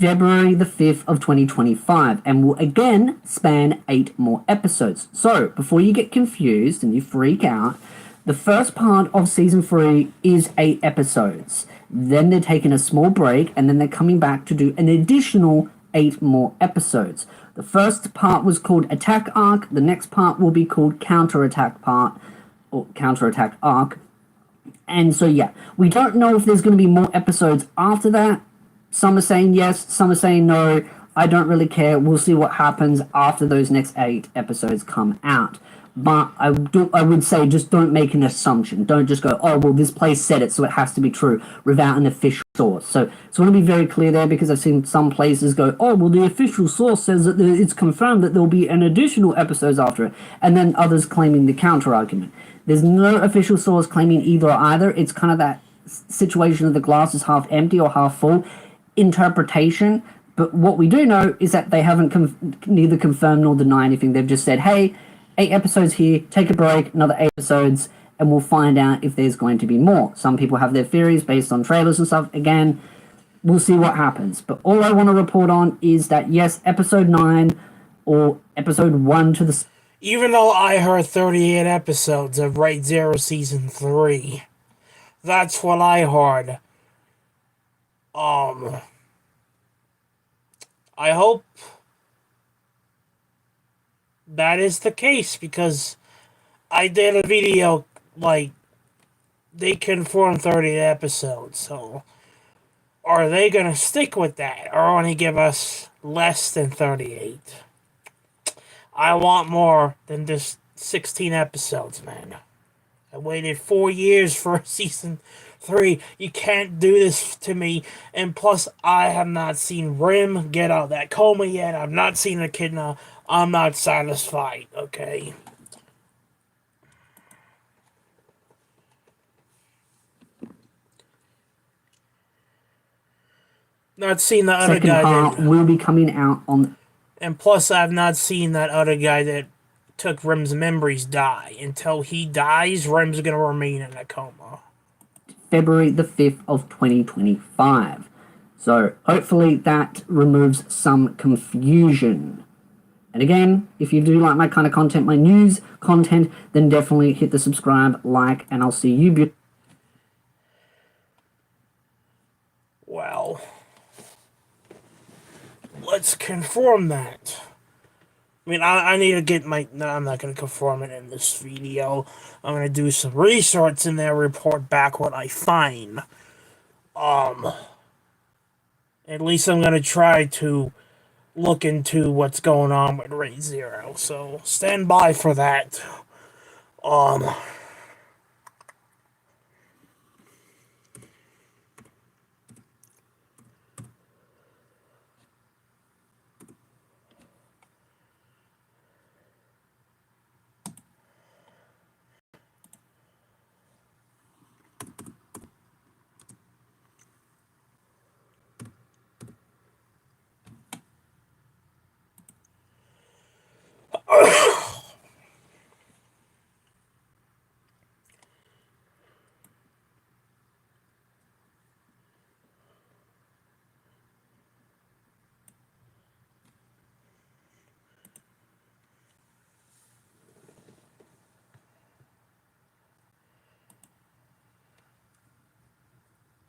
February the 5th of 2025, and will again span 8 more episodes. So, before you get confused and you freak out, the first part of Season 3 is 8 episodes. Then they're taking a small break, and then they're coming back to do an additional 8 more episodes. The first part was called Attack Arc, the next part will be called Counterattack Part, or Counterattack Arc. And so yeah, we don't know if there's going to be more episodes after that. Some are saying yes, some are saying no. I don't really care. We'll see what happens after those next 8 episodes come out. But I would say just don't make an assumption. Don't just go, oh, well, this place said it, so it has to be true, without an official source. So I want to be very clear there, because I've seen some places go, oh, well, the official source says that it's confirmed that there'll be an additional episodes after it, and then others claiming the counter-argument. There's no official source claiming either or either. It's kind of that situation of the glass is half empty or half full interpretation. But what we do know is that they haven't neither confirmed nor denied anything. They've just said, hey, 8 episodes here, take a break, another 8 episodes, and we'll find out if there's going to be more. Some people have their theories based on trailers and stuff. Again, we'll see what happens. But all I want to report on is that, yes, Episode 9, or Episode 1 to the... Even though I heard 38 episodes of ReZero Season 3, that's what I heard. I hope that is the case, because I did a video, like, they confirmed 30 episodes, so are they gonna stick with that, or only give us less than 38? I want more than just 16 episodes, man. I waited 4 years for season 3, you can't do this to me. And plus, I have not seen Rim get out of that coma yet. I've not seen Echidna. I'm not satisfied, okay? Not seen the other Second guy part that, will be coming out on and plus I've not seen that other guy that took Rim's memories die. Until he dies, Rim's gonna remain in a coma. February the 5th of 2025. So hopefully that removes some confusion. And again, if you do like my kind of content, my news content, then definitely hit the subscribe, like, and I'll see you. Well, let's confirm that. I mean, I need to get my... No, I'm not going to confirm it in this video. I'm going to do some research and then report back what I find. At least I'm going to try to look into what's going on with Raid Zero. So, stand by for that.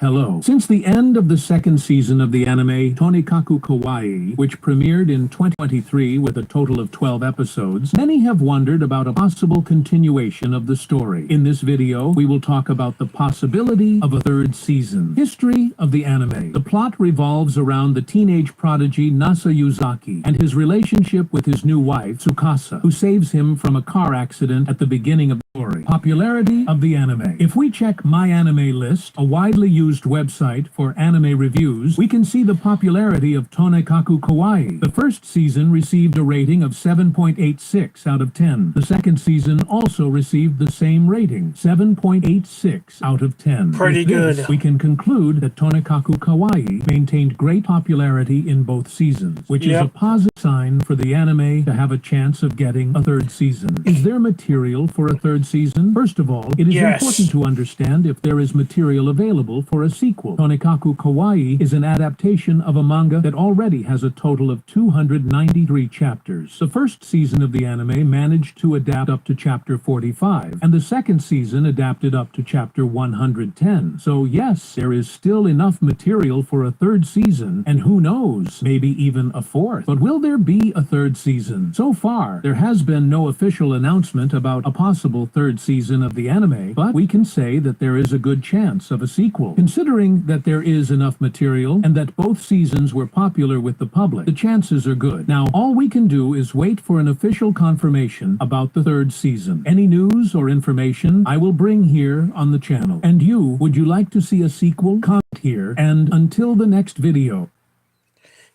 Hello. Since the end of the second season of the anime Tonikaku Kawaii, which premiered in 2023 with a total of 12 episodes, many have wondered about a possible continuation of the story. In this video, we will talk about the possibility of a third season. History of the anime. The plot revolves around the teenage prodigy Nasa Yuzaki and his relationship with his new wife, Tsukasa, who saves him from a car accident at the beginning of the story. Popularity of the anime. If we check My Anime List, a widely used website for anime reviews, we can see the popularity of Tonikaku Kawaii. The first season received a rating of 7.86 out of 10. The second season also received the same rating, 7.86 out of 10. Pretty With this, good. we can conclude that Tonikaku Kawaii maintained great popularity in both seasons, which is a positive sign for the anime to have a chance of getting a third season. Is there material for a third season? First of all, it is important to understand if there is material available for a sequel. Tonikaku Kawaii is an adaptation of a manga that already has a total of 293 chapters. The first season of the anime managed to adapt up to chapter 45, and the second season adapted up to chapter 110. So yes, there is still enough material for a third season, and who knows, maybe even a fourth. But will there be a third season? So far, there has been no official announcement about a possible third season of the anime, but we can say that there is a good chance of a sequel. Considering that there is enough material and that both seasons were popular with the public, the chances are good. Now, all we can do is wait for an official confirmation about the third season. Any news or information I will bring here on the channel. And you, would you like to see a sequel? Comment here, and until the next video.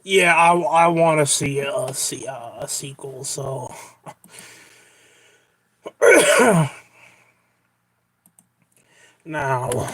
Yeah, I want to see a sequel, so... Now...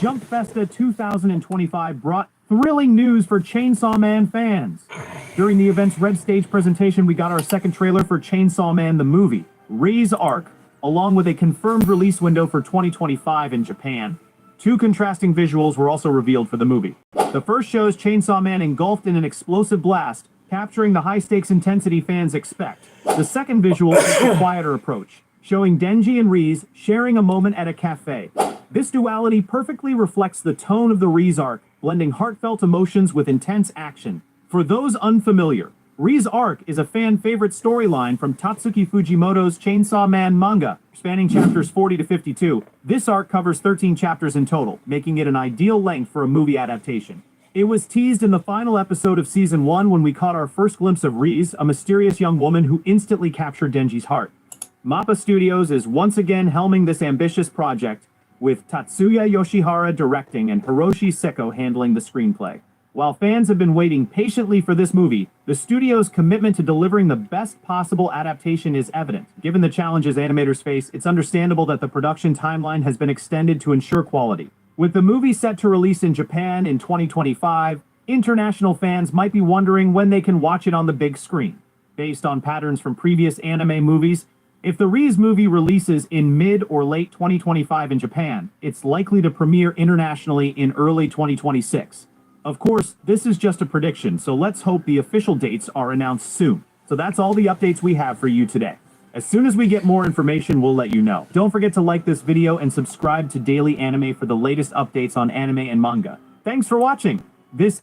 Jump Festa 2025 brought thrilling news for Chainsaw Man fans. During the event's Red Stage presentation, we got our second trailer for Chainsaw Man the movie, Rei's Arc, along with a confirmed release window for 2025 in Japan. Two contrasting visuals were also revealed for the movie. The first shows Chainsaw Man engulfed in an explosive blast, capturing the high-stakes intensity fans expect. The second visual is a quieter approach, showing Denji and Riz sharing a moment at a cafe. This duality perfectly reflects the tone of the Riz arc, blending heartfelt emotions with intense action. For those unfamiliar, Riz arc is a fan-favorite storyline from Tatsuki Fujimoto's Chainsaw Man manga, spanning chapters 40 to 52. This arc covers 13 chapters in total, making it an ideal length for a movie adaptation. It was teased in the final episode of Season 1 when we caught our first glimpse of Riz, a mysterious young woman who instantly captured Denji's heart. MAPPA Studios is once again helming this ambitious project, with Tatsuya Yoshihara directing and Hiroshi Seko handling the screenplay. While fans have been waiting patiently for this movie, the studio's commitment to delivering the best possible adaptation is evident. Given the challenges animators face, it's understandable that the production timeline has been extended to ensure quality. With the movie set to release in Japan in 2025, international fans might be wondering when they can watch it on the big screen. Based on patterns from previous anime movies, if the Riz movie releases in mid or late 2025 in Japan, it's likely to premiere internationally in early 2026. Of course, this is just a prediction, so let's hope the official dates are announced soon. So that's all the updates we have for you today. As soon as we get more information, we'll let you know. Don't forget to like this video and subscribe to Daily Anime for the latest updates on anime and manga. Thanks for watching. This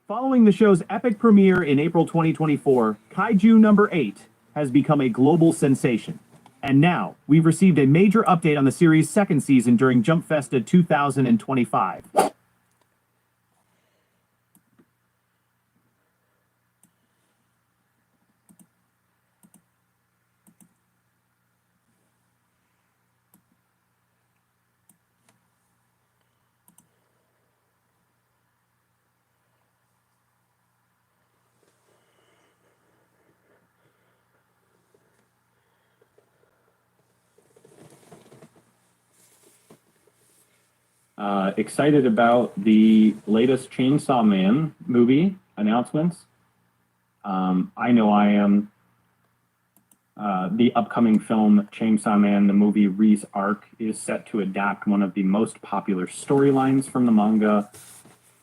Following the show's epic premiere in April 2024, Kaiju number 8 has become a global sensation. And now, we've received a major update on the series' second season during Jump Festa 2025. Excited about the latest Chainsaw Man movie announcements. I know I am. The upcoming film Chainsaw Man, the movie Riz Arc, is set to adapt one of the most popular storylines from the manga.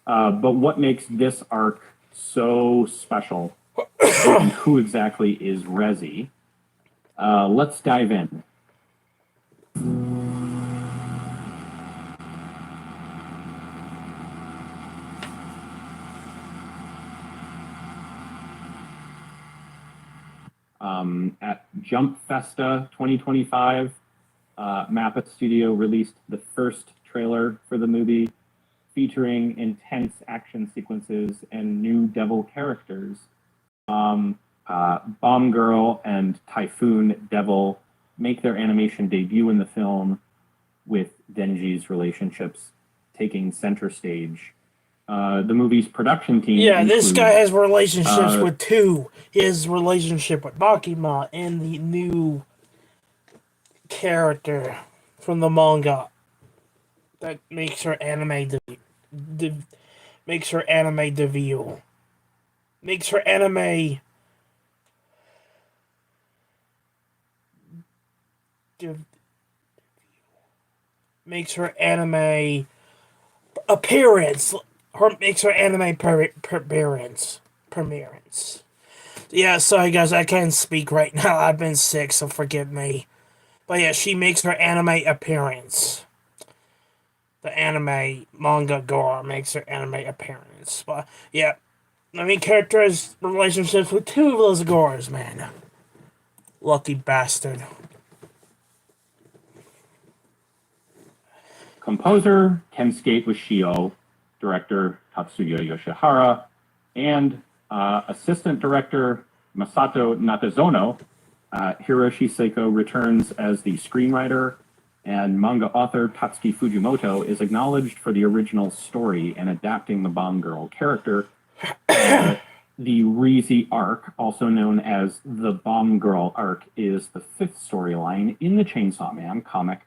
But what makes this arc so special? And who exactly is Rezi? Let's dive in. At Jump Festa 2025, MAPPA Studio released the first trailer for the movie, featuring intense action sequences and new devil characters. Bomb Girl and Typhoon Devil make their animation debut in the film, with Denji's relationships taking center stage. The movie's production team. Yeah, this guy has relationships with two. His relationship with Makima and the new character from the manga that makes her anime debut. Makes her anime debut. Makes her anime makes her anime appearance. Makes her anime appearance. Yeah, sorry guys, I can't speak right now. I've been sick, so forgive me. But yeah, she makes her anime appearance. The anime manga girl makes her anime appearance. But yeah, I mean, character has relationships with two of those girls, man. Lucky bastard. Composer Kensuke Ushio, director Tatsuya Yoshihara, and assistant director Masato Natazono Hiroshi Seiko returns as the screenwriter, and manga author Tatsuki Fujimoto is acknowledged for the original story and adapting the Bomb Girl character. The Rize arc, also known as the Bomb Girl arc, is the fifth storyline in the Chainsaw Man comic.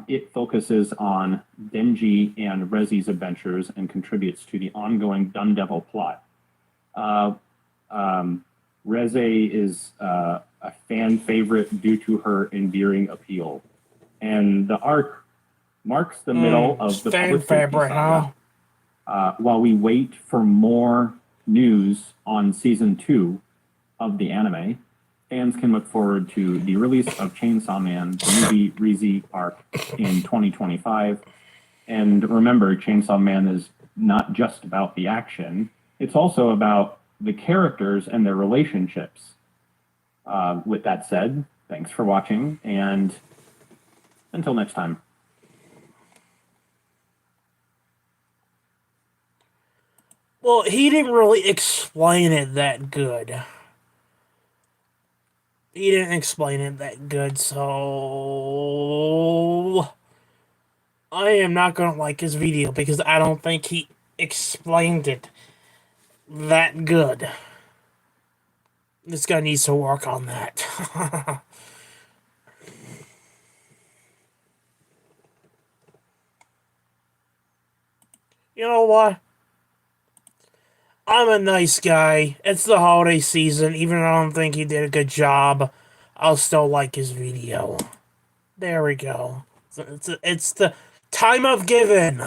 It focuses on Denji and Rezi's adventures and contributes to the ongoing Dun Devil plot. Reze is a fan favorite due to her endearing appeal. And the arc marks the middle of the fan public safety favorite, saga. While we wait for more news on season 2 of the anime, fans can look forward to the release of Chainsaw Man, the movie Rize arc in 2025. And remember, Chainsaw Man is not just about the action, it's also about the characters and their relationships. With that said, thanks for watching, and until next time. Well, he didn't really explain it that good. He didn't explain it that good, so I am not going to like his video because I don't think he explained it that good. This guy needs to work on that. You know what? I'm a nice guy. It's the holiday season. Even though I don't think he did a good job, I'll still like his video. There we go. It's the time of giving.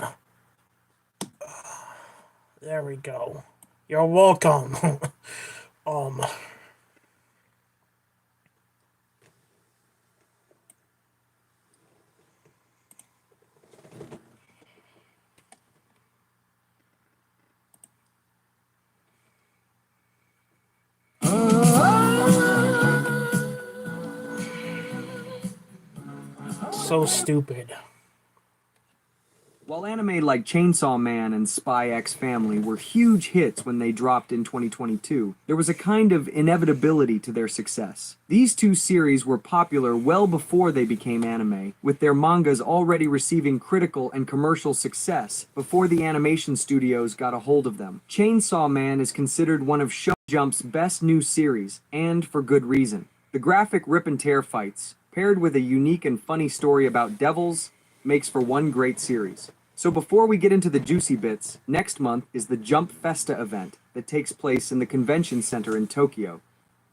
There we go. You're welcome. So stupid. While anime like Chainsaw Man and Spy X Family were huge hits when they dropped in 2022, there was a kind of inevitability to their success. These two series were popular well before they became anime, with their mangas already receiving critical and commercial success before the animation studios got a hold of them. Chainsaw Man is considered one of Shonen Jump's best new series, and for good reason. The graphic rip and tear fights, paired with a unique and funny story about devils, makes for one great series. So before we get into the juicy bits, next month is the Jump Festa event that takes place in the convention center in Tokyo.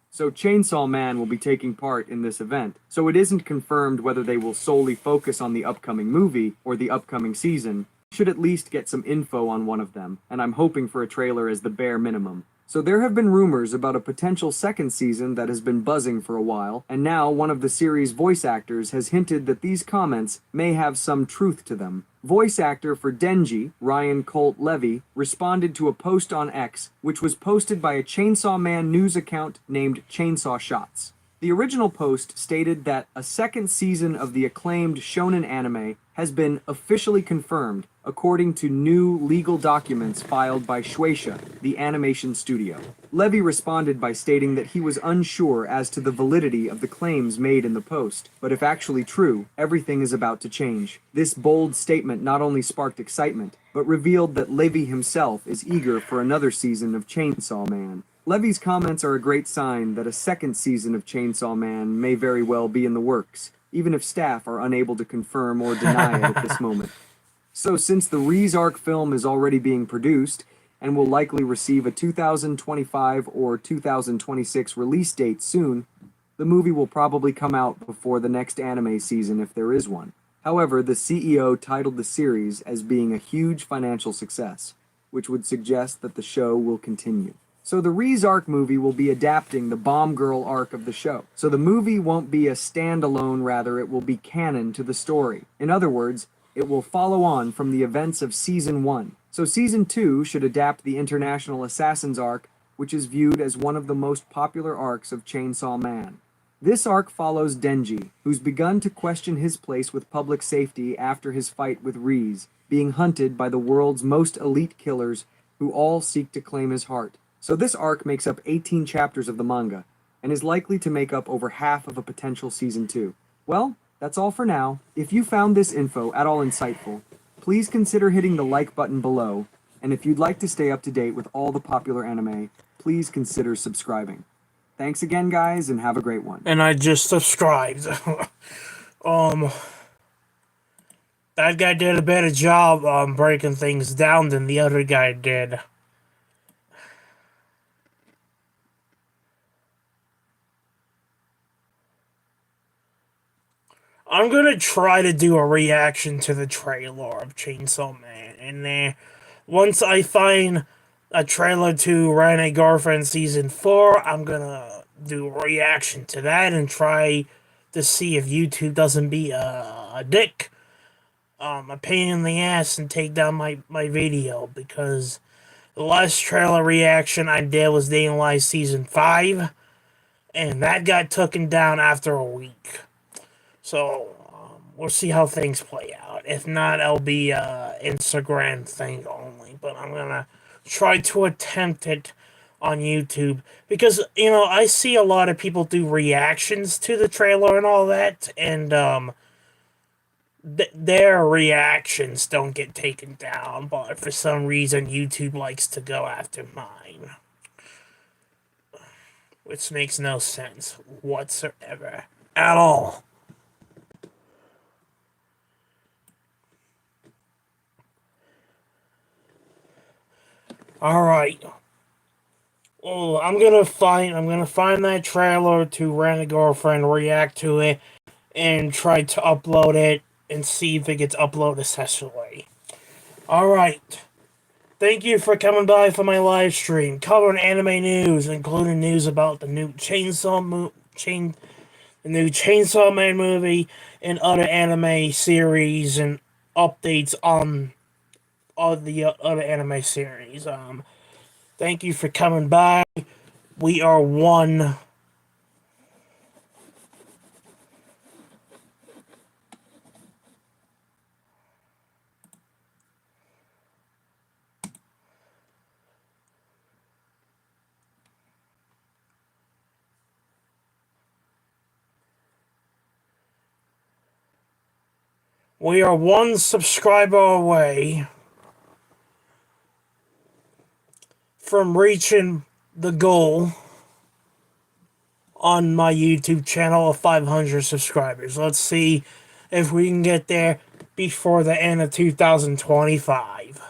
So Chainsaw Man will be taking part in this event, so it isn't confirmed whether they will solely focus on the upcoming movie or the upcoming season. We should at least get some info on one of them, and I'm hoping for a trailer as the bare minimum. So there have been rumors about a potential second season that has been buzzing for a while, and now one of the series' voice actors has hinted that these comments may have some truth to them. Voice actor for Denji, Ryan Colt Levy, responded to a post on X, which was posted by a Chainsaw Man news account named Chainsaw Shots. The original post stated that a second season of the acclaimed shonen anime has been officially confirmed, according to new legal documents filed by Shueisha, the animation studio. Levy responded by stating that he was unsure as to the validity of the claims made in the post, but if actually true, everything is about to change. This bold statement not only sparked excitement, but revealed that Levy himself is eager for another season of Chainsaw Man. Levy's comments are a great sign that a second season of Chainsaw Man may very well be in the works, even if staff are unable to confirm or deny it at this moment. So since the Rize Arc film is already being produced, and will likely receive a 2025 or 2026 release date soon, the movie will probably come out before the next anime season if there is one. However, the CEO titled the series as being a huge financial success, which would suggest that the show will continue. So the Rize Arc movie will be adapting the Bomb Girl arc of the show. So the movie won't be a standalone, rather it will be canon to the story. In other words, it will follow on from the events of Season 1. So Season 2 should adapt the International Assassins arc, which is viewed as one of the most popular arcs of Chainsaw Man. This arc follows Denji, who's begun to question his place with public safety after his fight with Rize, being hunted by the world's most elite killers who all seek to claim his heart. So this arc makes up 18 chapters of the manga, and is likely to make up over half of a potential season 2. Well, that's all for now. If you found this info at all insightful, please consider hitting the like button below, and if you'd like to stay up to date with all the popular anime, please consider subscribing. Thanks again, guys, and have a great one. And I just subscribed. That guy did a better job breaking things down than the other guy did. I'm gonna try to do a reaction to the trailer of Chainsaw Man, and then once I find a trailer to Rene Girlfriend Season 4, I'm gonna do a reaction to that and try to see if YouTube doesn't be a dick, a pain in the ass, and take down my video, because the last trailer reaction I did was Day in Life Season 5, and that got taken down after a week. So, we'll see how things play out. If not, it'll be a Instagram thing only. But I'm gonna try to attempt it on YouTube. Because, I see a lot of people do reactions to the trailer and all that. And, their reactions don't get taken down. But for some reason, YouTube likes to go after mine. Which makes no sense whatsoever. At all. Alright. Oh, I'm gonna find that trailer to Rent a Girlfriend, react to it, and try to upload it and see if it gets uploaded successfully. Alright. Thank you for coming by for my live stream, covering anime news, including news about the new Chainsaw Man movie and other anime series and updates on all the other anime series. Thank you for coming by. We are one. We are one subscriber away from reaching the goal on my YouTube channel of 500 subscribers. Let's see if we can get there before the end of 2025.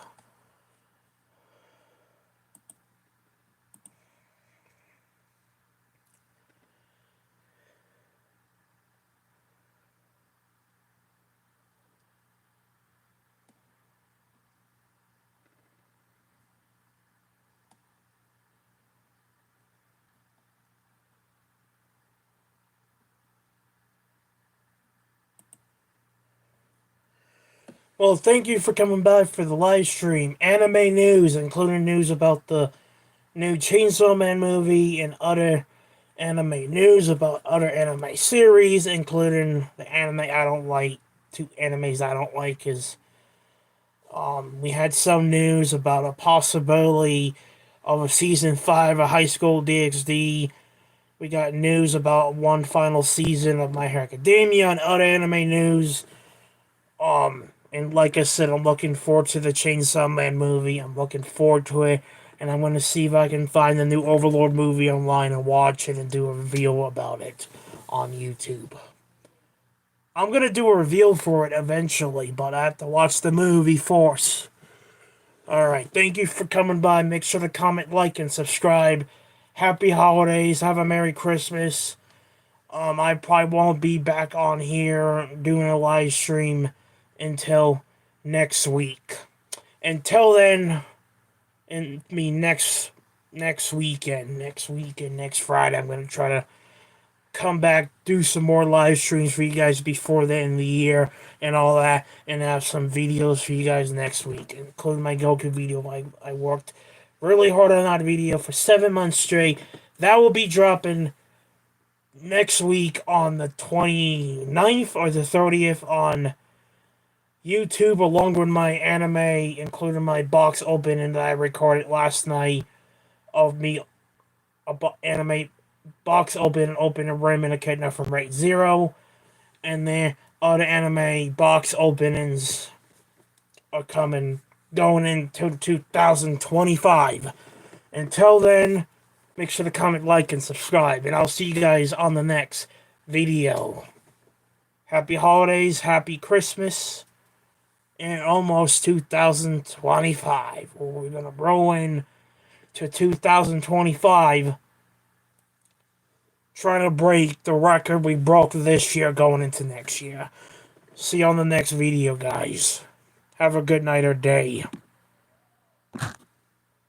Well, thank you for coming by for the live stream. Anime news, including news about the new Chainsaw Man movie and other anime news about other anime series, including the anime I don't like. 2 animes I don't like is we had some news about a possibility of a season 5 of High School DxD. We got news about one final season of My Hero Academia and other anime news. And like I said, I'm looking forward to the Chainsaw Man movie. I'm looking forward to it. And I'm going to see if I can find the new Overlord movie online and watch it and do a review about it on YouTube. I'm going to do a review for it eventually, but I have to watch the movie first. Alright, thank you for coming by. Make sure to comment, like, and subscribe. Happy holidays. Have a Merry Christmas. I probably won't be back on here doing a live stream until next week. Until then, next weekend, next Friday, I'm going to try to come back, do some more live streams for you guys before the end of the year and all that, and have some videos for you guys next week, including my Goku video. I worked really hard on that video for 7 months straight. That will be dropping next week on the 29th or the 30th on YouTube, along with my anime, including my box opening that I recorded last night of me about anime box open Raymond Echidna from Rate Zero, and then other anime box openings are going into 2025. Until then, make sure to comment, like, and subscribe, and I'll see you guys on the next video. Happy holidays, happy Christmas, and almost 2025. We're going to roll in to 2025, trying to break the record we broke this year going into next year. See you on the next video, guys. Have a good night or day.